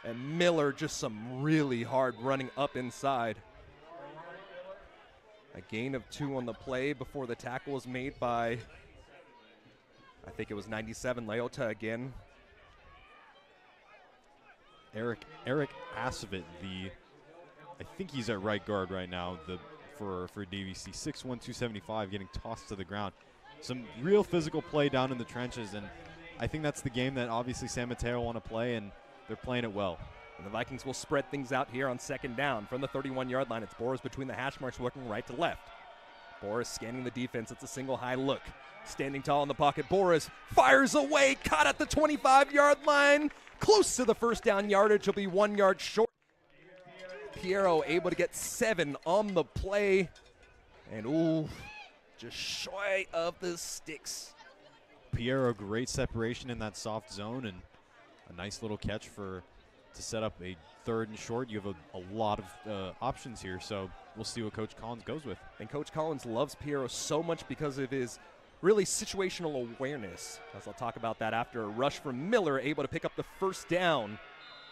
S6: and Miller just some really hard running up inside. A gain of 2 on the play before the tackle was made by, I think it was 97, Leota again.
S5: Eric Asavit, I think he's at right guard right now for DVC. 6'1", 275, getting tossed to the ground. Some real physical play down in the trenches, and I think that's the game that obviously San Mateo want to play, and they're playing it well.
S6: And the Vikings will spread things out here on second down. From the 31-yard line, it's Boris between the hash marks working right to left. Boris scanning the defense. It's a single high look. Standing tall in the pocket, Boris fires away, caught at the 25-yard line. Close to the first down yardage. He'll be 1 yard short. Piero able to get 7 on the play. And, just shy of the sticks.
S5: Piero, great separation in that soft zone, and a nice little catch to set up a 3rd and short. You have a lot of options here, so we'll see what Coach Collins goes with.
S6: And Coach Collins loves Piero so much because of his really situational awareness. As I'll talk about that after a rush from Miller, able to pick up the first down.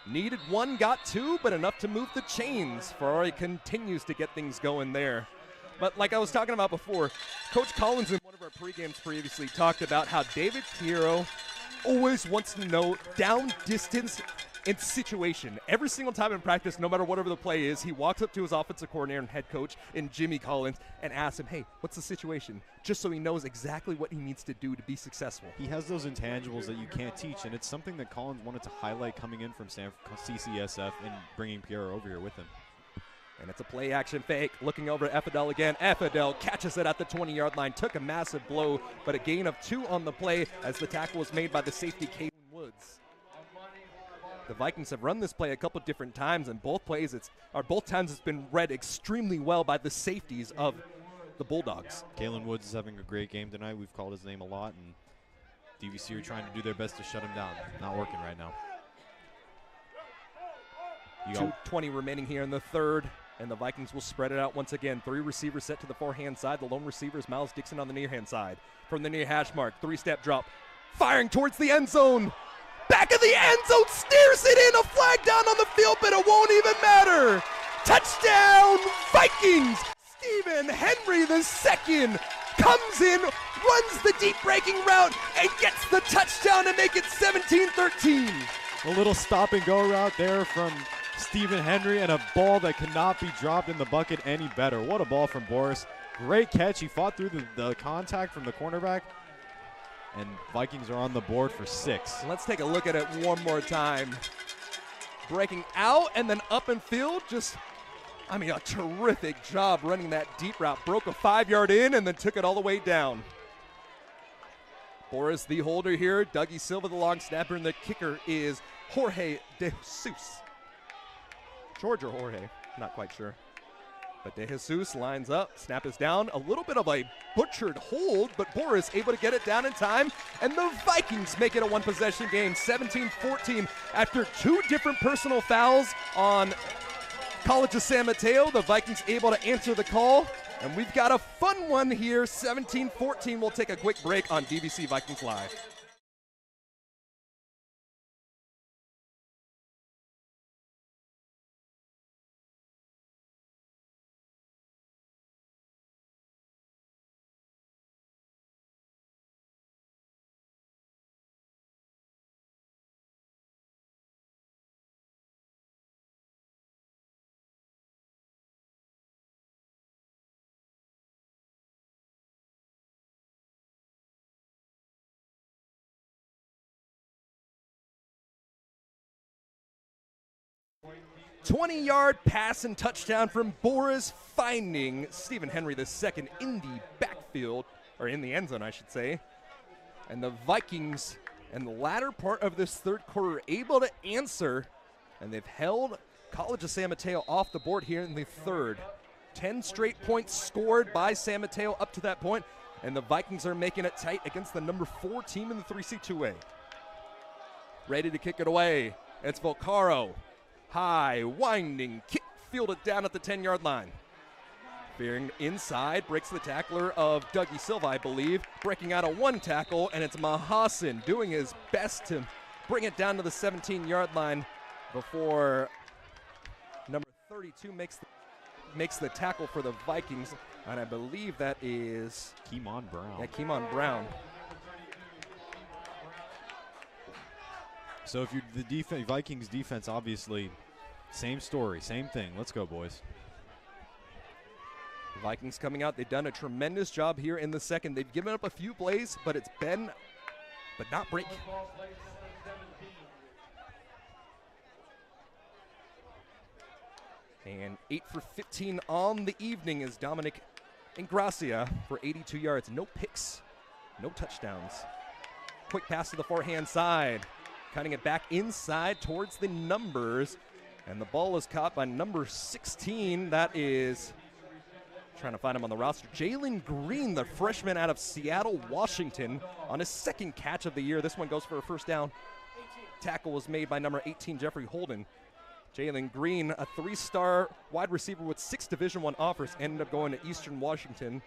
S6: Needed one, got two, but enough to move the chains. Ferrari continues to get things going there. But like I was talking about before, Coach Collins in one of our pregames previously talked about how David Piero always wants to know down distance and situation. Every single time in practice, no matter whatever the play is, he walks up to his offensive coordinator and head coach in Jimmy Collins and asks him, hey, what's the situation? Just so he knows exactly what he needs to do to be successful.
S5: He has those intangibles that you can't teach, and it's something that Collins wanted to highlight coming in from CCSF and bringing Piero over here with him.
S6: And it's a play action fake. Looking over at Effadel again. Effadel catches it at the 20-yard line. Took a massive blow, but a gain of 2 on the play as the tackle was made by the safety, Kalen Woods. The Vikings have run this play a couple different times, and both times it's been read extremely well by the safeties of the Bulldogs.
S5: Kalen Woods is having a great game tonight. We've called his name a lot, and DVC are trying to do their best to shut him down. Not working right now.
S6: 2:20 remaining here in the third, and the Vikings will spread it out once again. 3 receivers set to the forehand side. The lone receiver is Miles Dixon on the near-hand side. From the near hash mark, 3-step drop, firing towards the end zone. Back of the end zone, steers it in, a flag down on the field, but it won't even matter. Touchdown, Vikings! Stephen Henry II comes in, runs the deep breaking route, and gets the touchdown to make it 17-13.
S5: A little stop and go route there from Stephen Henry, and a ball that cannot be dropped in the bucket any better. What a ball from Boris. Great catch. He fought through the contact from the cornerback. And Vikings are on the board for 6.
S6: Let's take a look at it one more time. Breaking out and then up and field. A terrific job running that deep route. Broke a 5-yard in and then took it all the way down. Boris the holder here. Dougie Silva the long snapper, and the kicker is Jorge De Jesus. George or Jorge, not quite sure. But De Jesus lines up, snap is down. A little bit of a butchered hold, but Boris able to get it down in time. And the Vikings make it a one-possession game, 17-14. After 2 different personal fouls on College of San Mateo, the Vikings able to answer the call. And we've got a fun one here, 17-14. We'll take a quick break on DVC Vikings Live. '20-yard pass and touchdown from Boris, finding Stephen Henry II in the backfield, or in the end zone, I should say. And the Vikings, in the latter part of this third quarter, are able to answer, and they've held College of San Mateo off the board here in the third. 10 straight points scored by San Mateo up to that point, and the Vikings are making it tight against the number 4 team in the 3C2A. Ready to kick it away. It's Volcaro. High, winding, kick fielded down at the 10-yard line. Veering inside, breaks the tackler of Dougie Silva, I believe. Breaking out of 1 tackle, and it's Mahassan doing his best to bring it down to the 17-yard line before number 32 makes the tackle for the Vikings. And I believe that is
S5: Keemon Brown.
S6: Yeah, Keemon Brown.
S5: So if you're the Vikings defense, obviously, same story, same thing. Let's go, boys.
S6: The Vikings coming out. They've done a tremendous job here in the second. They've given up a few plays, but it's been, but not break. And 8 for 15 on the evening is Dominic Ingracia for 82 yards. No picks, no touchdowns. Quick pass to the forehand side. Cutting it back inside towards the numbers. And the ball is caught by number 16. That is, trying to find him on the roster, Jalen Green, the freshman out of Seattle, Washington, on his 2nd catch of the year. This one goes for a first down. Tackle was made by number 18, Jeffrey Holden. Jalen Green, a 3-star wide receiver with 6 Division I offers, ended up going to Eastern Washington.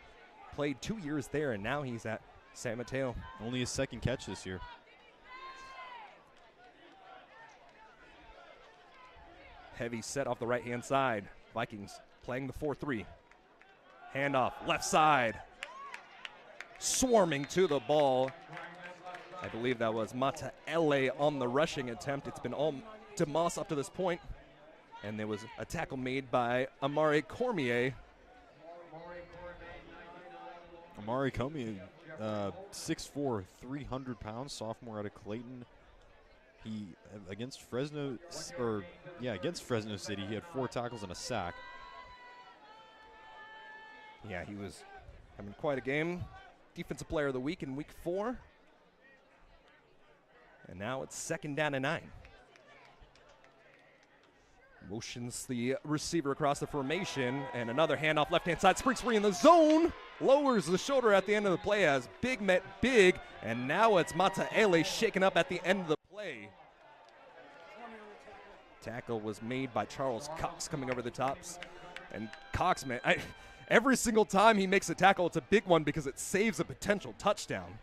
S6: Played 2 years there, and now he's at San Mateo.
S5: Only his 2nd catch this year.
S6: Heavy set off the right-hand side. Vikings playing the 4-3. Handoff, left side. Swarming to the ball. I believe that was Mateo on the rushing attempt. It's been all DeMoss up to this point. And there was a tackle made by Amari Cormier.
S5: Amari Cormier, 6'4", 300 pounds, sophomore out of Clayton. He against Fresno City, he had 4 tackles and a sack.
S6: Yeah, he was having quite a game. Defensive Player of the Week in Week 4. And now it's 2nd down and 9. Motions the receiver across the formation, and another handoff left-hand side. Springs free in the zone. Lowers the shoulder at the end of the play as big met big, and now it's Mateo shaken up at the end of the play. Tackle was made by Charles Cox coming over the tops. And Cox, man, every single time he makes a tackle, it's a big one because it saves a potential touchdown.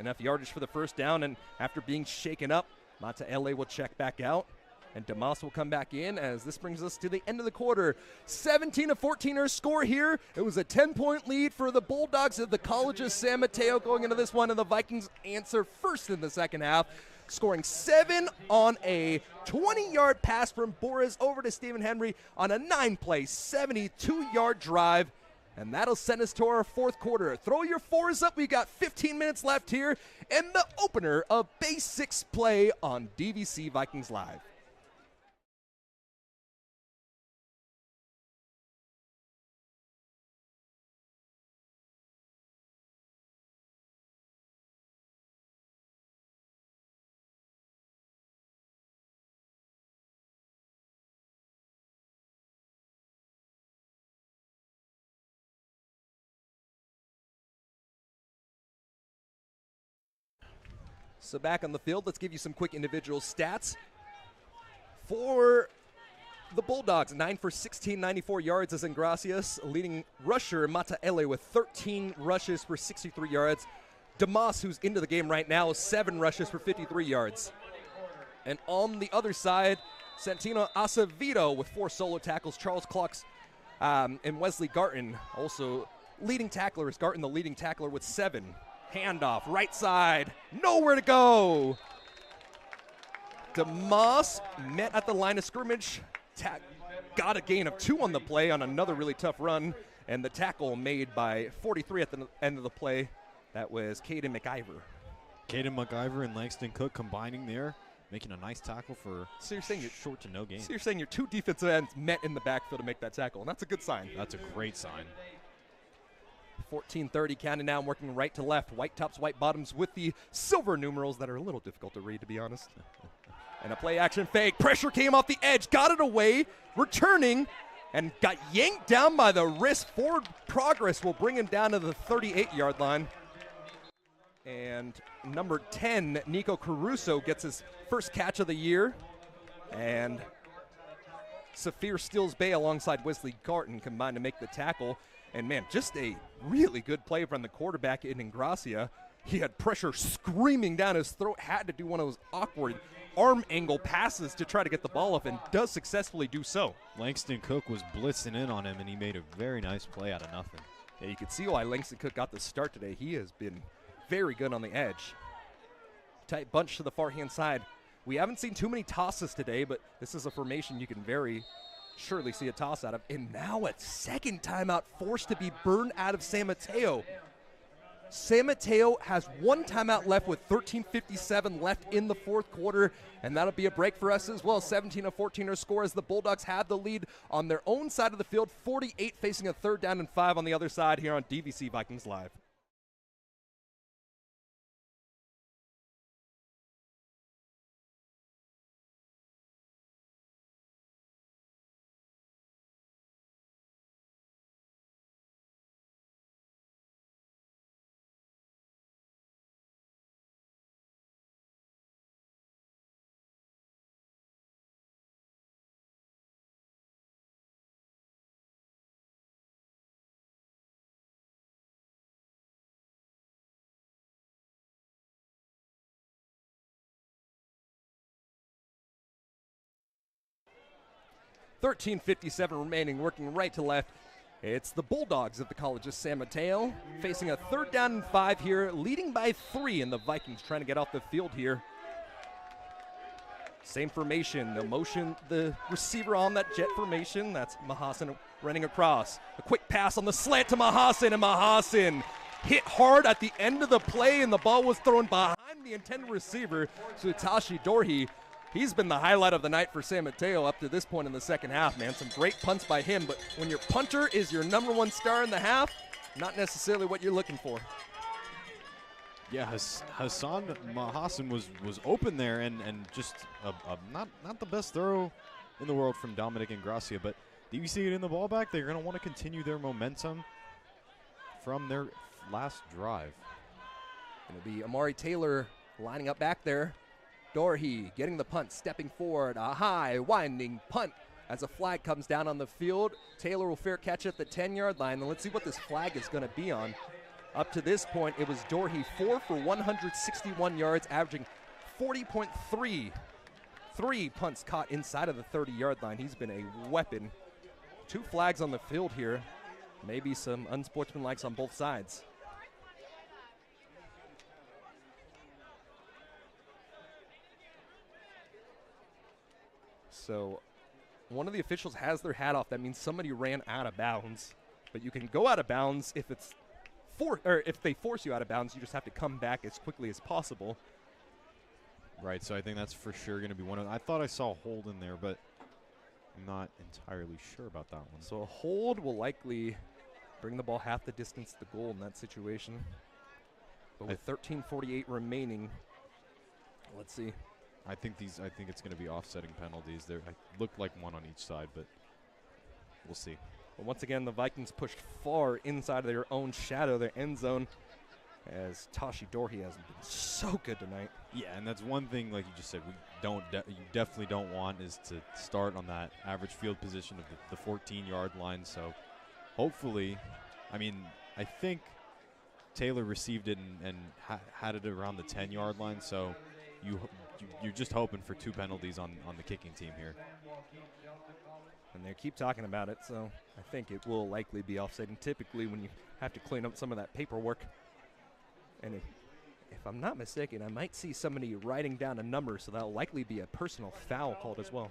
S6: Enough yardage for the first down, and after being shaken up, Mateo will check back out. And DeMoss will come back in as this brings us to the end of the quarter. 17-14 our score here. It was a 10-point lead for the Bulldogs of the College of San Mateo going into this one, and the Vikings answer first in the second half, scoring 7 on a 20-yard pass from Boris over to Stephen Henry on a 9-play, 72-yard drive. And that'll send us to our fourth quarter. Throw your 4s up. We got 15 minutes left here in the opener of Base 6 play on DVC Vikings Live. So back on the field, let's give you some quick individual stats. For the Bulldogs, 9 for 16, 94 yards as Ingracias. Leading rusher, Mateo, with 13 rushes for 63 yards. DeMoss, who's into the game right now, 7 rushes for 53 yards. And on the other side, Santino Acevedo with 4 solo tackles. Charles Clucks and Wesley Garton, also leading tacklers. Garton, the leading tackler, with 7. Handoff, right side, nowhere to go. DeMoss met at the line of scrimmage, got a gain of 2 on the play on another really tough run, and the tackle made by 43 at the end of the play. That was Caden McIver.
S5: Caden McIver and Langston Cook combining there, making a nice tackle for short to no gain.
S6: So you're saying your 2 defensive ends met in the backfield to make that tackle, and that's a good sign.
S5: That's a great sign.
S6: 14:30 counting down, working right to left. White tops, white bottoms with the silver numerals that are a little difficult to read, to be honest. And a play action fake. Pressure came off the edge, got it away, returning, and got yanked down by the wrist. Forward progress will bring him down to the 38-yard line. And number 10, Nico Caruso, gets his first catch of the year. And Saphir Stills Bay alongside Wesley Garton combined to make the tackle. And, man, just a really good play from the quarterback in Ingracia. He had pressure screaming down his throat, had to do one of those awkward arm angle passes to try to get the ball up, and does successfully do so.
S5: Langston Cook was blitzing in on him, and he made a very nice play out of nothing.
S6: Yeah, you can see why Langston Cook got the start today. He has been very good on the edge. Tight bunch to the far-hand side. We haven't seen too many tosses today, but this is a formation you can very surely see a toss out of. And now a second timeout forced to be burned out of San Mateo. San Mateo has 1 timeout left with 13:57 left in the fourth quarter, and that'll be a break for us as well. 17-14 our score as the Bulldogs have the lead on their own side of the field, 48 facing a 3rd down and 5 on the other side here on DVC Vikings Live. 13:57 remaining, working right to left. It's the Bulldogs of the College of San Mateo facing a 3rd down and 5 here, leading by 3, and the Vikings trying to get off the field here. Same formation, the motion, the receiver on that jet formation. That's Mahasan running across. A quick pass on the slant to Mahasan, and Mahasan hit hard at the end of the play, and the ball was thrown behind the intended receiver, Tashi Dorhe. He's been the highlight of the night for San Mateo up to this point in the second half, man. Some great punts by him, but when your punter is your #1 star in the half, not necessarily what you're looking for.
S5: Yeah, Hassan Mahasan was open there, and just not the best throw in the world from Dominic Ingracia, but DVC getting the ball back. They're going to want to continue their momentum from their last drive.
S6: Going to be Amari Taylor lining up back there. Dorhe getting the punt, stepping forward, a high, winding punt as a flag comes down on the field. Taylor will fair catch at the 10-yard line, and let's see what this flag is going to be on. Up to this point, it was Dorhe 4 for 161 yards, averaging 40.3. 3 punts caught inside of the 30-yard line. He's been a weapon. 2 flags on the field here. Maybe some unsportsmanlikes on both sides. So one of the officials has their hat off. That means somebody ran out of bounds. But you can go out of bounds if it's if they force you out of bounds. You just have to come back as quickly as possible.
S5: Right, so I think that's for sure going to be one of them. I thought I saw a hold in there, but I'm not entirely sure about that one.
S6: So a hold will likely bring the ball half the distance to the goal in that situation. But with 13:48 remaining, let's see.
S5: I think it's going to be offsetting penalties. There looked like one on each side, but we'll see.
S6: But once again, the Vikings pushed far inside of their own shadow, their end zone, as Tashi Dorhe has been so good tonight.
S5: Yeah, and that's one thing, like you just said, you definitely don't want is to start on that average field position of the 14-yard line. So hopefully, I mean, I think Taylor received it and had it around the 10-yard line. So you're just hoping for 2 penalties on the kicking team here.
S6: And they keep talking about it, so I think it will likely be offsetting. Typically, when you have to clean up some of that paperwork. And if I'm not mistaken, I might see somebody writing down a number, so that'll likely be a personal foul called as well.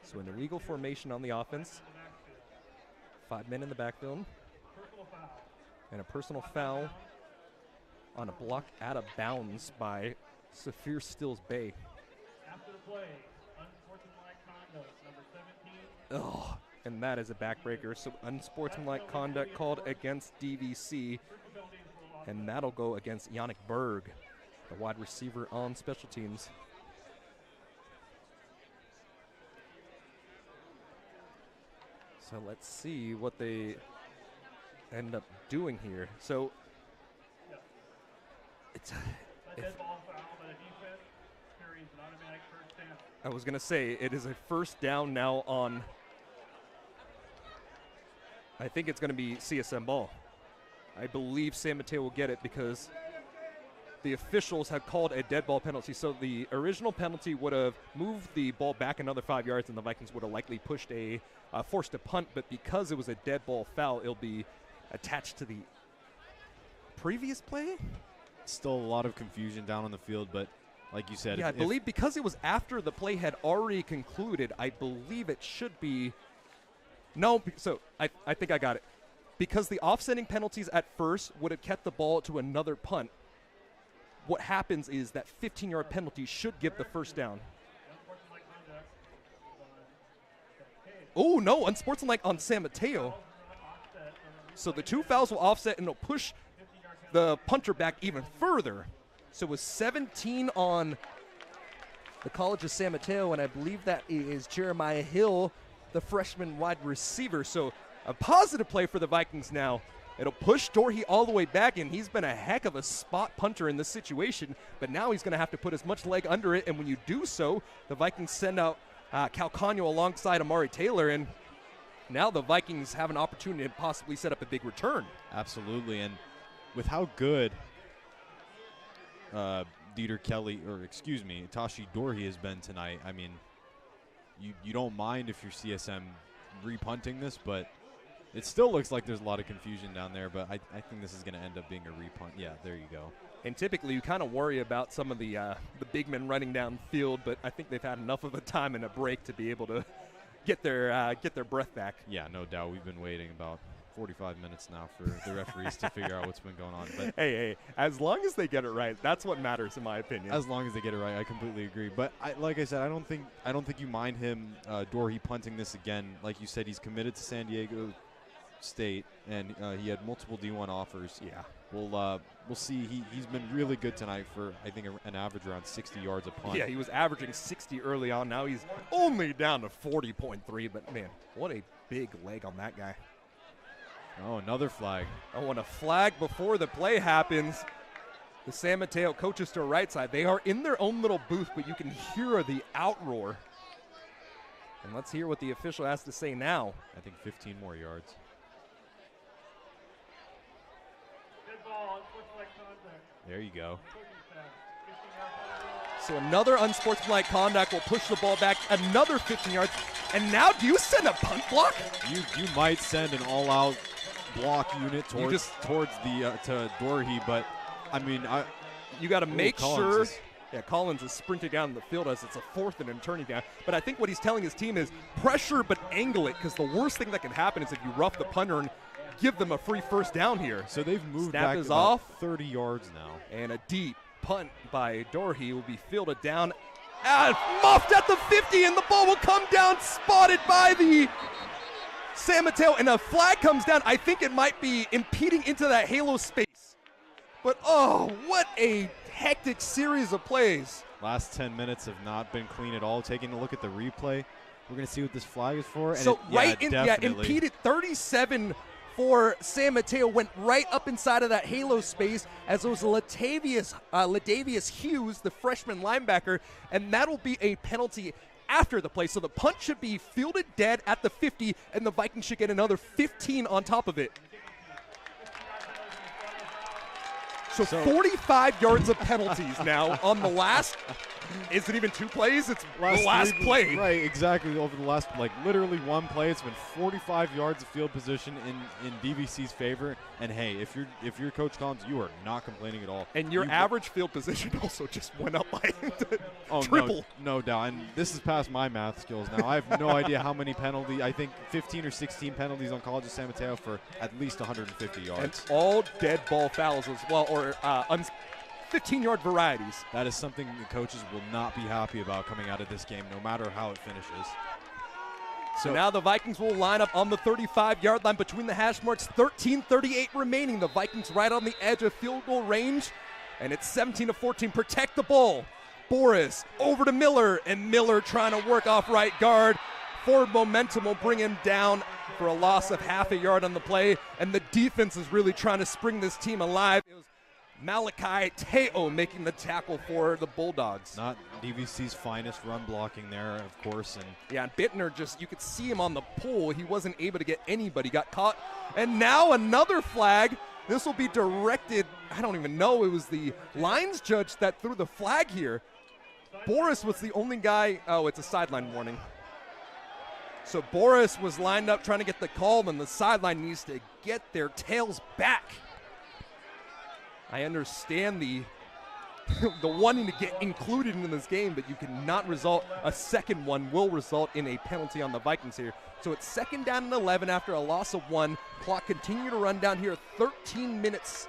S6: So an illegal formation on the offense. 5 men in the backfield. And a personal foul on a block out of bounds by Saphir Stills Bay.
S1: After the play, unsportsmanlike conduct, number 17.
S6: Oh, and that is a backbreaker. So unsportsmanlike conduct called against DVC. And that'll go against Yannick Berg, the wide receiver on special teams. So let's see what they end up doing here. So it's I was gonna say it is a first down now on. I think it's gonna be CSM ball. I believe San Mateo will get it because the officials have called a dead ball penalty. So the original penalty would have moved the ball back another 5 yards, and the Vikings would have likely pushed forced a punt. But because it was a dead ball foul, it'll be attached to the previous play.
S5: Still a lot of confusion down on the field, but like you said,
S6: yeah, I believe because it was after the play had already concluded, I believe it should be. No, so I think I got it. Because the offsetting penalties at first would have kept the ball to another punt. What happens is that 15-yard penalty should give the first down. Oh, no, unsportsmanlike on San Mateo. So the 2 fouls will offset, and it'll push the punter back even further. So it was 17 on the College of San Mateo, and I believe that is Jeremiah Hill, the freshman wide receiver. So a positive play for the Vikings now. It'll push Dorhe all the way back, and he's been a heck of a spot punter in this situation, but now he's going to have to put as much leg under it, and when you do so, the Vikings send out Calcano alongside Amari Taylor, and now the Vikings have an opportunity to possibly set up a big return.
S5: Absolutely, and with how good Dieter Kelly, or excuse me, Tashi Dorhe has been tonight. I mean, you don't mind if you're CSM repunting this, but it still looks like there's a lot of confusion down there. But I think this is going to end up being a repunt. Yeah, there you go.
S6: And typically you kind of worry about some of the big men running downfield, but I think they've had enough of a time and a break to be able to get their breath back.
S5: Yeah, no doubt. We've been waiting about 45 minutes now for the referees to figure out what's been going on. But
S6: hey, as long as they get it right, that's what matters in my opinion.
S5: As long as they get it right, I completely agree. But like I said, I don't think you mind him Dorhe punting this again. Like you said, he's committed to San Diego State, and he had multiple D1 offers.
S6: Yeah,
S5: we'll see. He's been really good tonight for, I think, an average around 60 yards a punt.
S6: Yeah, he was averaging 60 early on. Now he's only down to 40.3. But man, what a big leg on that guy.
S5: Oh, another flag.
S6: I want a flag before the play happens. The San Mateo coaches to our right side. They are in their own little booth, but you can hear the outroar. And let's hear what the official has to say now.
S5: I think 15 more yards. There you go.
S6: So another unsportsmanlike conduct will push the ball back another 15 yards. And now do you send a punt block?
S5: You might send an all-out block unit towards the to Dorhe, but I mean,
S6: you got to make sure. Yeah, Collins is sprinting down the field as it's a 4th and turning down. But I think what he's telling his team is pressure but angle it, because the worst thing that can happen is if you rough the punter and give them a free first down here.
S5: So they've moved
S6: Snap
S5: back
S6: is
S5: about
S6: off.
S5: 30 yards now.
S6: And a deep punt by Dorhe will be fielded down. Muffed at the 50, and the ball will come down, spotted by the San Mateo, and a flag comes down. I think it might be impeding into that halo space. But oh, what a hectic series of plays.
S5: Last 10 minutes have not been clean at all. Taking a look at the replay, we're going to see what this flag is for. And
S6: so impeded 37 for San Mateo, went right up inside of that halo space as it was Latavius Hughes, the freshman linebacker, and that'll be a penalty after the play. So the punt should be fielded dead at the 50, and the Vikings should get another 15 on top of it. So 45 yards of penalties now on the last. Is it even 2 plays? It's the last play.
S5: Right, exactly. Over the last, literally 1 play, it's been 45 yards of field position in DVC's favor. And hey, if you're Coach Collins, you are not complaining at all.
S6: And your average field position also just went up by triple.
S5: No doubt. And this is past my math skills now. I have no idea how many penalties. I think 15 or 16 penalties on College of San Mateo for at least 150 yards.
S6: And all dead ball fouls as well, or 15-yard varieties.
S5: That is something the coaches will not be happy about coming out of this game, no matter how it finishes.
S6: So now the Vikings will line up on the 35-yard line between the hash marks. 13:38 remaining. The Vikings right on the edge of field goal range, and it's 17-14. Protect the ball. Boris over to Miller, and Miller trying to work off right guard. Forward momentum will bring him down for a loss of half a yard on the play, and the defense is really trying to spring this team alive. It was Malachi Teo making the tackle for the Bulldogs.
S5: Not DVC's finest run blocking there, of course. And
S6: yeah, and Bittner you could see him on the pull. He wasn't able to get anybody, got caught. And now another flag. This will be directed, I don't even know, it was the lines judge that threw the flag here. Boris was the only guy, it's a sideline warning. So Boris was lined up trying to get the call, and the sideline needs to get their tails back. I understand the wanting to get included in this game, but you cannot result. A second one will result in a penalty on the Vikings here. So it's 2nd down and 11 after a loss of 1. Clock continue to run down here. 13 minutes.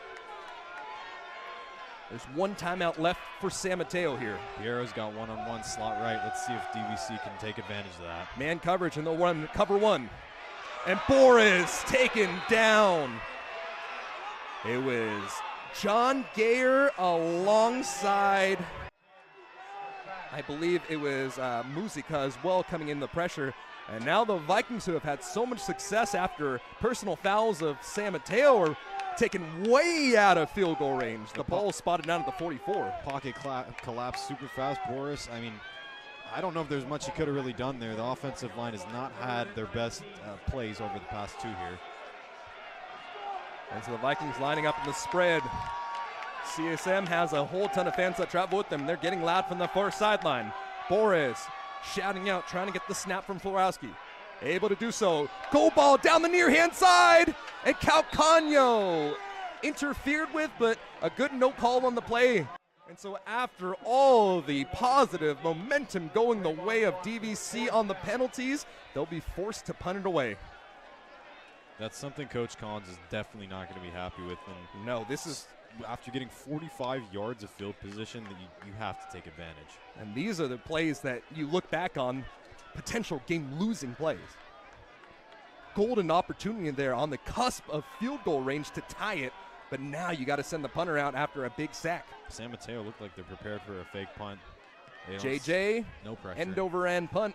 S6: There's 1 timeout left for San Mateo here.
S5: Piero's got one-on-one slot right. Let's see if DVC can take advantage of that.
S6: Man coverage, and they'll run cover 1. And Boris taken down. It was John Gayer alongside, I believe it was Musica as well, coming in the pressure. And now the Vikings, who have had so much success after personal fouls of San Mateo, are taken way out of field goal range. The ball spotted down at the 44.
S5: Pocket collapsed super fast. Boris, I mean, I don't know if there's much he could have really done there. The offensive line has not had their best plays over the past 2 here.
S6: And so the Vikings lining up in the spread. CSM has a whole ton of fans that travel with them. They're getting loud from the far sideline. Boris shouting out, trying to get the snap from Florowski. Able to do so. Goal ball down the near hand side. And Calcano interfered with, but a good no call on the play. And so after all the positive momentum going the way of DVC on the penalties, they'll be forced to punt it away.
S5: That's something Coach Collins is definitely not going to be happy with. And
S6: no, this is
S5: after getting 45 yards of field position, that you have to take advantage.
S6: And these are the plays that you look back on, potential game-losing plays. Golden opportunity there on the cusp of field goal range to tie it, but now you got to send the punter out after a big sack.
S5: San Mateo looked like they're prepared for a fake punt.
S6: JJ,
S5: no pressure.
S6: End over end punt.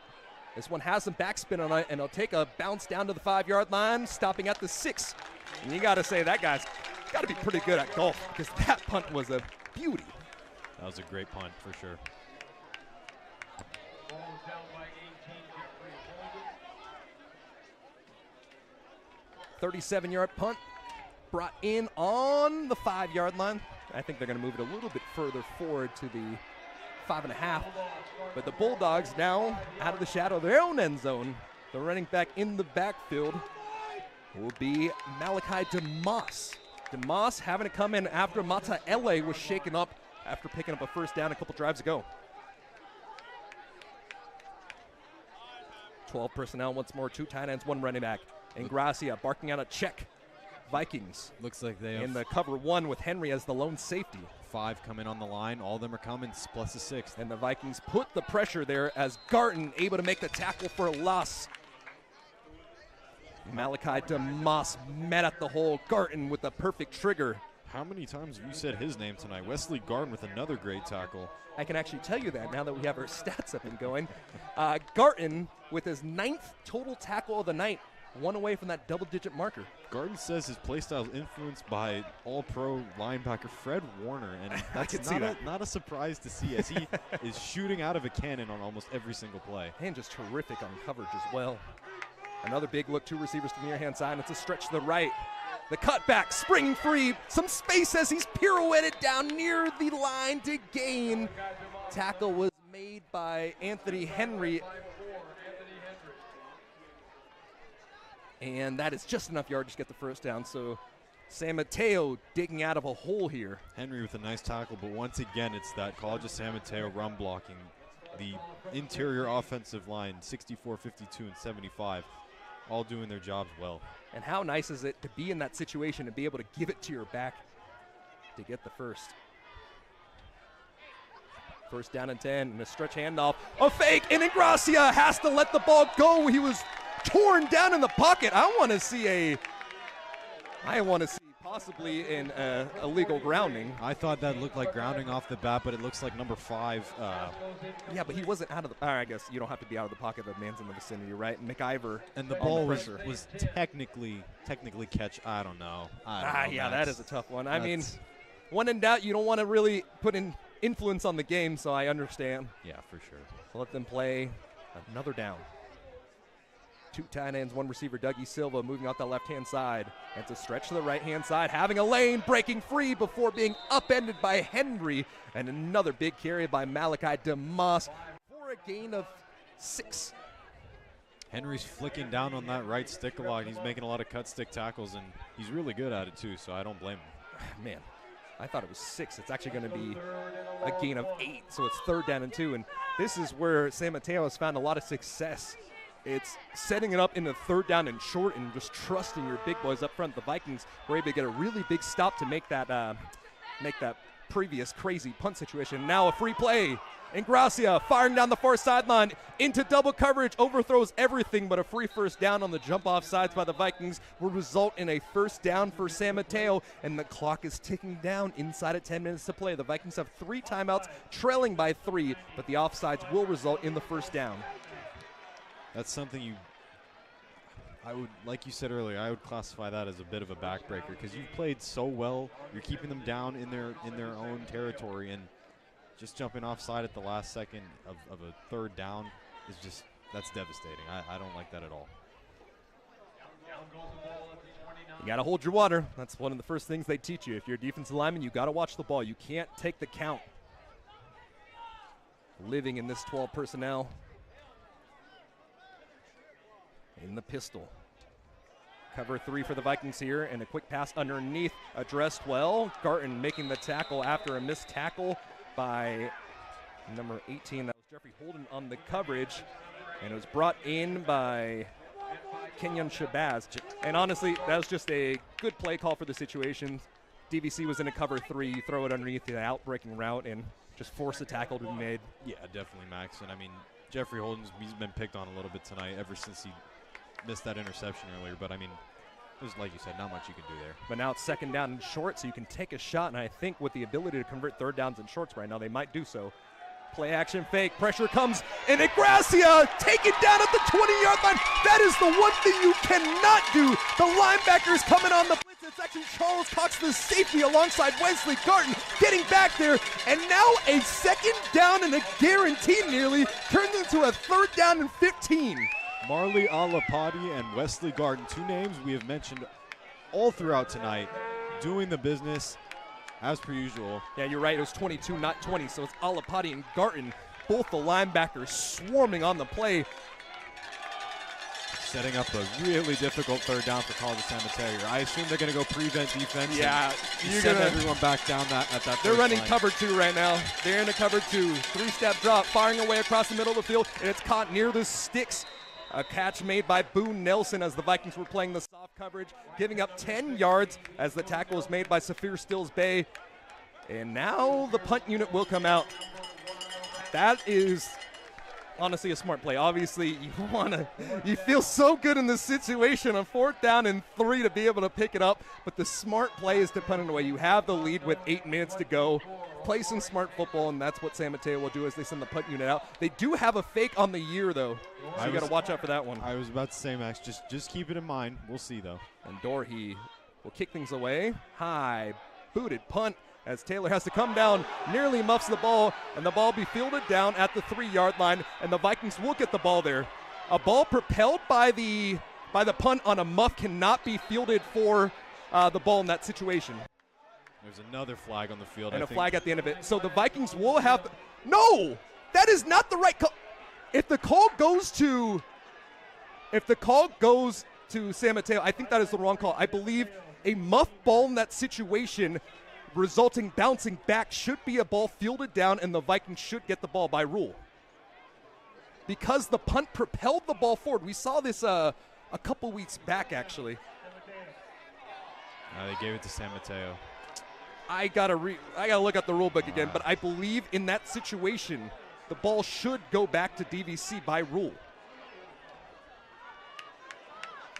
S6: This one has some backspin on it, and it'll take a bounce down to the 5-yard line, stopping at the 6. And you got to say that guy's got to be pretty good at golf, because that punt was a beauty.
S5: That was a great punt for sure.
S6: .37-yard punt brought in on the 5-yard line. I think they're going to move it a little bit further forward to the 5.5. But the Bulldogs now out of the shadow of their own end zone. The running back in the backfield will be Malachi DeMoss. DeMoss having to come in after Mata Ele was shaken up after picking up a first down a couple drives ago. 12 personnel once more, 2 tight ends, 1 running back. And Gracia barking out a check. Vikings.
S5: Looks like they have
S6: in the cover 1 with Henry as the lone safety.
S5: 5 coming on the line. All of them are coming, plus a 6th.
S6: And the Vikings put the pressure there as Garton able to make the tackle for a loss. Malachi DeMoss met at the hole. Garton with the perfect trigger.
S5: How many times have you said his name tonight? Wesley Garton with another great tackle.
S6: I can actually tell you that now that we have our stats up and going. Garton with his 9th total tackle of the night. 1 away from that double-digit marker.
S5: Garton says his play style is influenced by all-pro linebacker Fred Warner, and that's not a surprise to see as he is shooting out of a cannon on almost every single play.
S6: And just terrific on coverage as well. Another big look, 2 receivers to the near-hand side. It's a stretch to the right. The cutback, springing free. Some space as he's pirouetted down near the line to gain. Tackle was made by Anthony Henry. And that is just enough yardage to get the first down. So San Mateo digging out of a hole here.
S5: Henry with a nice tackle, but once again, it's that College of San Mateo run blocking. The interior offensive line, 64, 52, and 75, all doing their jobs well.
S6: And how nice is it to be in that situation and be able to give it to your back to get the first. First down and 10, and a stretch handoff. A fake, and Ingracia has to let the ball go. He was torn down in the pocket. I want to see possibly an illegal grounding.
S5: I thought that looked like grounding off the bat, but it looks like number 5.
S6: Yeah, but he wasn't out of the. I guess you don't have to be out of the pocket. The man's in the vicinity, right? McIver.
S5: And the ball was technically catch. I don't know.
S6: Yeah, that is a tough one. I mean, when in doubt, you don't want to really put in influence on the game, so I understand.
S5: Yeah, for sure.
S6: So let them play another down. 2 tight ends, 1 receiver, Dougie Silva moving out the left-hand side. It's a stretch to the right-hand side, having a lane, breaking free before being upended by Henry. And another big carry by Malachi DeMoss for a gain of 6.
S5: Henry's flicking down on that right stick a lot. He's making a lot of cut stick tackles, and he's really good at it too, so I don't blame him.
S6: Man, I thought it was 6. It's actually going to be a gain of 8, so it's 3rd down and 2. And this is where San Mateo has found a lot of success. It's setting it up in the 3rd down and short and just trusting your big boys up front. The Vikings were able to get a really big stop to make that previous crazy punt situation. Now a free play. Ingracia firing down the far sideline into double coverage, overthrows everything but a free first down on the jump off sides by the Vikings will result in a first down for San Mateo, and the clock is ticking down inside of 10 minutes to play. The Vikings have 3 timeouts, trailing by 3, but the offsides will result in the first down.
S5: That's something I would, like you said earlier, I would classify that as a bit of a backbreaker because you've played so well. You're keeping them down in their own territory, and just jumping offside at the last second of a 3rd down is just, that's devastating. I don't like that at all.
S6: You got to hold your water. That's one of the first things they teach you. If you're a defensive lineman, you got to watch the ball. You can't take the count. Living in this 12 personnel. In the pistol. Cover 3 for the Vikings here, and a quick pass underneath, addressed well. Garton making the tackle after a missed tackle by number 18. That was Jeffrey Holden on the coverage, and it was brought in by Kenyon Shabazz. And honestly, that was just a good play call for the situation. DVC was in a cover 3, you throw it underneath the outbreaking route and just force a tackle to be made.
S5: Yeah, definitely, Max. And I mean, Jeffrey Holden's he's been picked on a little bit tonight ever since he missed that interception earlier. But I mean, there's, like you said, not much you can do there.
S6: But now it's second down and short, so you can take a shot. And I think with the ability to convert third downs and shorts right now, they might do so. Play action fake, pressure comes, and Gracia taken down at the 20-yard line. That is the one thing you cannot do. The linebackers coming on the blitz. It's actually Charles Cox, the safety, alongside Wesley Garton, getting back there. And now a second down and a guarantee nearly turns into a third down and 15.
S5: Marley Alapati and Wesley Garton, 2 names we have mentioned all throughout tonight, doing the business as per usual.
S6: Yeah, you're right. It was 22, not 20. So it's Alapati and Garton, both the linebackers swarming on the play.
S5: Setting up a really difficult third down for College of San Mateo. I assume they're going to go prevent defense.
S6: Yeah,
S5: you're send everyone back down that at that.
S6: They're running
S5: line.
S6: cover 2 right now. They're in a cover 2, 3-step drop, firing away across the middle of the field, and it's caught near the sticks. A catch made by Boone Nelson as the Vikings were playing the soft coverage, giving up 10 yards as the tackle was made by Saphir Stills Bay. And now the punt unit will come out. That is honestly a smart play. Obviously, you feel so good in this situation on 4th down and 3 to be able to pick it up, but the smart play is to punt it away. You have the lead with 8 minutes to go. Play some smart football, and that's what San Mateo will do as they send the punt unit out. They do have a fake on the year, though, so you got to watch out for that one.
S5: I was about to say, Max, just keep it in mind. We'll see, though.
S6: And Dorhe will kick things away. High booted punt as Taylor has to come down, nearly muffs the ball, and the ball be fielded down at the 3-yard line, and the Vikings will get the ball there. A ball propelled by the punt on a muff cannot be fielded for the ball in that situation.
S5: There's another flag on the field.
S6: And a flag at the end of it. So the Vikings will have – no! That is not the right call. If the call goes to San Mateo, I think that is the wrong call. I believe a muff ball in that situation resulting bouncing back should be a ball fielded down, and the Vikings should get the ball by rule. Because the punt propelled the ball forward. We saw this a couple weeks back, actually.
S5: They gave it to San Mateo.
S6: I gotta look at the rule book again, but I believe in that situation, the ball should go back to DVC by rule.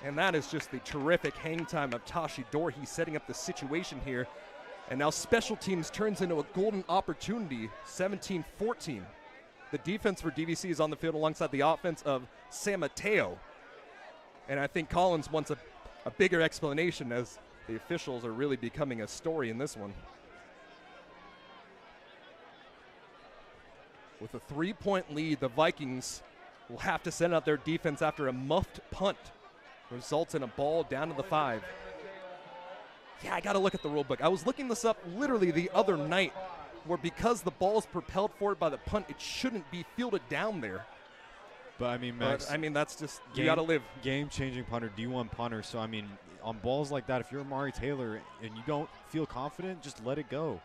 S6: And that is just the terrific hang time of Tashi Dorhe setting up the situation here. And now special teams turns into a golden opportunity, 17-14. The defense for DVC is on the field alongside the offense of San Mateo. And I think Collins wants a bigger explanation as the officials are really becoming a story in this one. With a 3-point lead, the Vikings will have to send out their defense after a muffed punt. Results in a ball down to the 5. Yeah, I got to look at the rule book. I was looking this up literally the other night, where because the ball is propelled forward by the punt, it shouldn't be fielded down there.
S5: But I mean, Max,
S6: that's just, you got to live.
S5: Game-changing punter, D1 punter. So, I mean, on balls like that, if you're Amari Taylor and you don't feel confident, just let it go.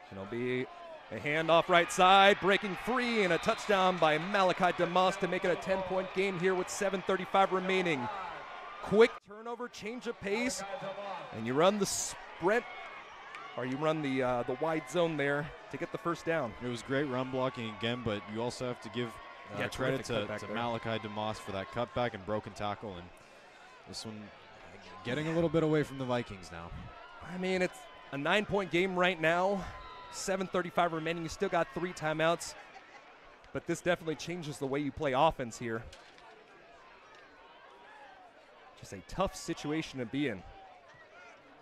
S6: And it'll be a handoff right side, breaking free, and a touchdown by Malachi Demas to make it a 10-point game here with 7:35 remaining. Quick turnover, change of pace, and you run the sprint, or you run the wide zone there to get the first down.
S5: It was great run blocking again, but you also have to give credit to Malachi Demas for that cutback and broken tackle. And this one getting a little bit away from the Vikings now.
S6: I mean, it's a 9-point game right now, 7:35 remaining. You still got 3 timeouts, but this definitely changes the way you play offense here. Just a tough situation to be in.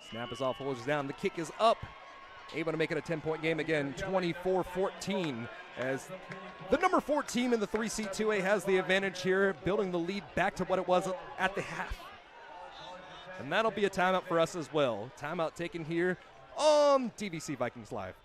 S6: Snap is off, holds down. The kick is up. Able to make it a 10-point game again, 24-14, as the number 4 team in the 3C2A has the advantage here, building the lead back to what it was at the half. And that'll be a timeout for us as well. Timeout taken here on DVC Vikings Live.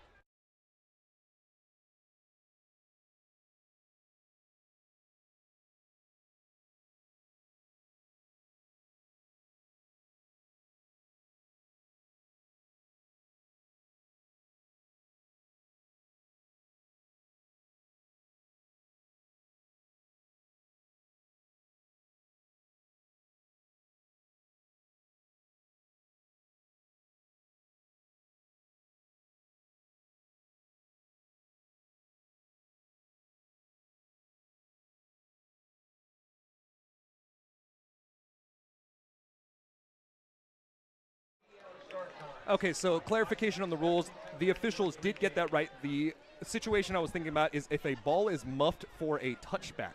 S6: Okay, so clarification on the rules. The officials did get that right. The situation I was thinking about is if a ball is muffed for a touchback.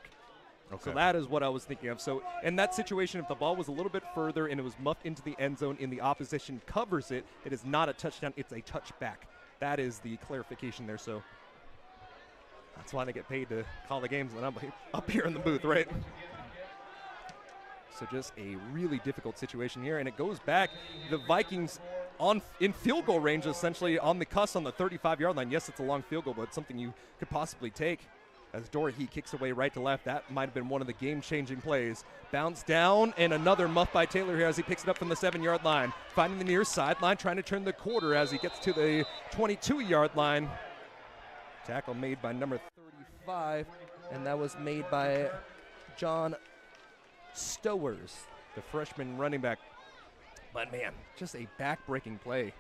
S6: Okay. So that is what I was thinking of. So in that situation, if the ball was a little bit further and it was muffed into the end zone and the opposition covers it, it is not a touchdown, it's a touchback. That is the clarification there. So that's why they get paid to call the games, and I'm up here in the booth, right? So just a really difficult situation here, and it goes back. The Vikings in field goal range, essentially on the cusp on the 35-yard line. Yes, it's a long field goal, but it's something you could possibly take. As Dorothy kicks away right to left, that might have been one of the game-changing plays. Bounce down, and another muff by Taylor here as he picks it up from the 7-yard line. Finding the near sideline, trying to turn the quarter as he gets to the 22-yard line. Tackle made by number 35, and that was made by John Stowers, the freshman running back. But man, just a back-breaking play.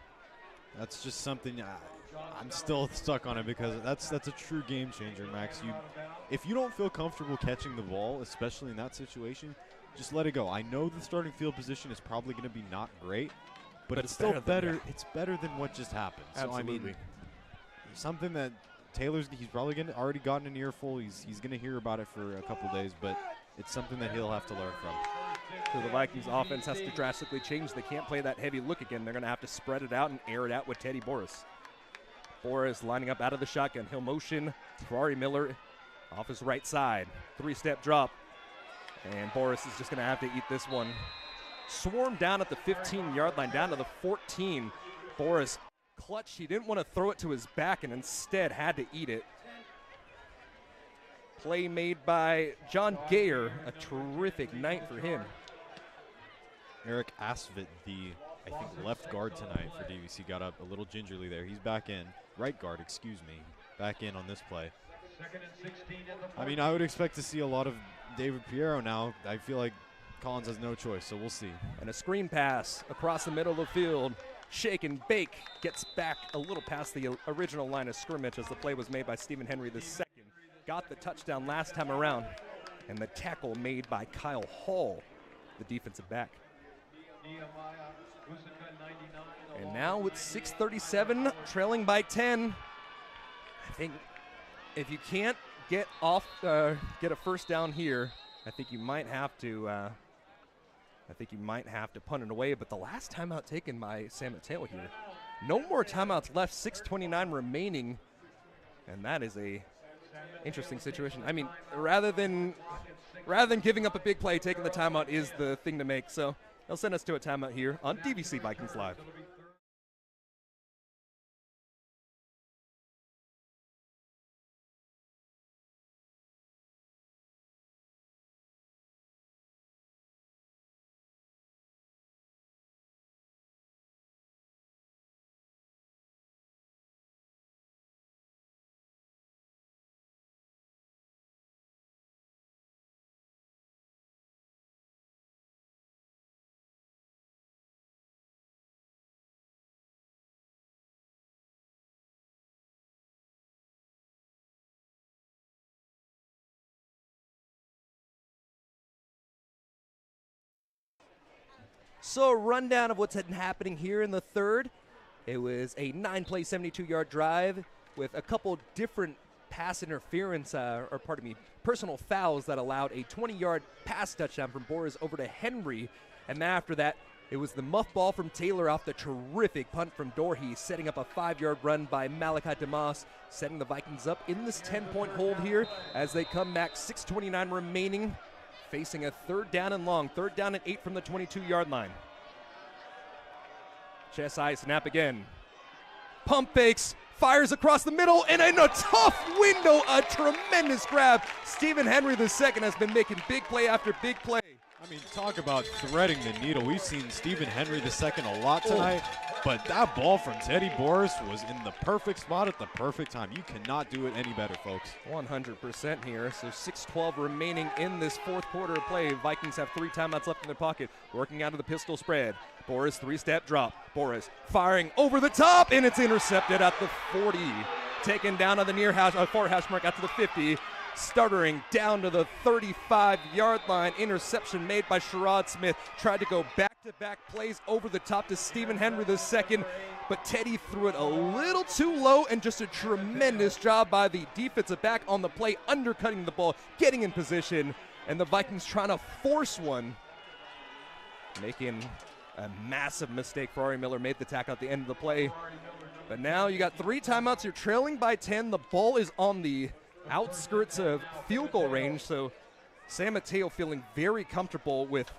S5: That's just something I'm still stuck on it, because that's a true game changer, Max. If you don't feel comfortable catching the ball, especially in that situation, just let it go. I know the starting field position is probably going to be not great, but it's still better. It's better than what just happened.
S6: Absolutely.
S5: So I mean, something that he's probably already gotten an earful. He's going to hear about it for a couple days, but it's something that he'll have to learn from.
S6: So the Vikings offense has to drastically change. They can't play that heavy look again. They're going to have to spread it out and air it out with Teddy Boris. Boris lining up out of the shotgun. He'll motion Ferrari Miller off his right side. 3-step drop. And Boris is just going to have to eat this one. Swarmed down at the 15-yard line, down to the 14. Boris clutched. He didn't want to throw it to his back and instead had to eat it. Play made by John Gayer. A terrific night for him.
S5: Eric Asvit, I think left guard tonight for DVC, got up a little gingerly there. He's back in. Right guard, excuse me. Back in on this play. I mean, I would expect to see a lot of David Piero now. I feel like Collins has no choice, so we'll see.
S6: And a screen pass across the middle of the field. Shake and bake gets back a little past the original line of scrimmage as the play was made by Stephen Henry II. Got the touchdown last time around. And the tackle made by Kyle Hall, the defensive back. And now with 6:37, trailing by 10. I think if you can't get a first down here, I think you might have to. Punt it away. But the last timeout taken by San Mateo here. No more timeouts left. 6:29 remaining, and that is a interesting situation. I mean, rather than giving up a big play, taking the timeout is the thing to make. So they'll send us to a timeout here on DVC Vikings Live. So a rundown of what's been happening here in the third. It was a 9-play, 72-yard drive with a couple different pass interference, personal fouls that allowed a 20-yard pass touchdown from Boris over to Henry. And then after that, it was the muff ball from Taylor off the terrific punt from Dorhe, setting up a 5-yard run by Malachi Demas, setting the Vikings up in this 10-point hold here as they come back. 6:29 remaining, facing a 3rd down and long, 3rd down and 8 from the 22-yard line. Chest high, snap again. Pump fakes, fires across the middle, and in a tough window, a tremendous grab. Stephen Henry II has been making big play after big play.
S5: I mean, talk about threading the needle. We've seen Stephen Henry II a lot tonight, but that ball from Teddy Boris was in the perfect spot at the perfect time. You cannot do it any better, folks.
S6: 100% here. So 6:12 remaining in this fourth quarter of play. Vikings have 3 timeouts left in their pocket, working out of the pistol spread. Boris, 3-step drop. Boris firing over the top, and it's intercepted at the 40. Taken down on the near hash, far hash mark out to the 50. Stuttering down to the 35-yard line. Interception made by Sherrod Smith. Tried to go back-to-back plays over the top to Stephen Henry II, but Teddy threw it a little too low, and just a tremendous job by the defensive back on the play, undercutting the ball, getting in position, and the Vikings trying to force one. Making a massive mistake. Ferrari Miller made the tackle at the end of the play. But now you got 3 timeouts. You're trailing by 10. The ball is on the outskirts of field goal range, so San Mateo feeling very comfortable with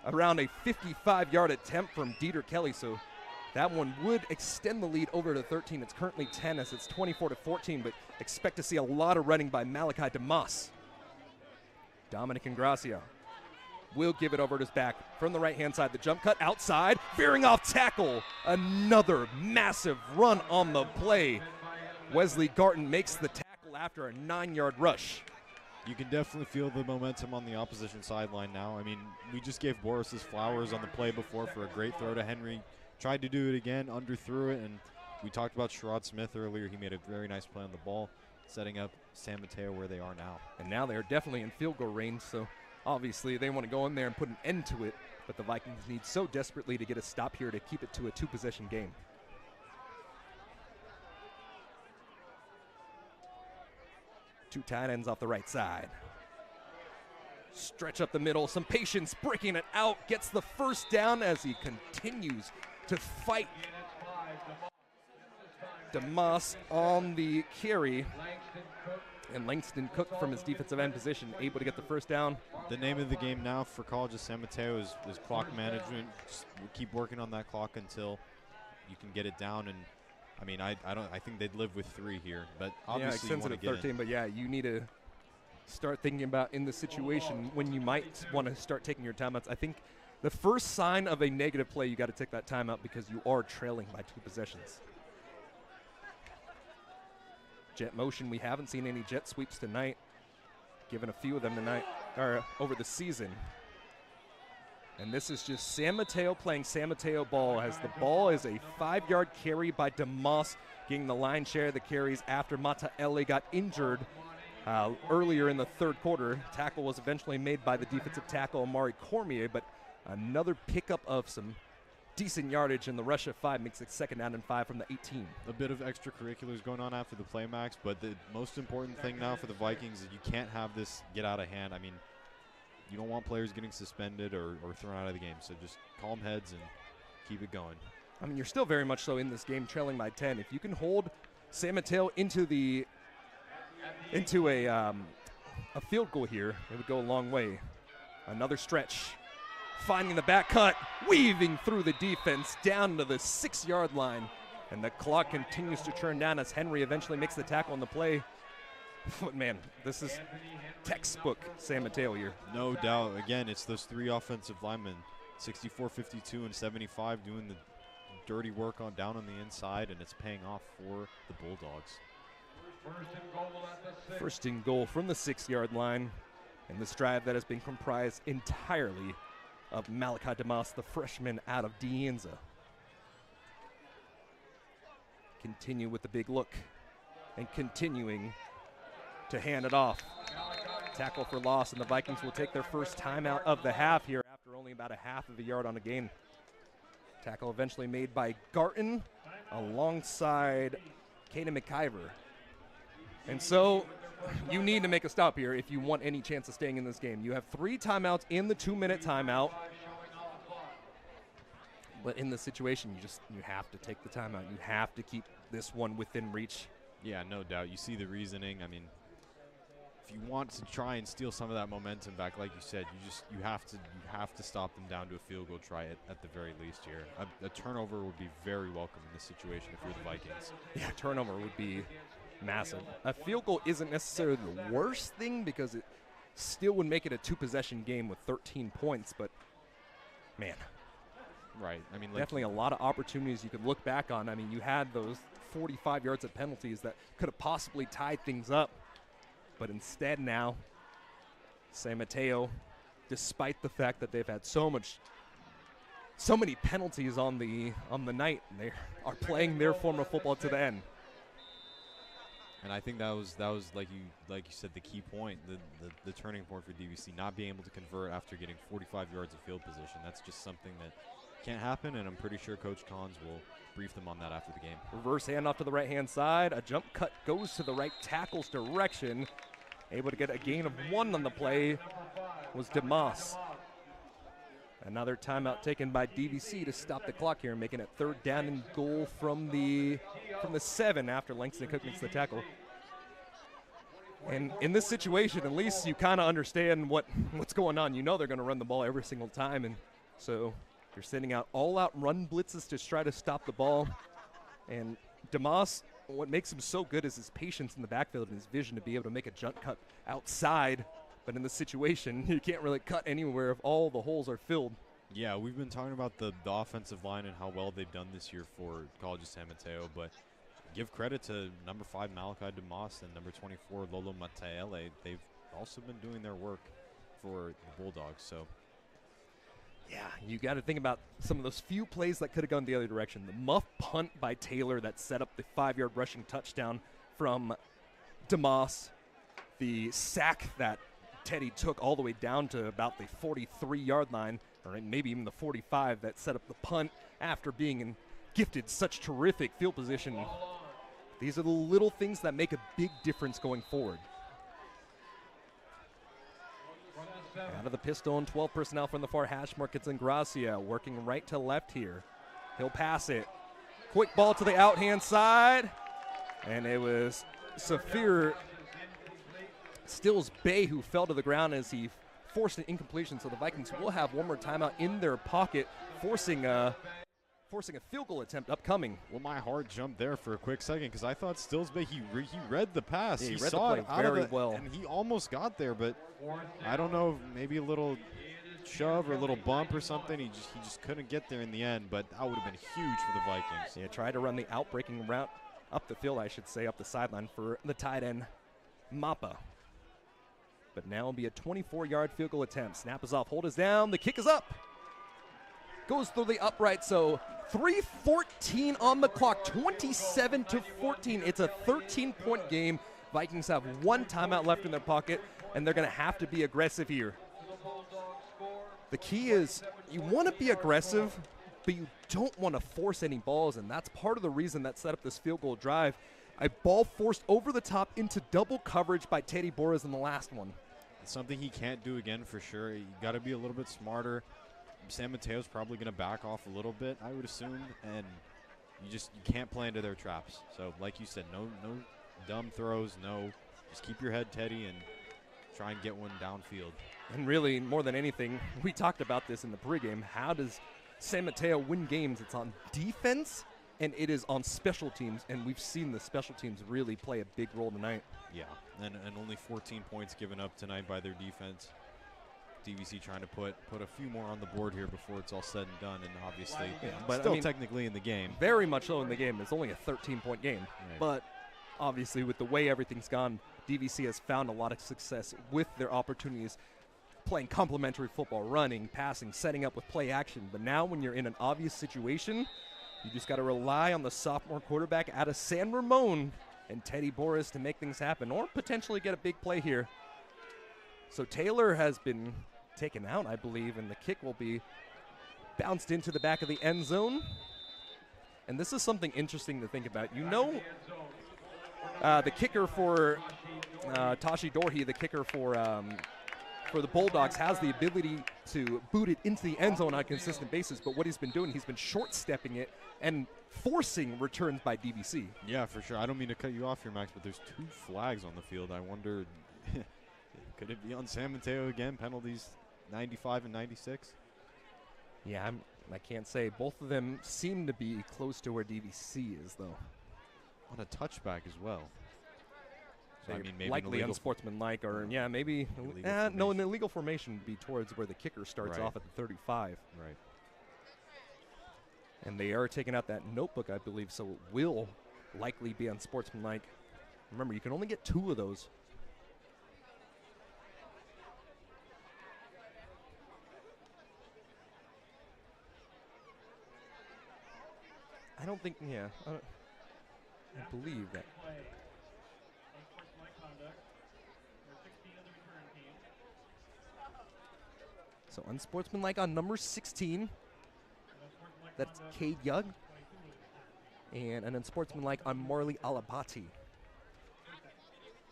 S6: around a 55-yard attempt from Dieter Kelly, so that one would extend the lead over to 13. It's currently 10 as it's 24-14, but expect to see a lot of running by Malachi DeMoss. Dominic Ingracia will give it over to his back from the right-hand side. The jump cut outside, veering off tackle. Another massive run on the play. Wesley Garton makes the tackle after a 9-yard rush.
S5: You can definitely feel the momentum on the opposition sideline now. I mean, we just gave Boris his flowers on the play before for a great throw to Henry. Tried to do it again, underthrew it, and we talked about Sherrod Smith earlier. He made a very nice play on the ball, setting up San Mateo where they are now.
S6: And now they're definitely in field goal range, so obviously they want to go in there and put an end to it, but the Vikings need so desperately to get a stop here to keep it to a 2-possession game. Two tight ends off the right side. Stretch up the middle, some patience, breaking it out, gets the first down as he continues to fight. DeMoss on the carry, and Langston Cook from his defensive end position able to get the first down.
S5: The name of the game now for College of San Mateo is clock management. Just keep working on that clock until you can get it down. And I mean, I think they'd live with 3 here, but obviously
S6: yeah, extends it at 13. But yeah, you need to start thinking about in the situation when you might want to start taking your timeouts. I think the first sign of a negative play, you got to take that timeout because you are trailing by 2 possessions. Jet motion, we haven't seen any jet sweeps tonight. Given a few of them tonight, or over the season. And this is just San Mateo playing San Mateo ball, as the ball is a 5-yard carry by DeMoss, getting the line share of the carries after Mataele got injured earlier in the third quarter. Tackle was eventually made by the defensive tackle, Amari Cormier, but another pickup of some decent yardage, and the rush of 5 makes it 2nd down and 5 from the 18.
S5: A bit of extracurriculars going on after the play, Max, but the most important thing now for the Vikings is you can't have this get out of hand. I mean, you don't want players getting suspended or thrown out of the game, so just calm heads and keep it going.
S6: I mean, you're still very much so in this game, trailing by 10. If you can hold San Mateo into a field goal here, it would go a long way. Another stretch. Finding the back cut, weaving through the defense down to the 6-yard line. And the clock continues to turn down as Henry eventually makes the tackle on the play. But man, this is textbook San Mateo here.
S5: No doubt. Again, it's those 3 offensive linemen, 64, 52, and 75, doing the dirty work down on the inside, and it's paying off for the Bulldogs.
S6: First and goal from the 6-yard line. And this drive that has been comprised entirely of Malachi DeMoss, the freshman out of Dianza. Continue with the big look and continuing to hand it off. Tackle for loss, and the Vikings will take their first timeout of the half here after only about a half of a yard on the game. Tackle eventually made by Garton alongside Kaden McIver. And so you need to make a stop here if you want any chance of staying in this game. You have 3 timeouts in the 2-minute timeout. But in this situation, you have to take the timeout. You have to keep this one within reach.
S5: Yeah, no doubt. You see the reasoning. I mean, if you want to try and steal some of that momentum back, like you said, you have to stop them down to a field goal try at the very least here. A turnover would be very welcome in this situation if you're the Vikings.
S6: Yeah, turnover would be massive. A field goal isn't necessarily the worst thing because it still would make it a 2-possession game with 13 points, but man.
S5: Right. I mean,
S6: definitely a lot of opportunities you could look back on. I mean, you had those 45 yards of penalties that could have possibly tied things up. But instead now, San Mateo, despite the fact that they've had so many penalties on the night, they are playing their form of football to the end.
S5: And I think that was like you said, the key point, the turning point for DVC, not being able to convert after getting 45 yards of field position. That's just something that can't happen, and I'm pretty sure Coach Collins will brief them on that after the game.
S6: Reverse handoff to the right-hand side. A jump cut goes to the right tackle's direction. Able to get a gain of 1 on the play was DeMoss. Another timeout taken by DVC to stop the clock here, making it 3rd down and goal from the 7 after Langston Cook makes the tackle. And in this situation, at least you kind of understand what's going on. You know they're going to run the ball every single time, and so you're sending out all-out run blitzes to try to stop the ball. And DeMoss, what makes him so good is his patience in the backfield and his vision to be able to make a jump cut outside. But in this situation, you can't really cut anywhere if all the holes are filled.
S5: Yeah, we've been talking about the offensive line and how well they've done this year for College of San Mateo, but give credit to number 5 Malachi DeMoss and number 24 Lolo Mateo. They've also been doing their work for the Bulldogs. So
S6: yeah, you got to think about some of those few plays that could have gone the other direction. The muff punt by Taylor that set up the 5-yard rushing touchdown from DeMoss. The sack that Teddy took all the way down to about the 43-yard line, or maybe even the 45, that set up the punt after being gifted such terrific field position. These are the little things that make a big difference going forward. Out of the pistol and 12 personnel from the far hash mark. It's Ingracia working right to left here. He'll pass it. Quick ball to the out-hand side. And it was Saphir Stills Bay who fell to the ground as he forced an incompletion. So the Vikings will have one more timeout in their pocket, forcing a field goal attempt upcoming.
S5: Well, my heart jumped there for a quick second because I thought Stills Bay, he read the pass.
S6: Yeah,
S5: he
S6: read
S5: saw
S6: the
S5: it
S6: play
S5: out
S6: very
S5: of the,
S6: well.
S5: and he almost got there, but I don't know, maybe a little shove or a little bump or something. He just couldn't get there in the end, but that would have been huge for the Vikings.
S6: Yeah, tried to run the out-breaking route up the field, I should say, up the sideline for the tight end, Mappa. But now it'll be a 24-yard field goal attempt. Snap is off, hold is down, the kick is up. Goes through the upright, so 3:14 on the clock, 27-14. It's a 13-point game. Vikings have one timeout left in their pocket, and they're going to have to be aggressive here. The key is you want to be aggressive, but you don't want to force any balls, and that's part of the reason that set up this field goal drive. A ball forced over the top into double coverage by Teddy Boras in the last one.
S5: It's something he can't do again for sure. You got to be a little bit smarter. San Mateo's probably going to back off a little bit, I would assume, and you can't play into their traps. So, like you said, no dumb throws, just keep your head, Teddy, and try and get one downfield.
S6: And really, more than anything, we talked about this in the pregame. How does San Mateo win games? It's on defense, and it is on special teams, and we've seen the special teams really play a big role tonight.
S5: Yeah, and only 14 points given up tonight by their defense. DVC trying to put a few more on the board here before it's all said and done, and obviously
S6: but
S5: still
S6: I mean,
S5: technically in the game.
S6: Very much so in the game. It's only a 13-point game.
S5: Right.
S6: But obviously with the way everything's gone, DVC has found a lot of success with their opportunities, playing complementary football, running, passing, setting up with play action. But now when you're in an obvious situation, you just got to rely on the sophomore quarterback out of San Ramon and Teddy Boras to make things happen or potentially get a big play here. So Taylor has been taken out, I believe, and the kick will be bounced into the back of the end zone. And this is something interesting to think about. You know, the kicker for Tashi Dorhe, the kicker for the Bulldogs, has the ability to boot it into the end zone on a consistent basis. But what he's been doing, he's been short-stepping it and forcing returns by DVC.
S5: Yeah, for sure. I don't mean to cut you off here, Max, but there's 2 flags on the field. I wonder Could it be on San Mateo again? Penalties 95 and 96?
S6: Yeah, I can't say. Both of them seem to be close to where DVC is, though.
S5: On a touchback as well. So, I mean, maybe
S6: likely unsportsmanlike, or maybe no, an illegal formation would be towards where the kicker starts off at the 35.
S5: Right.
S6: And they are taking out that notebook, I believe, so it will likely be unsportsmanlike. Remember, you can only get 2 of those. I don't think, I believe that. So unsportsmanlike on number 16. That's Cade Young. And an unsportsmanlike on Marley Alabati.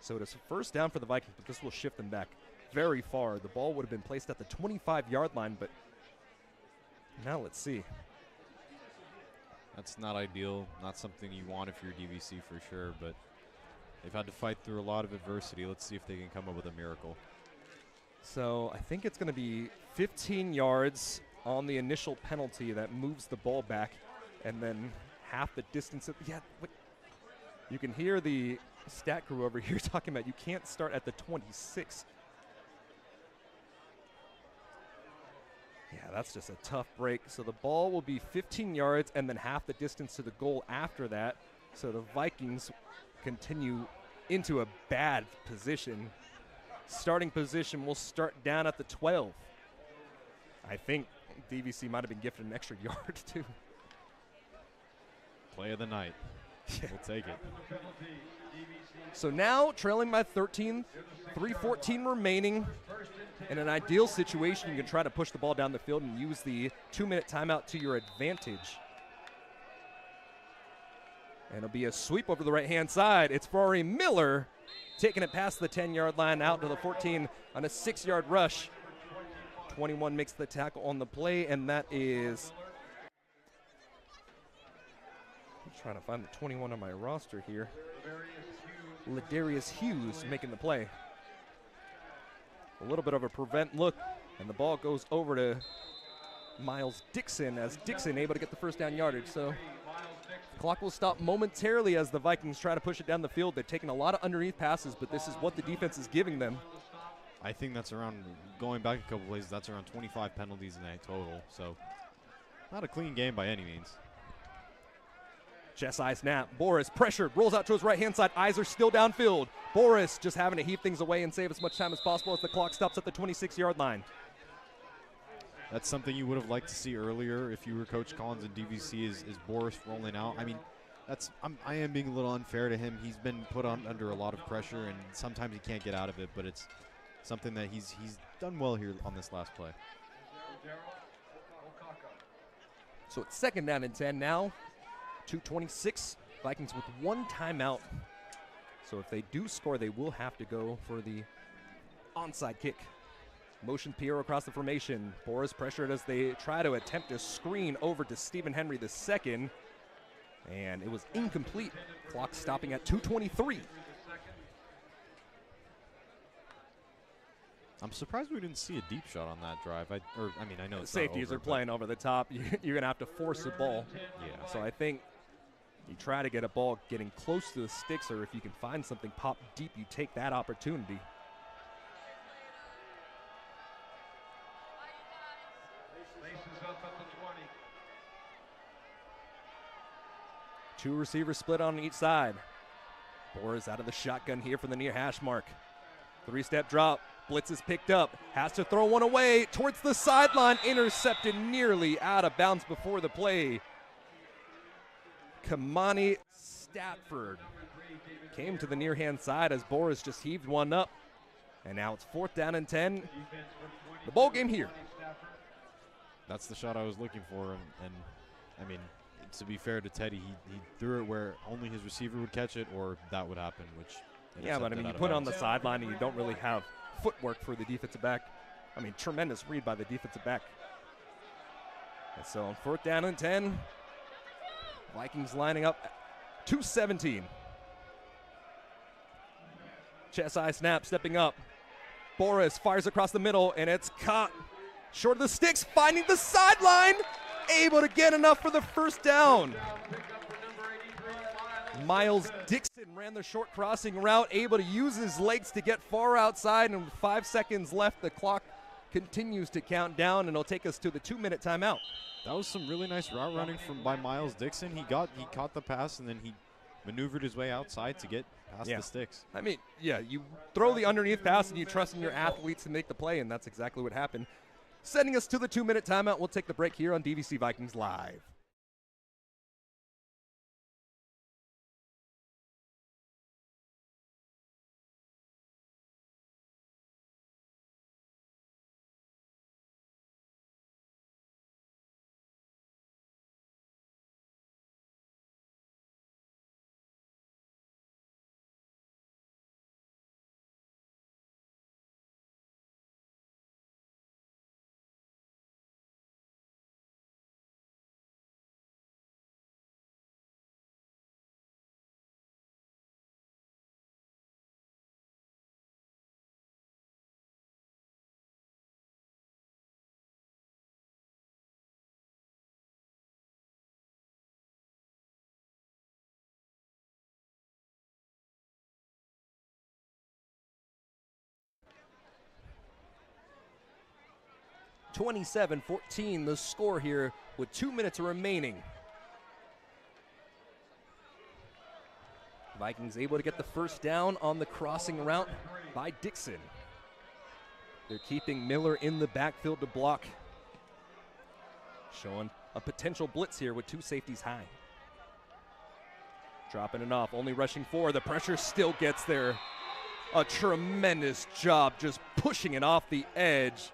S6: So it is first down for the Vikings, but this will shift them back very far. The ball would have been placed at the 25-yard line, but now let's see.
S5: That's not ideal, not something you want if you're DVC for sure, but they've had to fight through a lot of adversity. Let's see if they can come up with a miracle.
S6: So I think it's going to be 15 yards on the initial penalty that moves the ball back, and then half the distance. You can hear the stat crew over here talking about you can't start at the 26. Yeah, that's just a tough break. So the ball will be 15 yards and then half the distance to the goal after that. So the Vikings continue into a bad position. Starting position will start down at the 12. I think DVC might have been gifted an extra yard too.
S5: Play of the night. We'll take it.
S6: So now trailing by 13, 3:14 remaining. In an ideal situation, you can try to push the ball down the field and use the 2-minute timeout to your advantage. And it'll be a sweep over the right-hand side. It's Ferrari Miller taking it past the 10-yard line out to the 14 on a 6-yard rush. 21 makes the tackle on the play, and that is... I'm trying to find the 21 on my roster here. Ladarius Hughes making the play. A little bit of a prevent look, and the ball goes over to Miles Dixon, as Dixon able to get the first down yardage. So the clock will stop momentarily as the Vikings try to push it down the field. They're taking a lot of underneath passes, but this is what the defense is giving them.
S5: I think that's around, going back a couple plays, that's around 25 penalties in that total. So not a clean game by any means.
S6: Chest eye snap. Boris pressured, rolls out to his right-hand side. Eyes are still downfield. Boris just having to heave things away and save as much time as possible as the clock stops at the 26-yard line.
S5: That's something you would have liked to see earlier if you were Coach Collins and DVC is Boris rolling out. I mean, I am being a little unfair to him. He's been put under a lot of pressure, and sometimes he can't get out of it, but it's something that he's done well here on this last play.
S6: So it's second down and 10 now. 2:26. Vikings with 1 timeout. So if they do score, they will have to go for the onside kick. Motion Pierre across the formation. Boris pressured as they try to attempt a screen over to Stephen Henry II. And it was incomplete. Clock stopping at 2:23.
S5: I'm surprised we didn't see a deep shot on that drive. I know it's
S6: safeties
S5: not over,
S6: are playing over the top. You're going to have to force the ball.
S5: Yeah.
S6: So I think you try to get a ball getting close to the sticks, or if you can find something pop deep, you take that opportunity. Two receivers split on each side. Boris out of the shotgun here from the near hash mark. 3-step drop. Blitz is picked up. Has to throw one away towards the sideline. Intercepted nearly out of bounds before the play. Kamani Stafford came to the near hand side as Boris just heaved one up. And now it's 4th down and 10. The ball game here.
S5: That's the shot I was looking for. And I mean, to be fair to Teddy, he threw it where only his receiver would catch it, or that would happen, which...
S6: Yeah, but I mean, you put it on the sideline and you don't really have footwork for the defensive back. I mean, tremendous read by the defensive back. And so on 4th down and 10, Vikings lining up 2:17. Chest eye snap, stepping up. Boris fires across the middle, and it's caught short of the sticks, finding the sideline, able to get enough for the first down. Miles Dixon ran the short crossing route, able to use his legs to get far outside, and with 5 seconds left, the clock continues to count down, and it'll take us to the 2-minute timeout.
S5: That was some really nice route running by Miles Dixon. He caught the pass, and then he maneuvered his way outside to get past the sticks.
S6: I mean, yeah, you throw the underneath pass and you trust in your athletes to make the play, and that's exactly what happened. Sending us to the 2-minute timeout. We'll take the break here on DVC Vikings Live. (27-14) the score here with 2 minutes remaining. Vikings able to get the first down on the crossing route by Dixon. They're keeping Miller in the backfield to block. Showing a potential blitz here with 2 safeties high. Dropping it off, only rushing 4. The pressure still gets there. A tremendous job just pushing it off the edge.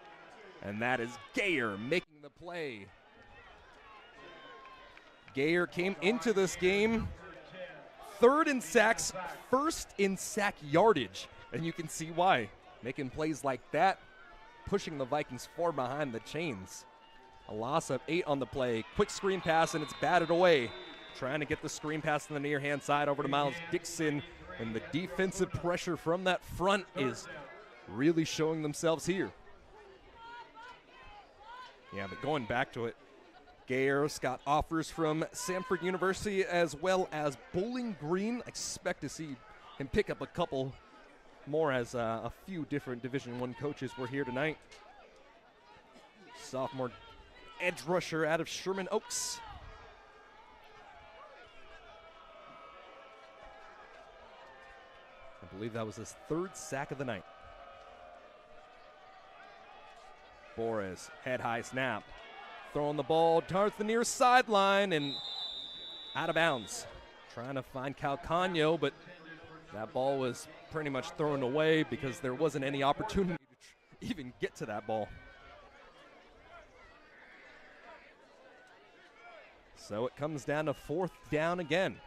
S6: And that is Gayer making the play. Gayer came into this game 3rd in sacks, 1st in sack yardage. And you can see why. Making plays like that, pushing the Vikings far behind the chains. A loss of 8 on the play. Quick screen pass, and it's batted away. Trying to get the screen pass on the near hand side over to Miles Dixon. And the defensive pressure from that front is really showing themselves here. Yeah, but going back to it, Gayer's got offers from Samford University as well as Bowling Green. Expect to see him pick up a couple more as a few different Division I coaches were here tonight. Sophomore edge rusher out of Sherman Oaks. I believe that was his 3rd sack of the night. Boris, head high snap. Throwing the ball towards the near sideline and out of bounds. Trying to find Calcano, but that ball was pretty much thrown away because there wasn't any opportunity to even get to that ball. So it comes down to 4th down again.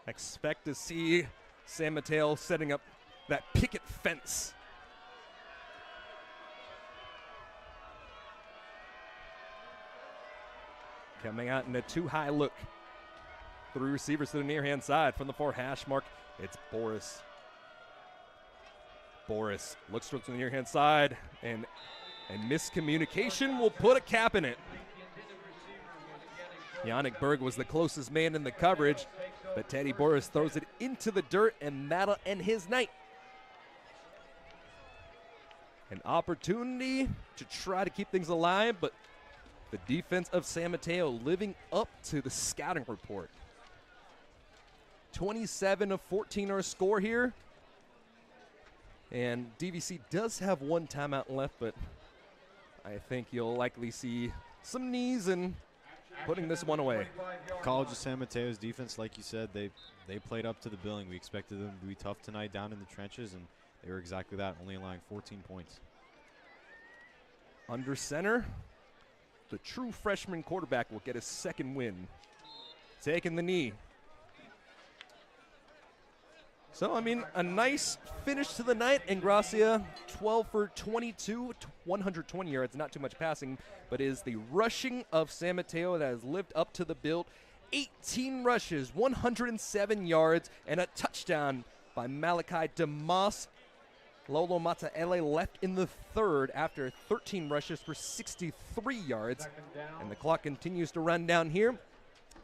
S6: Expect to see San Mateo setting up that picket fence. Coming out in a 2-high look. 3 receivers to the near hand side from the 4 hash mark. It's Boris. Boris looks towards the near hand side, and miscommunication will put a cap in it. Yannick Berg was the closest man in the coverage, but Teddy Boris throws it into the dirt, and that'll end his night. An opportunity to try to keep things alive, but the defense of San Mateo living up to the scouting report. 27-14 our score here. And DVC does have 1 timeout left, but I think you'll likely see some knees and putting this one away.
S5: College of San Mateo's defense, like you said, they played up to the billing. We expected them to be tough tonight down in the trenches, and they were exactly that, only allowing 14 points.
S6: Under center, the true freshman quarterback will get his 2nd win. Taking the knee. So, I mean, a nice finish to the night. Ingracia, 12 for 22, 120 yards, not too much passing, but it is the rushing of San Mateo that has lived up to the bill. 18 rushes, 107 yards, and a touchdown by Malachi DeMoss. Lolo Mataele left in the third after 13 rushes for 63 yards. And the clock continues to run down here.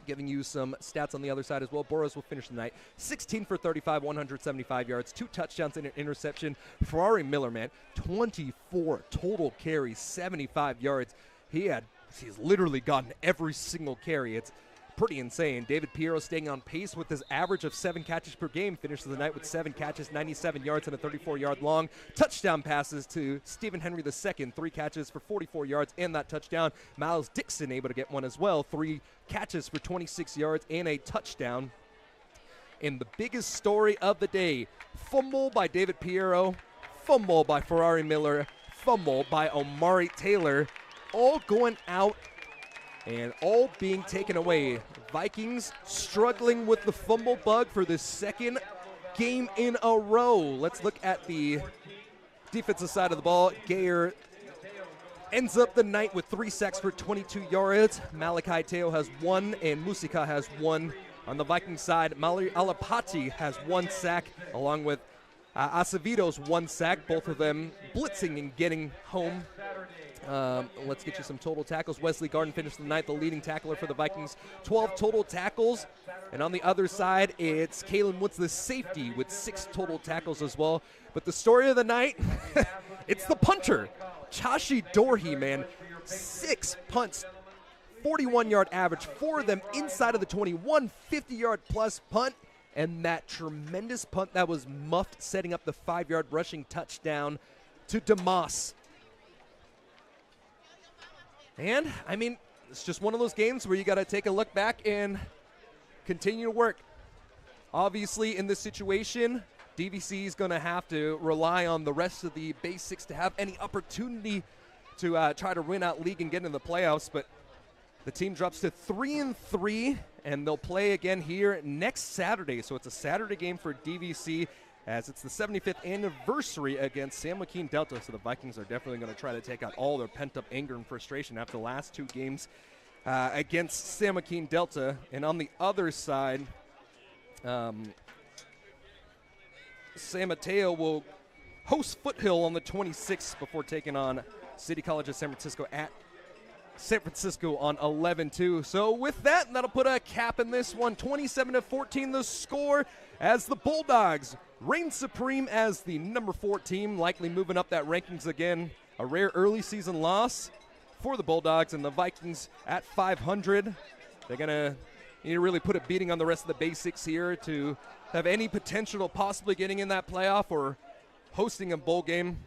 S6: Giving you some stats on the other side as well. Boros will finish the night 16 for 35, 175 yards, 2 touchdowns and an interception. Ferrari Miller, man, 24 total carries, 75 yards. He's literally gotten every single carry. It's pretty insane. David Piero staying on pace with his average of 7 catches per game. Finishes the night with 7 catches, 97 yards, and a 34-yard long. Touchdown passes to Stephen Henry II, 3 catches for 44 yards and that touchdown. Miles Dixon able to get one as well, 3 catches for 26 yards and a touchdown. And the biggest story of the day, fumble by David Piero, fumble by Ferrari Miller, fumble by Omari Taylor, all going out and all being taken away. Vikings struggling with the fumble bug for the second game in a row. Let's look at the defensive side of the ball. Gayer ends up the night with 3 sacks for 22 yards. Malachi Teo has 1 and Musika has 1. On the Vikings side, Mali Alapati has 1 sack along with Acevedo's 1 sack, both of them blitzing and getting home. Let's get you some total tackles. Wesley Garden finished the night the leading tackler for the Vikings, 12 total tackles. And on the other side, it's Kalen Woods, the safety, with 6 total tackles as well. But the story of the night, it's the punter, Chashi Dorhe, man. 6 punts, 41-yard average, 4 of them inside of the 21, 50-yard plus punt. And that tremendous punt that was muffed, setting up the 5-yard rushing touchdown to DeMoss. And, I mean, it's just one of those games where you got to take a look back and continue to work. Obviously, in this situation, DVC is going to have to rely on the rest of the basics to have any opportunity to try to win out league and get into the playoffs. But the team drops to 3-3, and they'll play again here next Saturday. So it's a Saturday game for DVC, as it's the 75th anniversary against San Joaquin Delta. So the Vikings are definitely going to try to take out all their pent-up anger and frustration after the last 2 games against San Joaquin Delta. And on the other side, San Mateo will host Foothill on the 26th before taking on City College of San Francisco at San Francisco on 11-2. So with that, that'll put a cap in this one. 27-14 the score, as the Bulldogs reign supreme as the number 4 team, likely moving up that rankings again. A rare early season loss for the Bulldogs, and the Vikings at 500. They're going to need to really put a beating on the rest of the basics here to have any potential of possibly getting in that playoff or hosting a bowl game.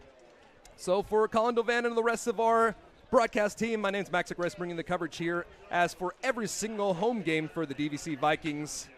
S6: So for Colin Dovan and the rest of our broadcast team, my name's Max Agrest, bringing the coverage here. As for every single home game for the DVC Vikings,